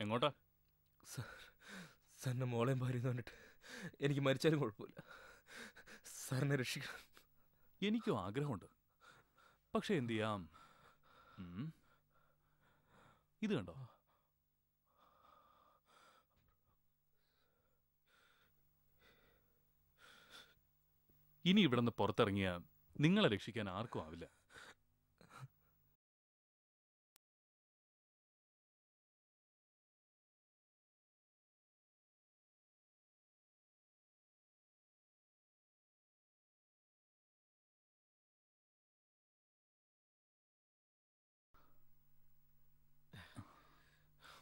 E: എങ്ങോട്ടാ?
J: സാറിന്റെ മോളെയും ഭാര്യയെന്ന് പറഞ്ഞിട്ട് എനിക്ക് മരിച്ചാലും കുഴപ്പമില്ല. സാറിനെ രക്ഷിക്കണം.
E: എനിക്കും ആഗ്രഹമുണ്ട്, പക്ഷെ എന്ത് ചെയ്യാം? ഇത് കണ്ടോ? ഇനി ഇവിടുന്ന് പുറത്തിറങ്ങിയ നിങ്ങളെ രക്ഷിക്കാൻ ആർക്കും ആവില്ല.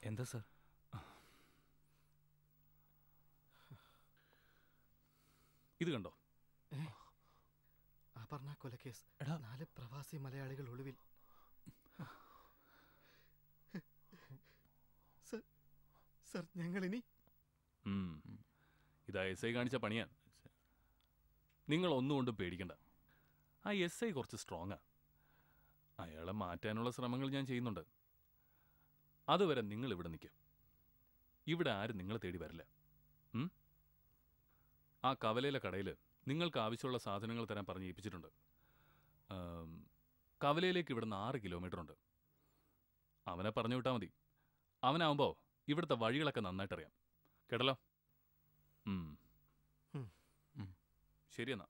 J: എന്താ സാർ?
E: ഇത് കണ്ടോ?
H: ആ പറഞ്ഞ കൊലക്കേസ് 4 പ്രവാസി മലയാളികൾ ഒളിവിൽ. സർ ഞങ്ങളിനി
E: ഇതാ SI കാണിച്ച പണിയാ. നിങ്ങൾ ഒന്നുകൊണ്ടും പേടിക്കണ്ട. ആ SI കുറച്ച് സ്ട്രോങ്ങാ. അയാളെ മാറ്റാനുള്ള ശ്രമങ്ങൾ ഞാൻ ചെയ്യുന്നുണ്ട്. അതുവരെ നിങ്ങൾ ഇവിടെ നിൽക്കും. ഇവിടെ ആരും നിങ്ങളെ തേടി വരില്ല. ആ കവലയിലെ കടയിൽ നിങ്ങൾക്ക് ആവശ്യമുള്ള സാധനങ്ങൾ തരാൻ പറഞ്ഞ് ഏൽപ്പിച്ചിട്ടുണ്ട്. കവലയിലേക്ക് ഇവിടുന്ന് 6 കിലോമീറ്റർ ഉണ്ട്. അവനെ പറഞ്ഞു വിട്ടാൽ മതി. അവനാവുമ്പോൾ ഇവിടുത്തെ വഴികളൊക്കെ നന്നായിട്ടറിയാം. കേട്ടല്ലോ? ശരിയെന്നാ.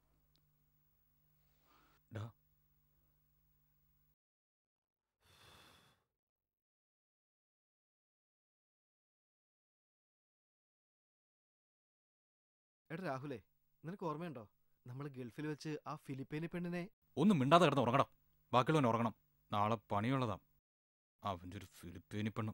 H: എടാ രാഹുലേ, നിനക്ക് ഓർമ്മയുണ്ടോ നമ്മൾ ഗൾഫിൽ വെച്ച് ആ ഫിലിപ്പീനി പെണ്ണിനെ?
I: ഒന്നും മിണ്ടാതെ കിടന്ന് ഉറങ്ങണം. ബാക്കിയുള്ളവൻ ഉറങ്ങണം. നാളെ പണിയുള്ളതാ. അവൻ്റെ ഒരു ഫിലിപ്പീനി പെണ്ണ്.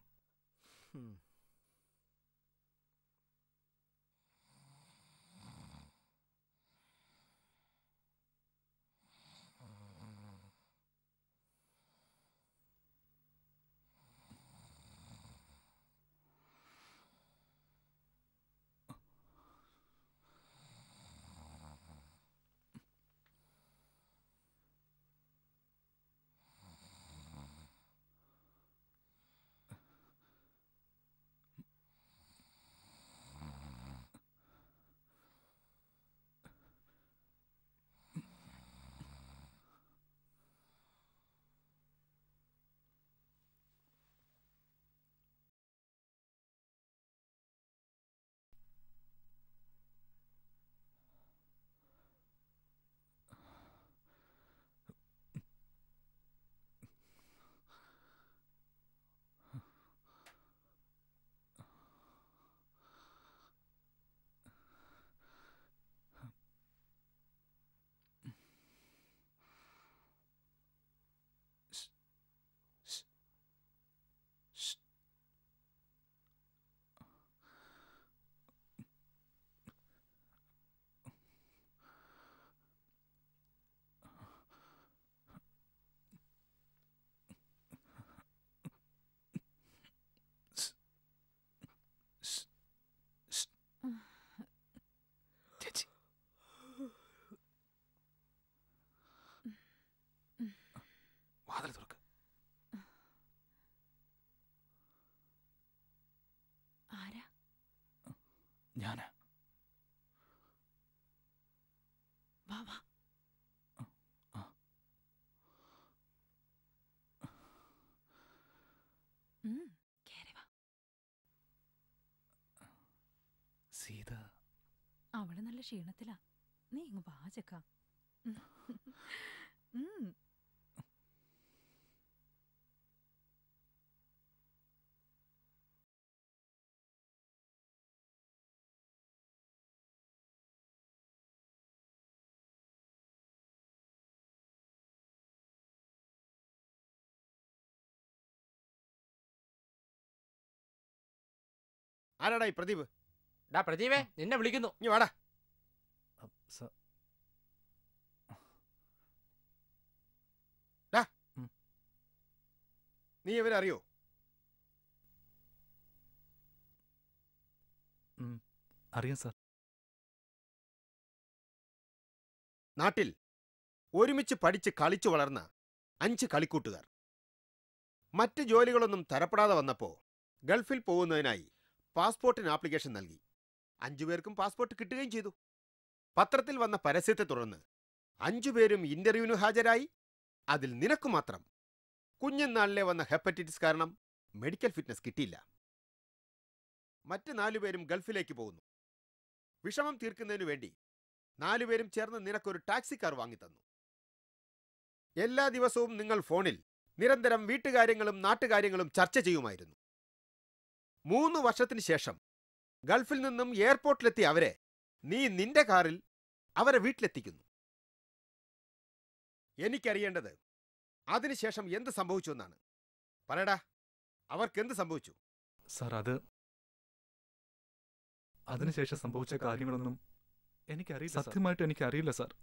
E: ഇത്
O: അവള് നല്ല ക്ഷീണത്തിലാ. നീ ഇങ്ങ് വാ ചെക്കാ.
R: ആരാടാ ഈ പ്രദീപ്?
Q: ഡാ പ്രദീപേ, നിന്നെ വിളിക്കുന്നു.
R: നീ വാടാ. നീ ഇവരെ അറിയോ?
E: അറിയാം സാർ.
R: നാട്ടിൽ ഒരുമിച്ച് പഠിച്ച് കളിച്ചു വളർന്ന 5 കളിക്കൂട്ടുകാർ മറ്റ് ജോലികളൊന്നും തരപ്പെടാതെ വന്നപ്പോ ഗൾഫിൽ പോകുന്നതിനായി പാസ്പോർട്ടിന് ആപ്ലിക്കേഷൻ നൽകി. 5 പേർക്കും പാസ്പോർട്ട് കിട്ടുകയും ചെയ്തു. പത്രത്തിൽ വന്ന പരസ്യത്തെ തുടർന്ന് 5 പേരും ഇന്റർവ്യൂവിന് ഹാജരായി. അതിൽ നിനക്കു മാത്രം കുഞ്ഞുനാളിലെ വന്ന ഹെപ്പറ്റൈറ്റിസ് കാരണം മെഡിക്കൽ ഫിറ്റ്നസ് കിട്ടിയില്ല. മറ്റ് 4 പേരും ഗൾഫിലേക്ക് പോകുന്നു. വിഷമം തീർക്കുന്നതിനു വേണ്ടി 4 പേരും ചേർന്ന് നിനക്കൊരു ടാക്സി കാർ വാങ്ങിത്തന്നു. എല്ലാ ദിവസവും നിങ്ങൾ ഫോണിൽ നിരന്തരം വീട്ടുകാര്യങ്ങളും നാട്ടുകാര്യങ്ങളും ചർച്ച ചെയ്യുമായിരുന്നു. 3 വർഷത്തിന് ശേഷം ഗൾഫിൽ നിന്നും എയർപോർട്ടിലെത്തി അവരെ നീ നിന്റെ കാറിൽ അവരെ വീട്ടിലെത്തിക്കുന്നു. എനിക്കറിയേണ്ടത് അതിനുശേഷം എന്ത് സംഭവിച്ചു എന്നാണ്. പറയടാ, അവർക്ക് എന്ത് സംഭവിച്ചു?
E: സാർ, അതിനുശേഷം സംഭവിച്ച കാര്യങ്ങളൊന്നും എനിക്കറിയില്ല. സത്യമായിട്ട് എനിക്കറിയില്ല സാർ.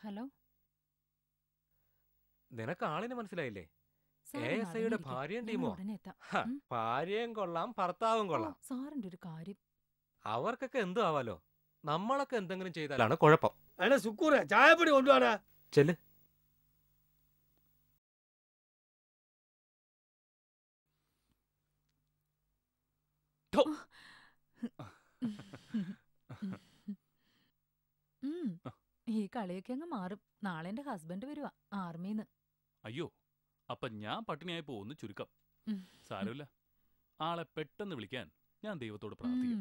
O: ഹലോ,
Q: നിനക്ക് ആളിനെ മനസ്സിലായില്ലേ?
O: സാറ്
Q: ASI യുടെ ഭാര്യയും ടീമോ?
O: ഉടനെ എത്താം.
Q: ഭാര്യയും കൊള്ളാം, ഭർത്താവും കൊള്ളാം.
O: സാറിന്റെ ഒരു കാര്യം.
Q: അവർക്കൊക്കെ എന്തു ആവാലോ. നമ്മളൊക്കെ എന്തെങ്കിലും ചെയ്താലാണ് കുഴപ്പം.
P: അല്ല സുക്കൂറെ, ചായപ്പൊടി കൊണ്ടുപോടാ.
Q: ചെല്ല്.
O: ഈ കളിയൊക്കെ അങ്ങ് മാറും. നാളെ എന്റെ ഹസ്ബൻഡ് വരുവാ ആർമിന്ന്.
E: അയ്യോ, അപ്പൊ ഞാൻ പട്ടിണിയായി പോകുന്നു ചുരുക്കം. സാരമില്ല, ആളെ പെട്ടെന്ന് വിളിക്കാൻ ഞാൻ ദൈവത്തോട് പ്രാർത്ഥിക്കാം.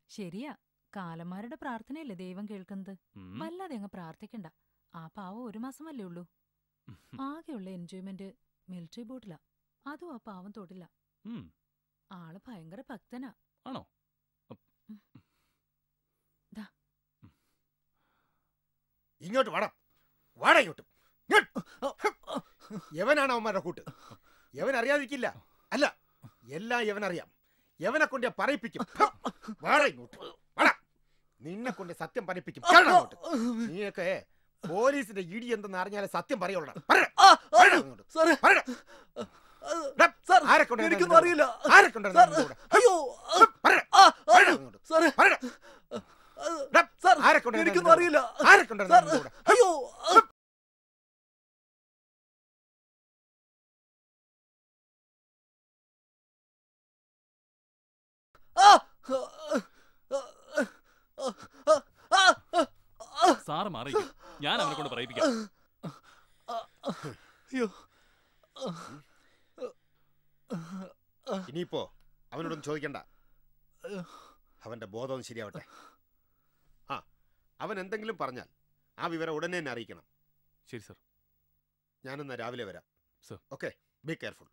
O: ശരിയാ, കാലന്മാരുടെ പ്രാർത്ഥനയല്ലേ ദൈവം കേൾക്കുന്നത്. വല്ലാതെ അങ്ങ് പ്രാർത്ഥിക്കണ്ട. ആ പാവം 1 മാസമല്ലേ ഉള്ളൂ. ആകെയുള്ള എൻജോയ്മെന്റ് മിലിറ്ററി ബോട്ടിലാ. അതും ആ പാവം തൊടില്ല. ആള് ഭയങ്കര ഭക്തനാ.
E: ആണോ?
R: ഇങ്ങോട്ട് വാടാ, വാടാ ഇങ്ങോട്ട്. യവനാണ് അവന്മാരുടെ കൂട്ട്. യവൻ അറിയാതിരിക്കില്ല. അല്ല, എല്ലാം യവനറിയാം. യവനെ കൊണ്ട് പറയിപ്പിക്കും. വാടാ ഇങ്ങോട്ട്, വാടാ. നിന്നെ കൊണ്ട് സത്യം പറയിപ്പിക്കും. നീയൊക്കെ പോലീസിന്റെ ഇടി എന്തെന്ന് അറിഞ്ഞാലേ സത്യം പറയുള്ളൂ.
H: എനിക്കൊന്നും അറിയില്ല. അയ്യോ എനിക്കൊന്നും അറിയില്ല. അയ്യോ
E: സാറ് മാറിയിരിക്കും. ഞാൻ അവനെ കൊണ്ട് പറയിപ്പിക്കാം.
R: ഇനിയിപ്പോ അവനോടൊന്നും ചോദിക്കണ്ട. അവന്റെ ബോധം ശരിയാവട്ടെ. അവൻ എന്തെങ്കിലും പറഞ്ഞാൽ ആ വിവരം ഉടനെ തന്നെ അറിയിക്കണം.
E: ശരി സർ.
R: ഞാനെന്നാ രാവിലെ വരാം.
E: സർ.
R: Okay, be careful.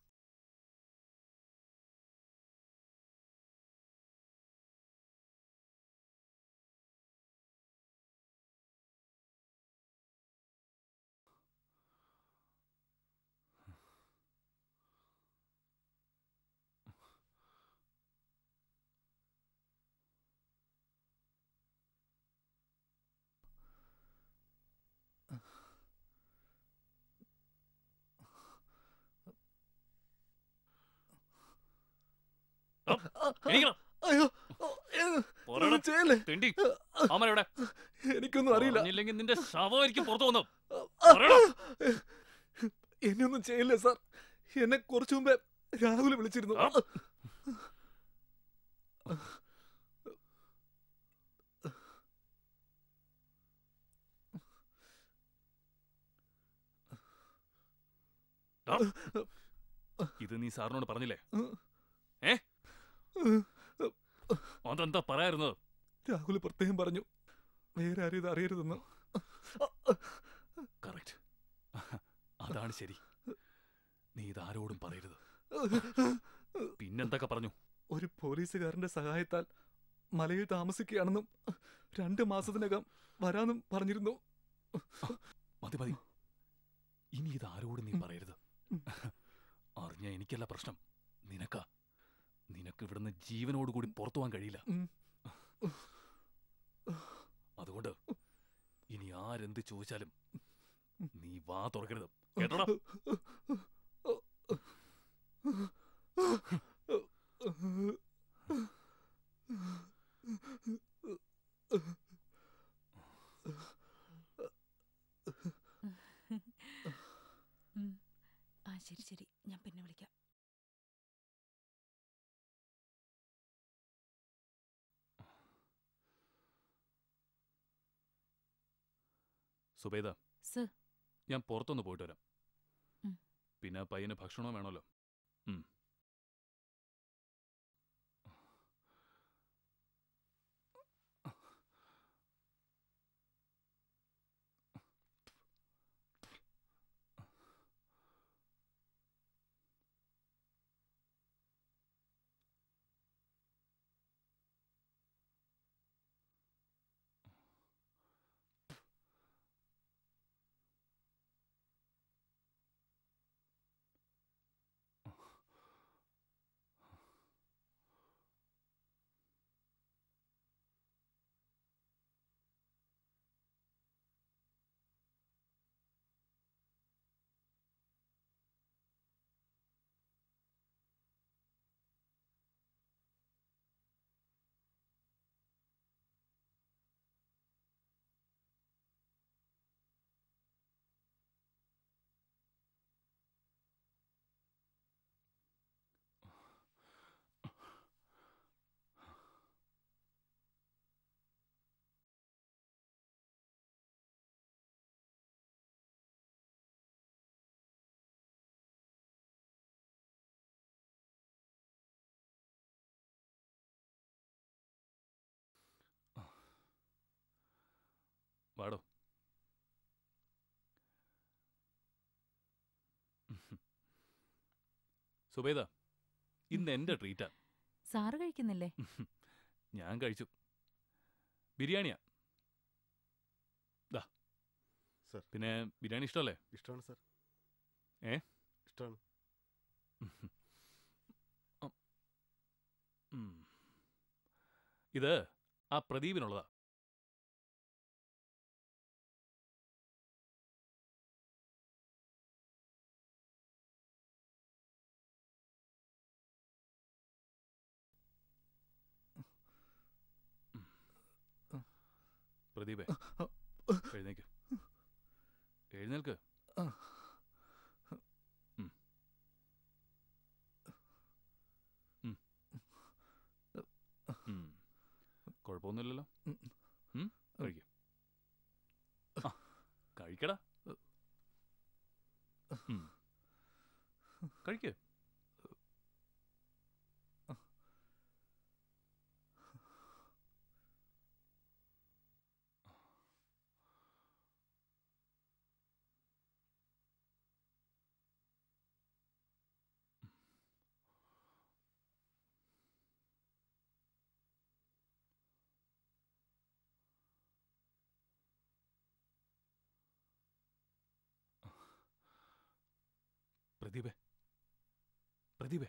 H: എനിക്കൊന്നും അറിയില്ല.
E: നിന്റെ ശവമായിരിക്കും പുറത്തു വന്നു.
H: എന്നെ ഒന്നും ചെയ്യില്ല സാർ. എന്നെ കുറച്ചു മുമ്പേ രാഹുൽ വിളിച്ചിരുന്നു.
E: ഇത് നീ സാറിനോട് പറഞ്ഞില്ലേ? അതെന്താ പറയായിരുന്നത്?
L: രാഹുൽ പ്രത്യേകം പറഞ്ഞു വേറെ ആരും ഇത് അറിയരുതെന്ന്.
E: കറക്റ്റ്, അതാണ് ശരി. നീ ഇതാരോടും പറയരുത്. പിന്നെന്തൊക്കെ പറഞ്ഞു?
L: ഒരു പോലീസുകാരന്റെ സഹായത്താൽ മലയിൽ താമസിക്കുകയാണെന്നും 2 മാസത്തിനകം വരാനും പറഞ്ഞിരുന്നു.
E: മതി മതി, ഇനി ഇതാരോടും നീ പറയരുത്. അറിഞ്ഞ എനിക്കല്ല പ്രശ്നം, നിനക്ക് ഇവിടുന്ന് ജീവനോടുകൂടി പുറത്തു പോകാൻ കഴിയില്ല. അതുകൊണ്ട് ഇനി ആരെന്ത് ചോദിച്ചാലും നീ വാ തുറക്കരുത്, കേട്ടോടാ?
O: ആ ശരി ശരി, ഞാൻ പിന്നെ വിളിക്കാം.
E: സുബൈദ,
O: സർ.
E: ഞാൻ പുറത്തൊന്ന് പോയിട്ട് വരാം.
O: ഉം.
E: പിന്നെ പയ്യന് ഭക്ഷണവും വേണമല്ലോ. വാടോ. സുബൈദ, ഇന്ന് എന്റെ ട്രീറ്റാ.
O: സാറ് കഴിക്കുന്നില്ലേ?
E: ഞാൻ കഴിച്ചു. ബിരിയാണിയാ. ദാ. പിന്നെ ബിരിയാണി ഇഷ്ടമല്ലേ?
N: ഇഷ്ടമാണ് സർ. ഇഷ്ടമാണ്.
E: ഇത് ആ പ്രദീപിനുള്ളതാ. പ്രദീപേ, എഴുന്നേക്ക്, എഴുന്നേൽക്ക്. കുഴപ്പമൊന്നുമില്ലല്ലോ. കഴിക്കും. കഴിക്കടാ. കഴിക്ക്. പ്രദീപേ, പ്രദീപേ,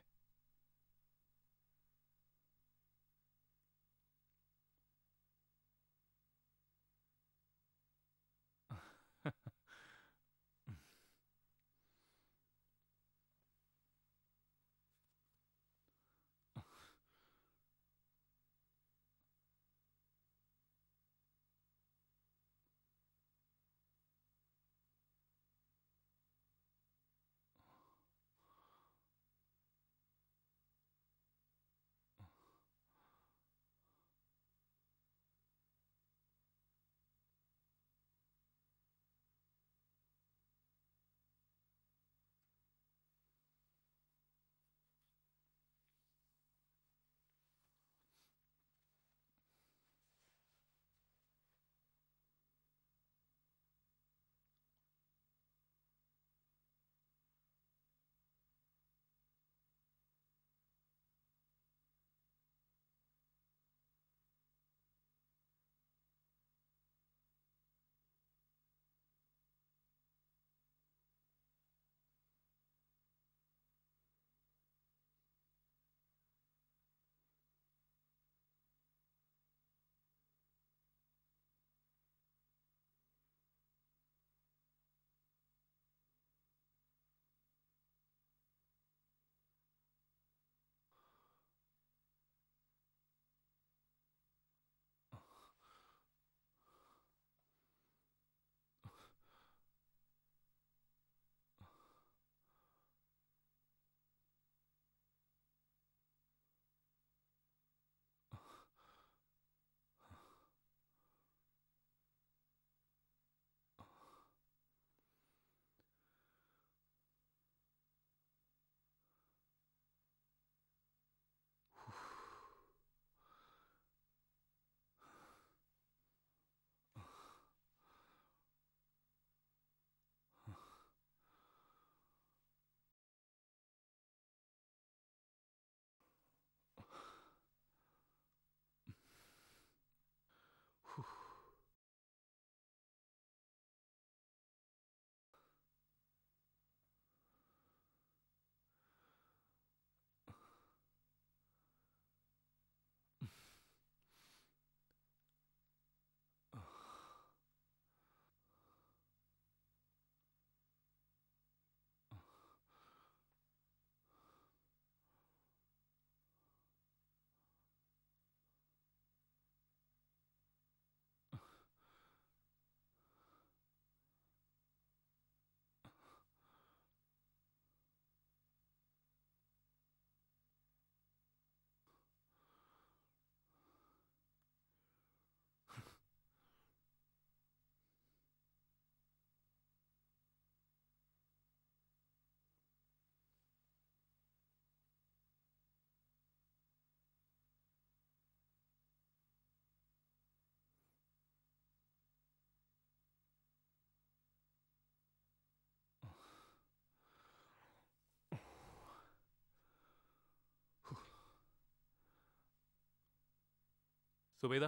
E: സുബൈദ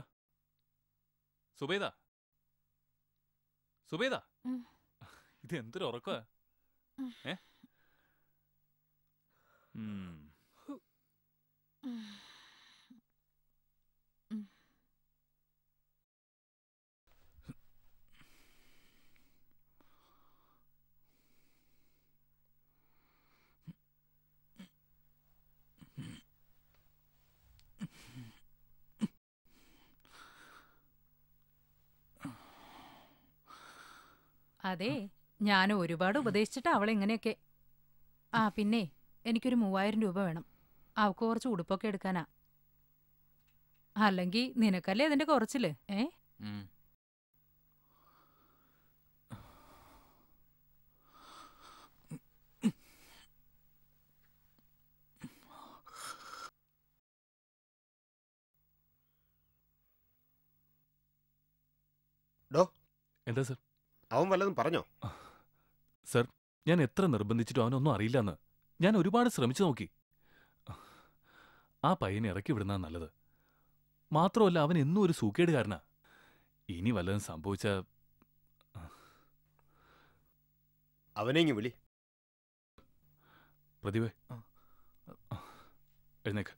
E: സുബൈദ സുബൈദ ഇത് എന്തൊരു ഉറക്കമാ? ഏ
O: അതെ, ഞാൻ ഒരുപാട് ഉപദേശിച്ചിട്ട് അവളെങ്ങനെയൊക്കെ. ആ പിന്നെ എനിക്കൊരു 3000 രൂപ വേണം. അവൾക്ക് കുറച്ച് ഉടുപ്പൊക്കെ എടുക്കാനാ. അല്ലെങ്കിൽ നിനക്കല്ലേ അതിന്റെ കുറച്ചില്.
E: എന്താ സർ?
R: അവൻ വല്ലതും പറഞ്ഞോ?
E: സർ, ഞാൻ എത്ര നിർബന്ധിച്ചിട്ടും അവനൊന്നും അറിയില്ലെന്ന്. ഞാൻ ഒരുപാട് ശ്രമിച്ചു നോക്കി. ആ പയ്യനെ ഇറക്കി വിടുന്ന നല്ലത്. മാത്രമല്ല അവൻ എന്നും ഒരു സൂക്കേടുകാരനാ. ഇനി വല്ലതും സംഭവിച്ച
R: അവനെങ്ങി വിളി.
E: പ്രതിഭേ, എഴുന്നേക്ക്.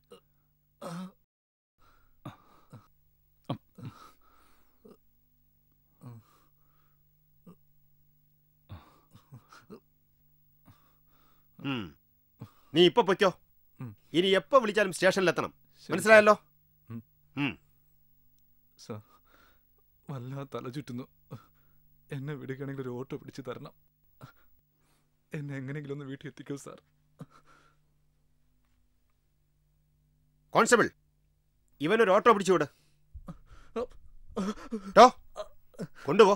R: നീ ഇപ്പൊ പൊയ്ക്കോ. ഇനി എപ്പോ വിളിച്ചാലും സ്റ്റേഷനിലെത്തണം. മനസ്സിലായല്ലോ?
I: സാർ, വല്ലാതെ തല ചുറ്റുന്നു. എന്നെ വിടുകയാണെങ്കിൽ ഒരു ഓട്ടോ പിടിച്ചു തരണം. എന്നെ എങ്ങനെയെങ്കിലും ഒന്ന് വീട്ടിൽ എത്തിക്കൂ സാർ.
R: കോൺസ്റ്റബിൾ, ഇവനൊരു ഓട്ടോ പിടിച്ചു വിട്. കൊണ്ടുപോ.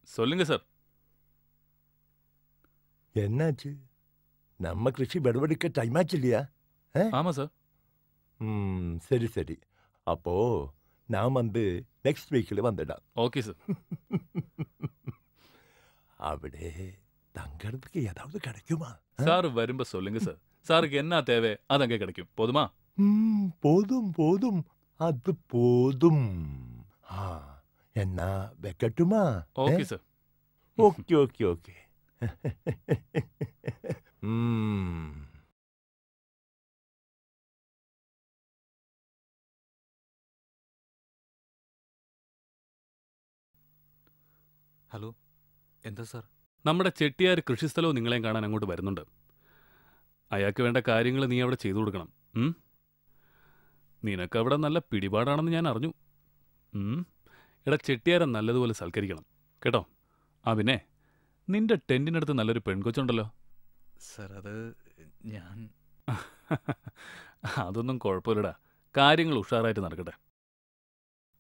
E: சொல்லுங்க சார்.
V: என்னாச்சு? நம்ம கிருஷி விடவெடுக்க டைம் ஆச்சு இல்லையா?
E: ஆமா சார்.
V: சரி சரி. அப்போ நான் வந்து நெக்ஸ்ட் வீக்கில் வந்துடலாம்.
E: Okay sir.
V: അവിടെ தங்கறதுக்கு ஏதாவது கிடைக்குமா?
E: சார் வரும்ப சொல்லுங்க சார். சாருக்கு என்ன தேவை அது அங்கே கிடைக்கும். போதுமா?
V: போதும் போதும், அது போதும். என்ன வைக்கட்டுமா?
E: Okay sir.
V: Okay okay okay.
I: Hello, എന്താ സാർ?
E: നമ്മുടെ ചെട്ടിയാർ കൃഷിസ്ഥലവും നിങ്ങളെയും കാണാൻ അങ്ങോട്ട് വരുന്നുണ്ട്. അയാൾക്ക് വേണ്ട കാര്യങ്ങൾ നീ അവിടെ ചെയ്തു കൊടുക്കണം. നിനക്കവിടെ നല്ല പിടിപാടാണെന്ന് ഞാൻ അറിഞ്ഞു. എടാ, ചെട്ടിയാരെ നല്ലതുപോലെ സൽക്കരിക്കണം കേട്ടോ. ആ പിന്നെ നിന്റെ ടെന്റിനടുത്ത് നല്ലൊരു പെൺകൊച്ചുണ്ടല്ലോ.
I: സാർ, അത് ഞാൻ
E: അതൊന്നും കുഴപ്പമില്ലടാ. കാര്യങ്ങൾ ഉഷാറായിട്ട് നടക്കട്ടെ.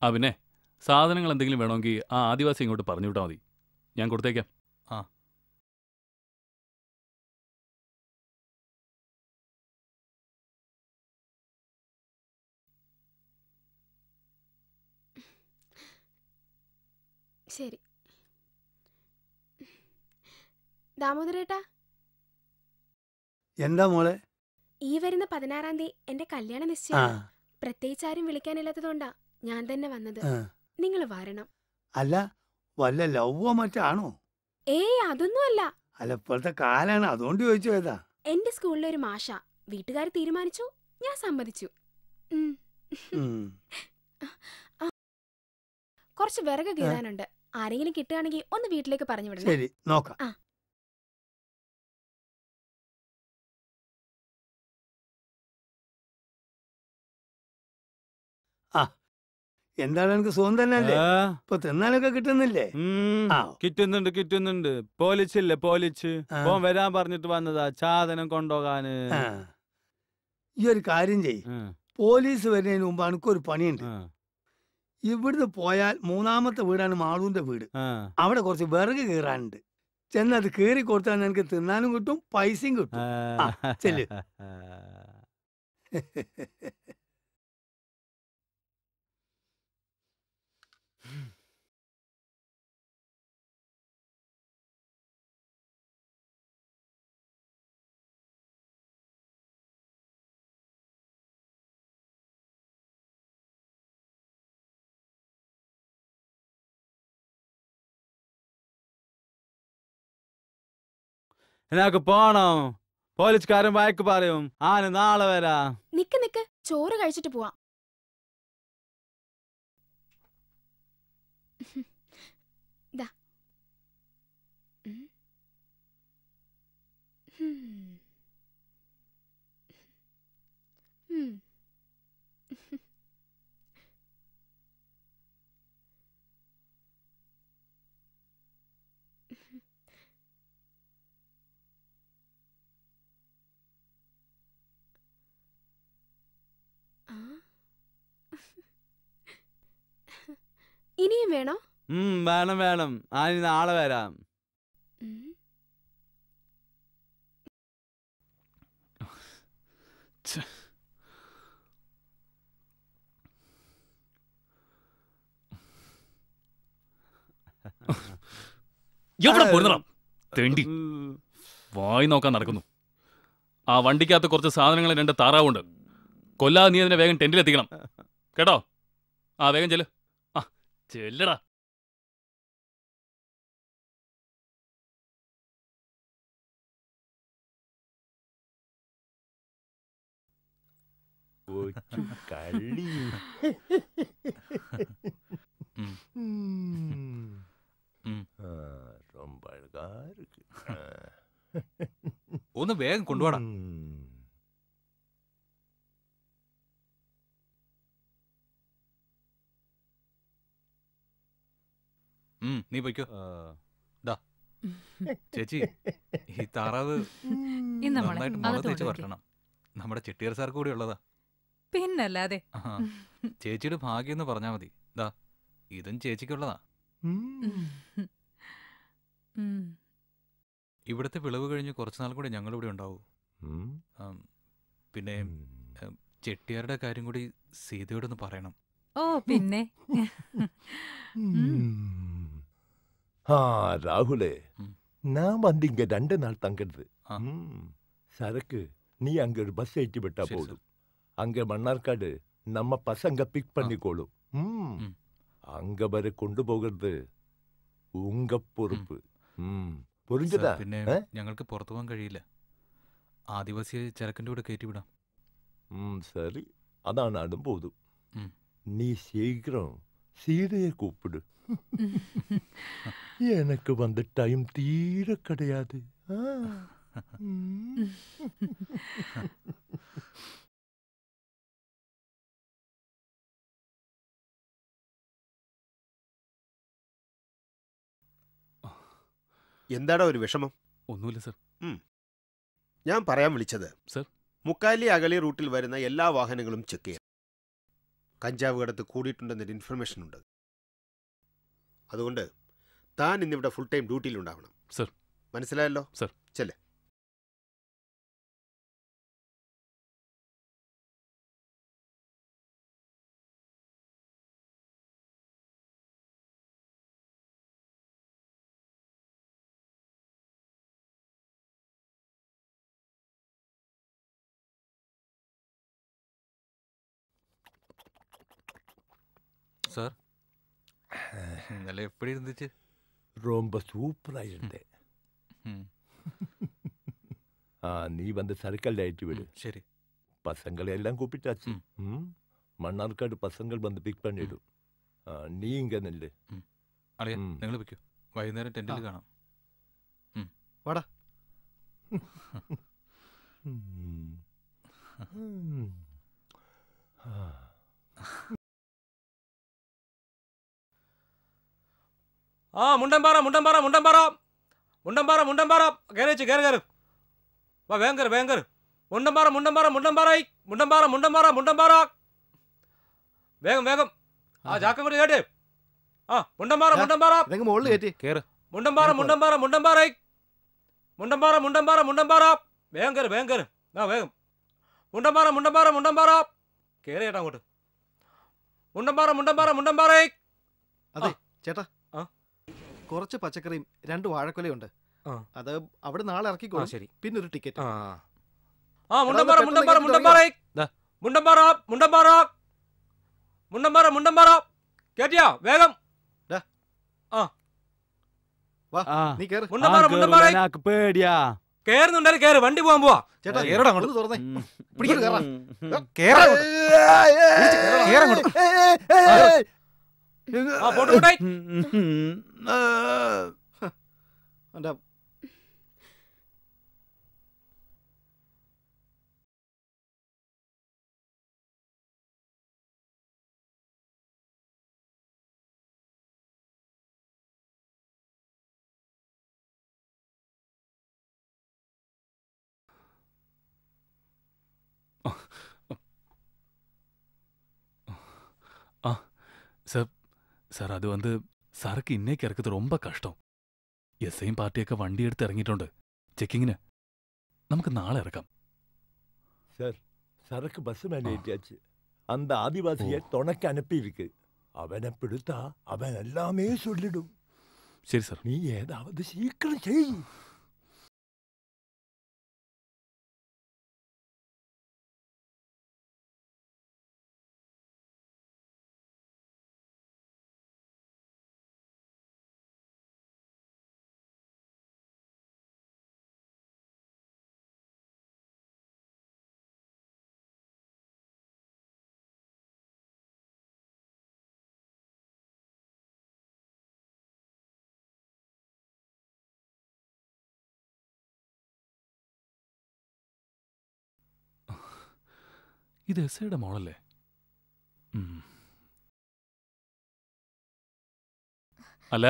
E: ആ പിന്നെ സാധനങ്ങൾ എന്തെങ്കിലും വേണമെങ്കിൽ ആ ആദിവാസി ഇങ്ങോട്ട് പറഞ്ഞു വിട്ടാൽ മതി. ഞാൻ കൊടുത്തേക്കാം.
I: ആ
D: ശരി. ദാമോദരേട്ടാ,
P: എന്താ മോളെ?
D: ഈ വരുന്ന 16-ാം തീയതി എന്റെ കല്യാണ നിശ്ചയം. പ്രത്യേകിച്ച് ആരും വിളിക്കാനില്ലാത്തതുകൊണ്ടാ ഞാൻ തന്നെ വന്നത്. നിങ്ങൾ വരണം.
P: അല്ല, വല്ല ലവ്വോ മറ്റാണോ?
D: ഏയ്, അതൊന്നുമല്ല.
P: അല്ല, ഇപ്പോഴത്തെ കാലാണ്, അതുകൊണ്ട് ചോദിച്ചു ഏതാ.
D: എന്റെ സ്കൂളിലെ ഒരു മാഷ. വീട്ടുകാർ തീരുമാനിച്ചു, ഞാൻ സമ്മതിച്ചു. കുറച്ച് വിറക് കീറാനുണ്ട്. ആരെങ്കിലും കിട്ടുകയാണെങ്കിൽ ഒന്ന് വീട്ടിലേക്ക് പറഞ്ഞു വിടണം.
P: ശരി, നോക്കാം. എന്താണ് എനിക്ക് സുഖം തന്നെയല്ലേ? ഇപ്പൊ തിന്നാനൊക്കെ കിട്ടുന്നില്ലേ?
S: കിട്ടുന്നുണ്ട് കിട്ടുന്നുണ്ട്. പോലിച്ചില്ലേ, പോലിച്ച് ഓൻ വരാൻ പറഞ്ഞിട്ട് വന്നതാ സാധനം കൊണ്ടുപോകാന്.
P: ഈ ഒരു കാര്യം ചെയ്, പോലീസ് വരുന്നതിന് മുമ്പ് എനിക്കൊരു പണിയുണ്ട്. ഇവിടുന്ന് പോയാൽ 3ാമത്തെ വീടാണ് മാളൂന്റെ വീട്. അവിടെ കുറച്ച് വിറക് കീറാനുണ്ട്. ചെന്നത് കീറി കൊടുത്താൽ എനിക്ക് തിന്നാനും കിട്ടും, പൈസയും കിട്ടും. ചെല്ല്.
S: എനിക്ക് പോണം. പോലീസുകാരൻ വഴക്ക് പറയും. ആന് നാളെ വരാ.
D: നിക്ക് ചോറ് കഴിച്ചിട്ട് പോവാം. ദാ. ഇനിയും വേണോ?
S: വേണം വേണം. ആന് നാളെ വരാം.
E: എവിടെ പോയിരുന്നോ തെണ്ടി? വായി നോക്കാൻ നടക്കുന്നു. ആ വണ്ടിക്കകത്ത് കുറച്ച് സാധനങ്ങൾ 2 താറാവുണ്ട്. കൊല്ലാതെ നീ അതിനെ വേഗം ടെന്റിലെത്തിക്കണം കേട്ടോ. ആ വേഗം ചെല്ല്. ആ ചെല്ലടാ.
V: കളി.
F: ഒന്ന് വേഗം കൊണ്ടുപോടാ. നീ പൊയ്ക്കോ. ചേച്ചി, ഈ താറാവ് നന്നായിട്ട് മുളക് തേച്ച് വറക്കണം. നമ്മുടെ ചെട്ടിയാർ സാർക്ക് കൂടി ഉള്ളതാ.
O: പിന്നല്ലാതെ.
F: ചേച്ചിയുടെ ഭാഗ്യം എന്ന് പറഞ്ഞാ മതി. ദാ ഇതും ചേച്ചിക്കുള്ളതാ. ഇവിടുത്തെ വിളവ് കഴിഞ്ഞ് കുറച്ചുനാൾ കൂടി ഞങ്ങളിവിടെ ഉണ്ടാവൂ. പിന്നെ ചെട്ടിയാരുടെ കാര്യം കൂടി സീതയോടൊന്ന് പറയണം.
O: ഓ പിന്നെ.
V: ராகுலே, நான் வந்து இங்க 2 நாள் தங்குறது. சரக்கு நீ அங்க ஒரு பஸ் ஏற்றி விட்டா போதும். அங்க மன்னார்காடு நம்ம பசங்க பிக் பண்ணிக்கோளும். அங்க வரை கொண்டு போகிறது உங்க பொறுப்பு. புரிஞ்சதா?
F: പിന്നെ ഞങ്ങൾക്ക് പുറത്തു പോകാൻ കഴിയില്ല. ആദിവാസിയെ ചരക്കിന്റെ കൂടെ കയറ്റിവിടാം.
V: சரி, அதான் நானும் போதும். நீ சீக்கிரம் சீதையை கூப்பிடு. எனக்கு வந்த டைம் தீர கிடையாது.
R: എന്താടാ ഒരു വിഷമം?
E: ഒന്നുമില്ല സർ.
R: ഞാൻ പറയാൻ വിളിച്ചത്
E: സർ,
R: മുക്കാലി അഗളി റൂട്ടിൽ വരുന്ന എല്ലാ വാഹനങ്ങളും ചെക്ക് ചെയ്യാം. കഞ്ചാവ് കടത്ത് കൂടിയിട്ടുണ്ടെന്നൊരു ഇൻഫർമേഷൻ ഉണ്ട്. അതുകൊണ്ട് താൻ ഇന്നിവിടെ ഫുൾ ടൈം ഡ്യൂട്ടിയിലുണ്ടാവണം.
E: സർ.
R: മനസ്സിലായല്ലോ?
E: സർ.
R: ചെല്ലേ.
F: സാർ, ഇന്നലെ എപ്പടി ഇരുந்துச்சு?
V: ரொம்ப சூப்பரா இருந்தேன். நீ வந்து சரக்கல் ஏற்றி விடு.
F: சரி.
V: பசங்களை எல்லாம் கூப்பிட்டாச்சு. மன்னார்காடு பசங்கள் வந்து பிக் பண்ணிடும். நீ இங்க நில்லு.
F: അളിയ, നിങ്ങൾ വെക്കൂ. വൈകുന്നേരം ടെന്റിൽ കാണാം.
H: വാടാ.
S: മുണ്ടമ്പാറ മുണ്ടമ്പാറ മുണ്ടമ്പാറ മുണ്ടമ്പാറ മുണ്ടമ്പാറ കയറിച്ച് കയറി കയറി വാ വേഗം കയറി വേഗം കയറി. മുണ്ടമ്പാറ മുണ്ടമ്പാറ മുണ്ടമ്പാറായി മുണ്ടമ്പാറ മുണ്ടമ്പാറ മുണ്ടമ്പാറ വേഗം വേഗം. ആ ചാക്കം കൂടി കേട്ടേ. ആ മുണ്ടമ്പാറ മുണ്ടമ്പാറ
H: മുകളിൽ കയറ്റി
S: കയറി. മുണ്ടമ്പാറ മുണ്ടമ്പാറ മുണ്ടമ്പാറായി മുണ്ടമ്പാറ മുണ്ടമ്പാറ മുണ്ടമ്പാറ വേഗം കയറി വേഗം കയറി. ആ വേഗം. മുണ്ടമ്പാറ മുണ്ടമ്പാറ മുണ്ടമ്പാറ കയറി ചേട്ടാ അങ്ങോട്ട്. മുണ്ടമ്പാറ മുണ്ടമ്പാറ മുണ്ടമ്പാറായി.
H: അതെ ചേട്ടാ, കുറച്ച് പച്ചക്കറിയും 2 വാഴക്കൊലയുണ്ട്. അത് അവിടെ നാളെ ഇറക്കിക്കോളാം.
S: ശരി.
H: പിന്നെ ഒരു ടിക്കറ്റ്.
S: ആ മുണ്ടമ്പാറ മുണ്ടമ്പാറ മുണ്ടമ്പാറായി മുണ്ടമ്പാറ മുണ്ടമ്പാറ മുണ്ടമ്പാറ മുണ്ടമ്പാറ കേട്ടിയാ വേഗം.
H: വാ നീ കേറ്.
S: മുണ്ടമ്പാറ മുണ്ടമ്പാറായി.
J: പേടിയാ.
S: കേറുന്നുണ്ടാലും കേറ്, വണ്ടി പോകാൻ പോവാ.
H: ചേട്ടാ
I: കേറടാ അങ്ങോട്ട്.
H: ഒന്ന് തുറന്നേ.
I: പിടിക്ക്.
H: കേറാ.
I: കേറാ അങ്ങോട്ട്. കേറാ അങ്ങോട്ട്.
S: ആ പോട്ടെ പോട്ടെ.
H: എൻ്റെ
E: சார் சார் அது வந்து സാർക്ക് ഇന്നേക്ക് ഇറക്കത്ത് ரொம்ப കഷ്ടം. എസ്ഐയും പാർട്ടിയൊക്കെ വണ്ടി എടുത്ത് ഇറങ്ങിയിട്ടുണ്ട് ചെക്കിങ്ങിന്. നമുക്ക് നാളെ ഇറക്കാം.
V: சார் சரக்கு பஸ் மேலே ஏற்றியாச்சு. அந்த ஆதிவாசியை துணைக்கு அனுப்பியிருக்கு. அவனை பிடித்தா அவன் எல்லாமே சொல்லிடும்.
E: ശരി സാർ.
V: நீ ஏதாவது சீக்கிரம் செய்.
E: ഇത് എസ്ഐയുടെ മോളല്ലേ? അല്ല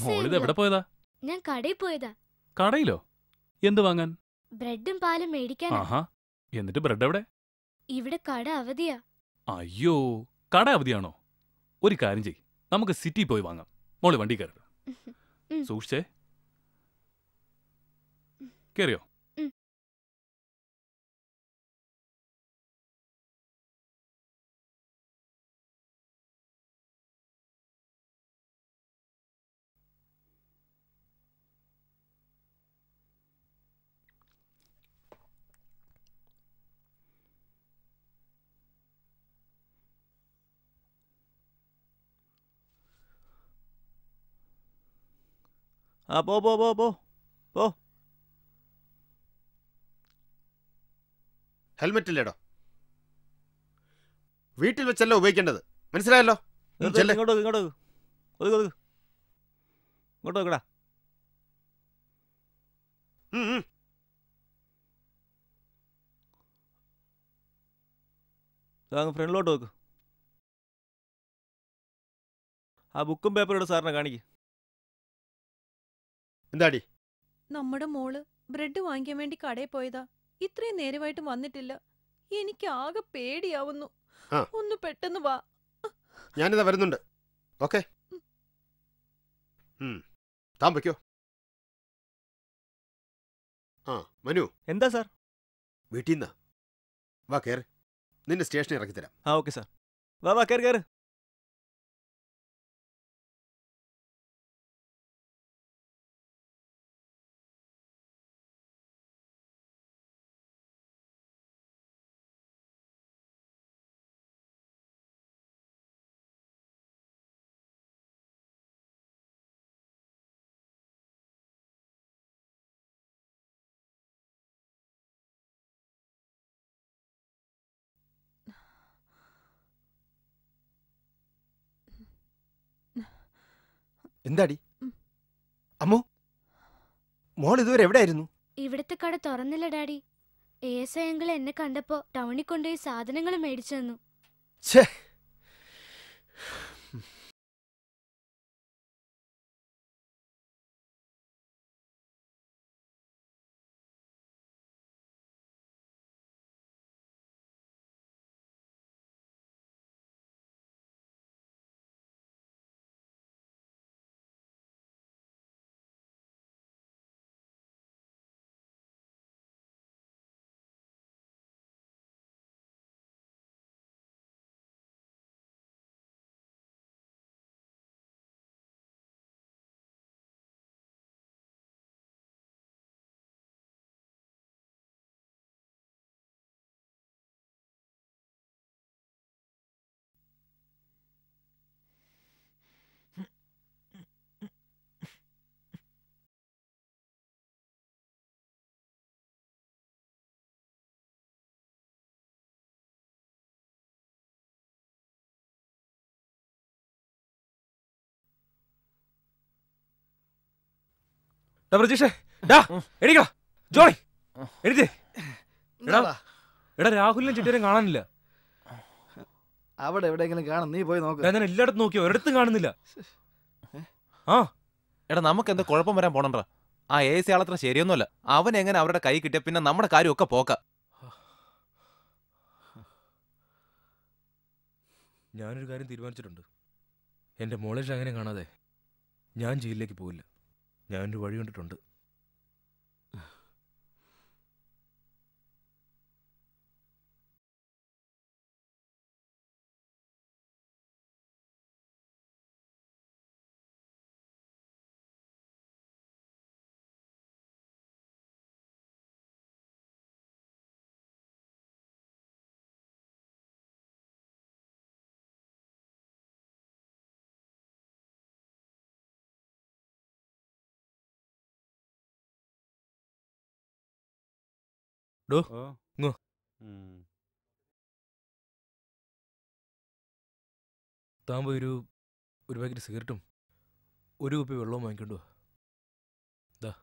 E: മോളിത് എവിടെ പോയതാ?
T: ഞാൻ കടയിൽ പോയതാ.
E: കടയിലോ? എന്ത് വാങ്ങാൻ?
T: ബ്രെഡും പാലും മേടിക്കാനാ.
E: ആഹാ, എന്നിട്ട് ബ്രെഡ് എവിടെ?
T: ഇവിടെ കട അവധിയാ.
E: അയ്യോ, കട അവധിയാണോ? ഒരു കാര്യം ചെയ്, നമുക്ക് സിറ്റി പോയി വാങ്ങാം. മോള് വണ്ടി കയറി. സൂക്ഷിച്ചേ. കേറിയോ?
A: ആ പോ പോ പോ പോ പോ.
R: ഹെൽമെറ്റ് ഇല്ലേടോ? വീട്ടിൽ വെച്ചല്ലോ ഉപയോഗിക്കേണ്ടത്, മനസ്സിലായല്ലോ?
A: ഇങ്ങോട്ട് ഇങ്ങോട്ട് ഒതുക്ക് ഒതുക്ക് ഇങ്ങോട്ട് വെക്കടാ. ഫ്രണ്ടിലോട്ട് വെക്ക്. ആ ബുക്കും പേപ്പറും സാറിനെ കാണിക്ക്.
R: എന്താടി?
U: നമ്മുടെ മോള് ബ്രെഡ് വാങ്ങിക്കാൻ വേണ്ടി കടയിൽ പോയതാ. ഇത്രയും നേരമായിട്ടും വന്നിട്ടില്ല. എനിക്ക് ആകെ പേടിയാവുന്നു. ഒന്ന് പെട്ടെന്ന് വാ.
R: ഞാനിതാ വരുന്നുണ്ട്. ഓക്കെ, താൻ വയ്ക്കോ. ആ മനു.
A: എന്താ സാർ?
R: വീട്ടിൽ നിന്നാ. വാ കയറി, നിന്നെ സ്റ്റേഷനിൽ ഇറക്കി തരാം.
A: ആ ഓക്കെ സാർ. വാ വാ കയറി കയറി.
R: എന്താടി അമ്മോ, മോൾ ഇതുവരെ എവിടെയായിരുന്നു?
T: ഇവിടുത്തെ കട തുറന്നില്ല ഡാഡി. ASI അങ്കിൾ എന്നെ കണ്ടപ്പോ ടൗണിൽ കൊണ്ടുപോയി സാധനങ്ങൾ മേടിച്ചു തന്നു.
R: ഛേ,
J: പ്രജീഷേ എണീക്കടാ ജോണി എണീറ്റേ. എടാ എടാ രാഹുലിനെ ചിട്ടേരും കാണാനില്ല.
H: അവിടെ എവിടെയെങ്കിലും കാണും, നീ പോയി നോക്ക്.
J: ഞാൻ എല്ലായിടത്തും നോക്കിയോ, ഒരിടത്തും കാണുന്നില്ല. ആ
F: എടാ നമുക്ക് എന്താ കുഴപ്പം വരാൻ പോണണ്ടാ. ആ AC ആളത്ര ശരിയൊന്നുമല്ല. അവൻ എങ്ങനെ അവരുടെ കൈ കിട്ടിയ പിന്നെ നമ്മുടെ കാര്യമൊക്കെ പോക്ക.
J: ഞാനൊരു കാര്യം തീരുമാനിച്ചിട്ടുണ്ട്. എൻ്റെ മോളെ അങ്ങനെ കാണാതെ ഞാൻ ജയിലിലേക്ക് പോയില്ല. ഞാനൊരു വഴി കണ്ടിട്ടുണ്ട്. ഡോ ഇങ്ങോ. താൻ പോയി ഒരു പാക്കറ്റ് സിഗരറ്റും ഒരു കുപ്പി വെള്ളവും വാങ്ങിക്കൊണ്ടു വാ. ദാ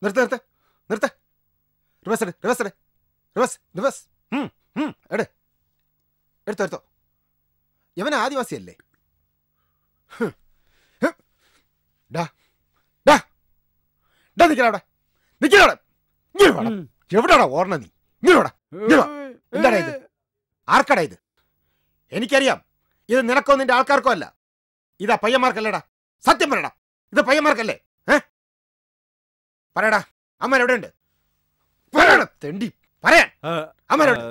R: നിർത്ത് റിവേഴ്സ് എടുത്തോ. ഇവൻ ആദിവാസിയല്ലേ? എവിടാടാ ഓർണ നീ? എന്താടാ ഇത്? ആർക്കടാ ഇത്? എനിക്കറിയാം ഇത് നിനക്കോ നിന്റെ ആൾക്കാർക്കോ അല്ല. ഇതാ പയ്യന്മാർക്കല്ലേടാ. സത്യം പറയടാ, ഇത് പയ്യന്മാർക്കല്ലേ? പറയടാ, അമ്മ എവിടെ ഉണ്ട്? പറയടാ തെണ്ടി, പറയാൻ അമ്മ എവിടെ?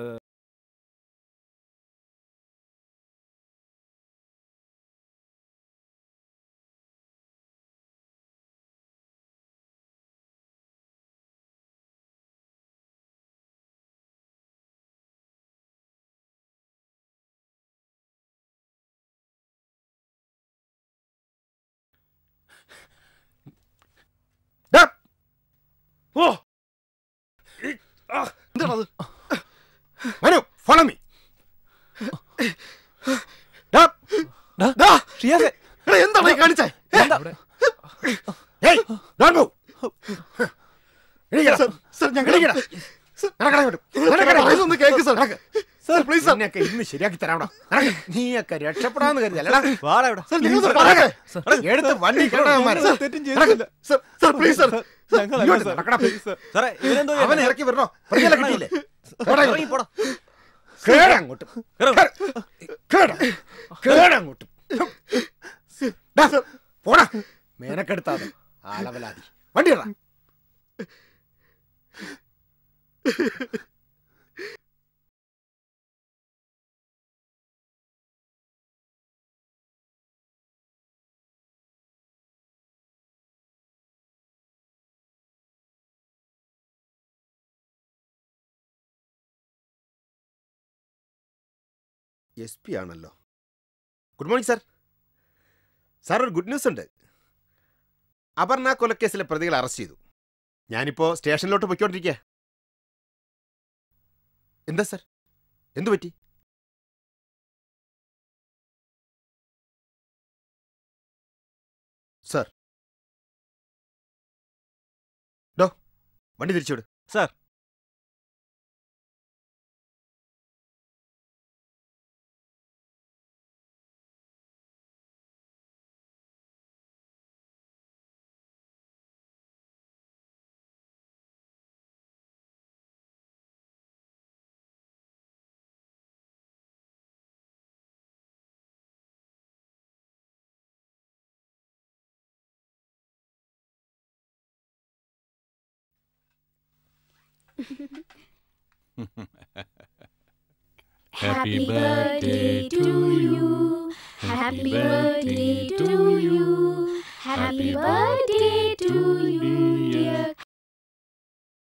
R: എന്താണത്? Manu, follow me. എന്താണ് കാണിച്ചേ? ഇന്ന് ശരിയാക്കി തരാം. നീയൊക്കെ രക്ഷപ്പെടാന്ന് കരുതല്ലടാ. എടുത്ത് വണ്ടി അവനെ ഇറക്കി വരണോ? കിട്ടിയില്ലേ? കേടങ്ങോട്ടും പോടാ. മേനക്കെടുത്താതെ ആളവലാതി. വണ്ടി ഇടാ. SP ആണല്ലോ. Good morning sir. സാർ, ഒരു ഗുഡ് ന്യൂസ് ഉണ്ട്. അപർണ കൊലക്കേസിലെ പ്രതികളെ അറസ്റ്റ് ചെയ്തു. ഞാനിപ്പോൾ സ്റ്റേഷനിലോട്ട് പൊയ്ക്കൊണ്ടിരിക്കുക. എന്താ സാർ, എന്തു പറ്റി? സാർ, വണ്ടി തിരിച്ചുവിട്.
A: Sir,
T: Happy birthday to you. Happy birthday to you. Happy birthday to you, dear.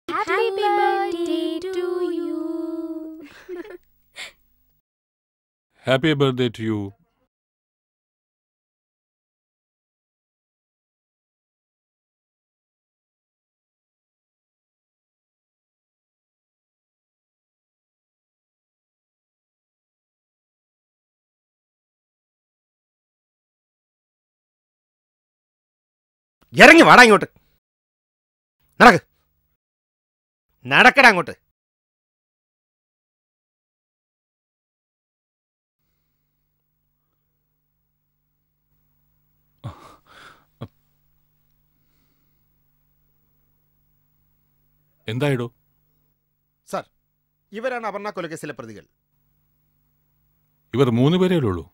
T: Happy birthday to you.
M: Happy birthday to you.
R: ഇറങ്ങി വാടാ ഇങ്ങോട്ട്. നടക്ക്, നടക്കടാ അങ്ങോട്ട്.
M: എന്തായിടോ?
R: സാർ, ഇവരാണ് അപർണ കൊലക്കേസിലെ പ്രതികൾ.
M: ഇവർ 3 പേരേ ഉള്ളൂ.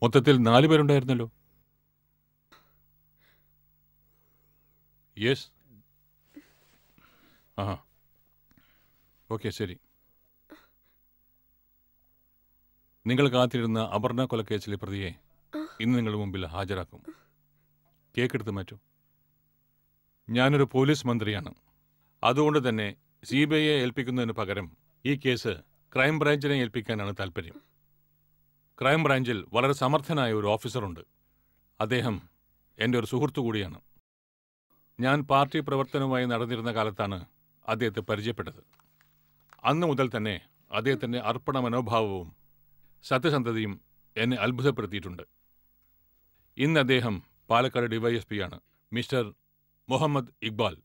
M: മൊത്തത്തിൽ 4 പേരുണ്ടായിരുന്നല്ലോ. യെസ്. ആ, ഓക്കെ, ശരി. നിങ്ങൾ കാത്തിരുന്ന അപർണ കൊലക്കേസിലെ പ്രതിയെ ഇന്ന് നിങ്ങളുടെ മുമ്പിൽ ഹാജരാക്കും. കേക്കെടുത്ത് മാറ്റൂ. ഞാനൊരു പോലീസ് മന്ത്രിയാണ്. അതുകൊണ്ട് തന്നെ CBIയെ ഏൽപ്പിക്കുന്നതിന് പകരം ഈ കേസ് ക്രൈംബ്രാഞ്ചിനെ ഏൽപ്പിക്കാനാണ് താല്പര്യം. ക്രൈംബ്രാഞ്ചിൽ വളരെ സമർത്ഥനായ ഒരു ഓഫീസറുണ്ട്. അദ്ദേഹം എൻ്റെ ഒരു സുഹൃത്തു കൂടിയാണ്. ഞാൻ പാർട്ടി പ്രവർത്തനവുമായി നടന്നിരുന്ന കാലത്താണ് അദ്ദേഹത്തെ പരിചയപ്പെട്ടത്. അന്നു മുതൽ തന്നെ അദ്ദേഹത്തിൻ്റെ അർപ്പണ മനോഭാവവും സത്യസന്ധതയും എന്നെ അത്ഭുതപ്പെടുത്തിയിട്ടുണ്ട്. ഇന്ന് അദ്ദേഹം പാലക്കാട് DYSP ആണ്, മിസ്റ്റർ മുഹമ്മദ് ഇക്ബാൽ.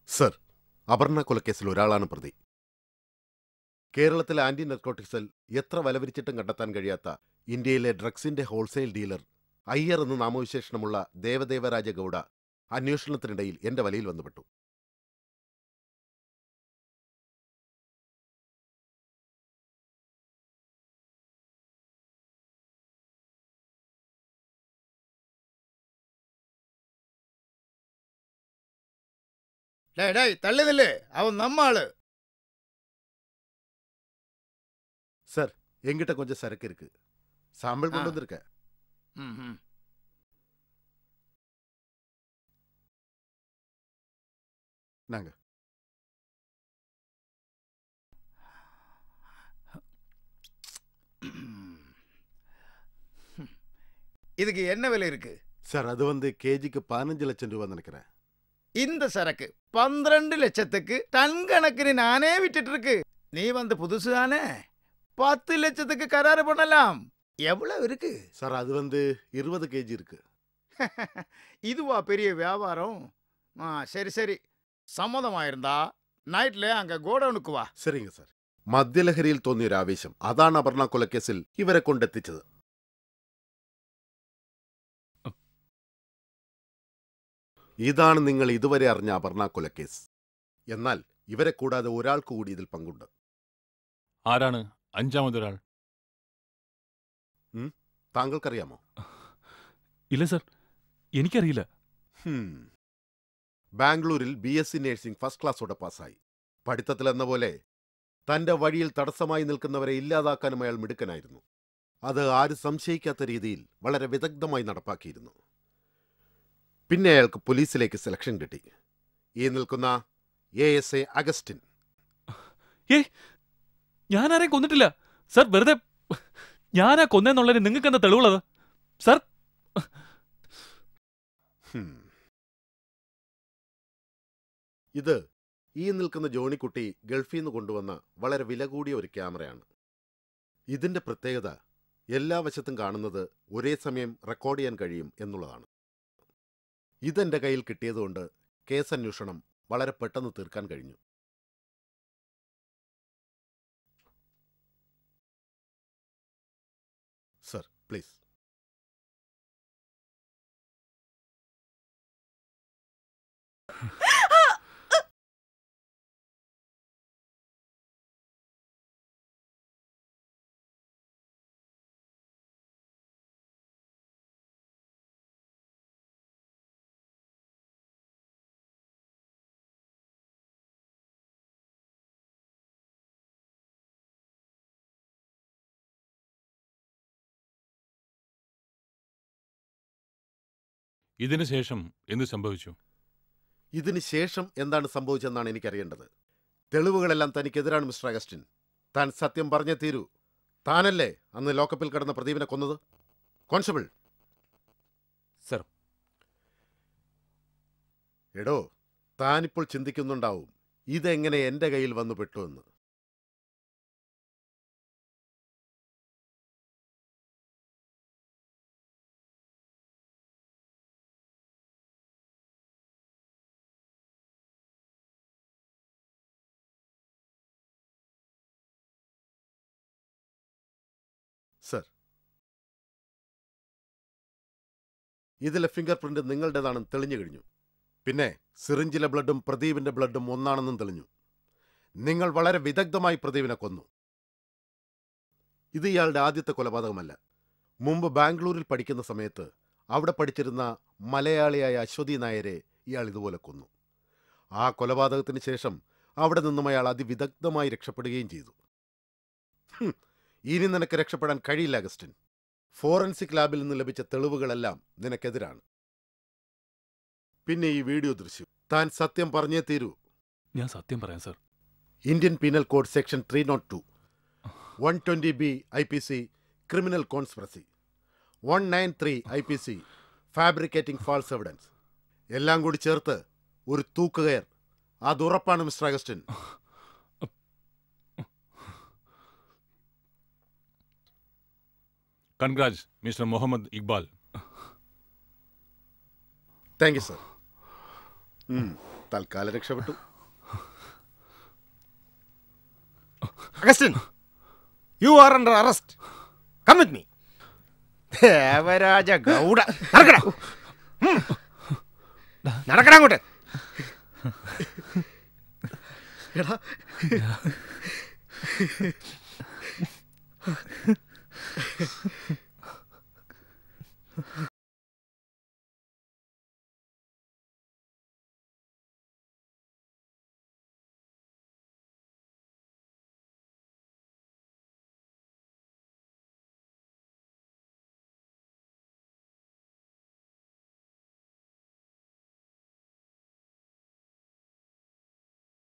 R: സർ, അപർണ കൊലക്കേസിൽ ഒരാളാണ് പ്രതി. കേരളത്തിലെ ആന്റി നർക്കോട്ടിക് സെൽ എത്ര വലവരിച്ചിട്ടും കണ്ടെത്താൻ കഴിയാത്ത ഇന്ത്യയിലെ ഡ്രഗ്സിന്റെ ഹോൾസെയിൽ ഡീലർ അയ്യർ എന്ന് നാമവിശേഷണമുള്ള ദേവദേവരാജ ഗൌഡ അന്വേഷണത്തിനിടയിൽ എന്റെ വലയിൽ വന്നുപെട്ടു.
B: തള്ളിയതല്ലേ അവൻ നമ്മാള്.
R: சார், எங்கிட்ட கொஞ்சம் சரக்கு இருக்கு. சாம்பிள் கொண்டு வந்திருக்க. நாங்க
B: இதுக்கு என்ன விலை இருக்கு
R: சார்? அது வந்து கேஜிக்கு 15 லட்சம் ரூபாய் நினைக்கிறேன்.
B: இந்த சரக்கு 12 லட்சத்துக்கு டன் கணக்குன்னு நானே விட்டுட்டு இருக்கு. நீ வந்து புதுசு தானே, 10 லட்சத்துக்கு கராறு பண்ணலாம். எவ்வளவு இருக்கு
R: சார்? அது வந்து 20 கேஜி இருக்கு.
B: இதுவா பெரிய வியாபாரம்? சரி சரி, സമ്മതമായിരുന്നാ നൈറ്റിലെ അങ്ങ് ഗോഡൌണുക്ക് വാ.
R: சரிங்க சார். മദ്യലഹരിയിൽ തോന്നിയൊരു ആവേശം, അതാണ് അപർണ കൊലക്കേസിൽ ഇവരെ കൊണ്ടെത്തിച്ചത്. ഇതാണ് നിങ്ങൾ ഇതുവരെ അറിഞ്ഞ അപർണ കൊലക്കേസ്. എന്നാൽ ഇവരെ കൂടാതെ ഒരാൾക്ക് കൂടി ഇതിൽ പങ്കുണ്ട്.
M: ആരാണ് അഞ്ചാമതൊരാൾ?
R: താങ്കൾക്കറിയാമോ?
E: ഇല്ല സർ, എനിക്കറിയില്ല.
R: ബാംഗ്ലൂരിൽ BSc നഴ്സിംഗ് ഫസ്റ്റ് ക്ലാസ്സോടെ പാസ്സായി. പഠിത്തത്തിലെന്ന പോലെ തന്റെ വഴിയിൽ തടസ്സമായി നിൽക്കുന്നവരെ ഇല്ലാതാക്കാനും അയാൾ മിടുക്കനായിരുന്നു. അത് ആരും സംശയിക്കാത്ത രീതിയിൽ വളരെ വിദഗ്ധമായി നടപ്പാക്കിയിരുന്നു. പിന്നെ അയാൾക്ക് പോലീസിലേക്ക് സെലക്ഷൻ കിട്ടി. ഈ നിൽക്കുന്ന ASA അഗസ്റ്റിൻ.
E: ഞാനാരെയും കൊന്നിട്ടില്ല സർ. വെറുതെ ഞാനാ കൊന്നെന്നുള്ളതിന് നിങ്ങൾക്ക് എന്താ തെളിവുള്ളത് സർ?
R: ഇത് ഈ നിൽക്കുന്ന ജോണിക്കുട്ടി ഗൾഫിൽ നിന്ന് കൊണ്ടുവന്ന വളരെ വില കൂടിയ ഒരു ക്യാമറയാണ്. ഇതിന്റെ പ്രത്യേകത എല്ലാ വശത്തും കാണുന്നത് ഒരേ സമയം റെക്കോർഡ് ചെയ്യാൻ കഴിയും എന്നുള്ളതാണ്. ഇതെന്റെ കയ്യിൽ കിട്ടിയതുകൊണ്ട് കേസന്വേഷണം വളരെ പെട്ടെന്ന് തീർക്കാൻ കഴിഞ്ഞു. Sir, please.
M: ഇതിനുശേഷം എന്ത് സംഭവിച്ചു?
R: ഇതിനുശേഷം എന്താണ് സംഭവിച്ചതെന്നാണ് എനിക്കറിയേണ്ടത്. തെളിവുകളെല്ലാം തനിക്കെതിരാണ് മിസ്റ്റർ അഗസ്റ്റിൻ. താൻ സത്യം പറഞ്ഞേ തീരൂ. താനല്ലേ അന്ന് ലോക്കപ്പിൽ കിടന്ന പ്രദീപിനെ കൊന്നത്? കോൺസ്റ്റബിൾ.
Q: സർ.
R: എടോ, താനിപ്പോൾ ചിന്തിക്കുന്നുണ്ടാവും ഇതെങ്ങനെ എന്റെ കയ്യിൽ വന്നു പെട്ടുവെന്ന്. സർ, ഇതിലെ ഫിംഗർ പ്രിന്റ് നിങ്ങളുടേതാണെന്ന് തെളിഞ്ഞു കഴിഞ്ഞു. പിന്നെ സിറിഞ്ചിലെ ബ്ലഡും പ്രദീപിന്റെ ബ്ലഡും ഒന്നാണെന്നും തെളിഞ്ഞു. നിങ്ങൾ വളരെ വിദഗ്ധമായി പ്രദീപിനെ കൊന്നു. ഇത് ഇയാളുടെ ആദ്യത്തെ കൊലപാതകമല്ല. മുമ്പ് ബാംഗ്ലൂരിൽ പഠിക്കുന്ന സമയത്ത് അവിടെ പഠിച്ചിരുന്ന മലയാളിയായ അശ്വതി നായരെ ഇയാൾ ഇതുപോലെ കൊന്നു. ആ കൊലപാതകത്തിന് ശേഷം അവിടെ നിന്നും അയാൾ അതിവിദഗ്ധമായി രക്ഷപ്പെടുകയും ചെയ്തു. ഇനി നിനക്ക് രക്ഷപ്പെടാൻ കഴിയില്ല അഗസ്റ്റിൻ. ഫോറൻസിക് ലാബിൽ നിന്ന് ലഭിച്ച തെളിവുകളെല്ലാം നിനക്കെതിരാണ്. പിന്നെ ഈ വീഡിയോ ദൃശ്യം. താൻ സത്യം പറഞ്ഞേ തീരൂ.
E: ഞാൻ സത്യം പറയാം sir.
R: Indian penal code section 302, 120B IPC criminal conspiracy, 193 IPC fabricating false evidence എല്ലാം കൂടി ചേർത്ത് ഒരു തൂക്കുകയർ. അതുറപ്പാണ് mister Augustine.
M: Congrats mister Muhammad Iqbal.
R: Thank you sir. തൽക്കാലം രക്ഷപ്പെട്ടു.
N: Augustine, you are under arrest. Come with me. Devaraja Gowda. നടക്കടാ അങ്ങോട്ട്. എടാ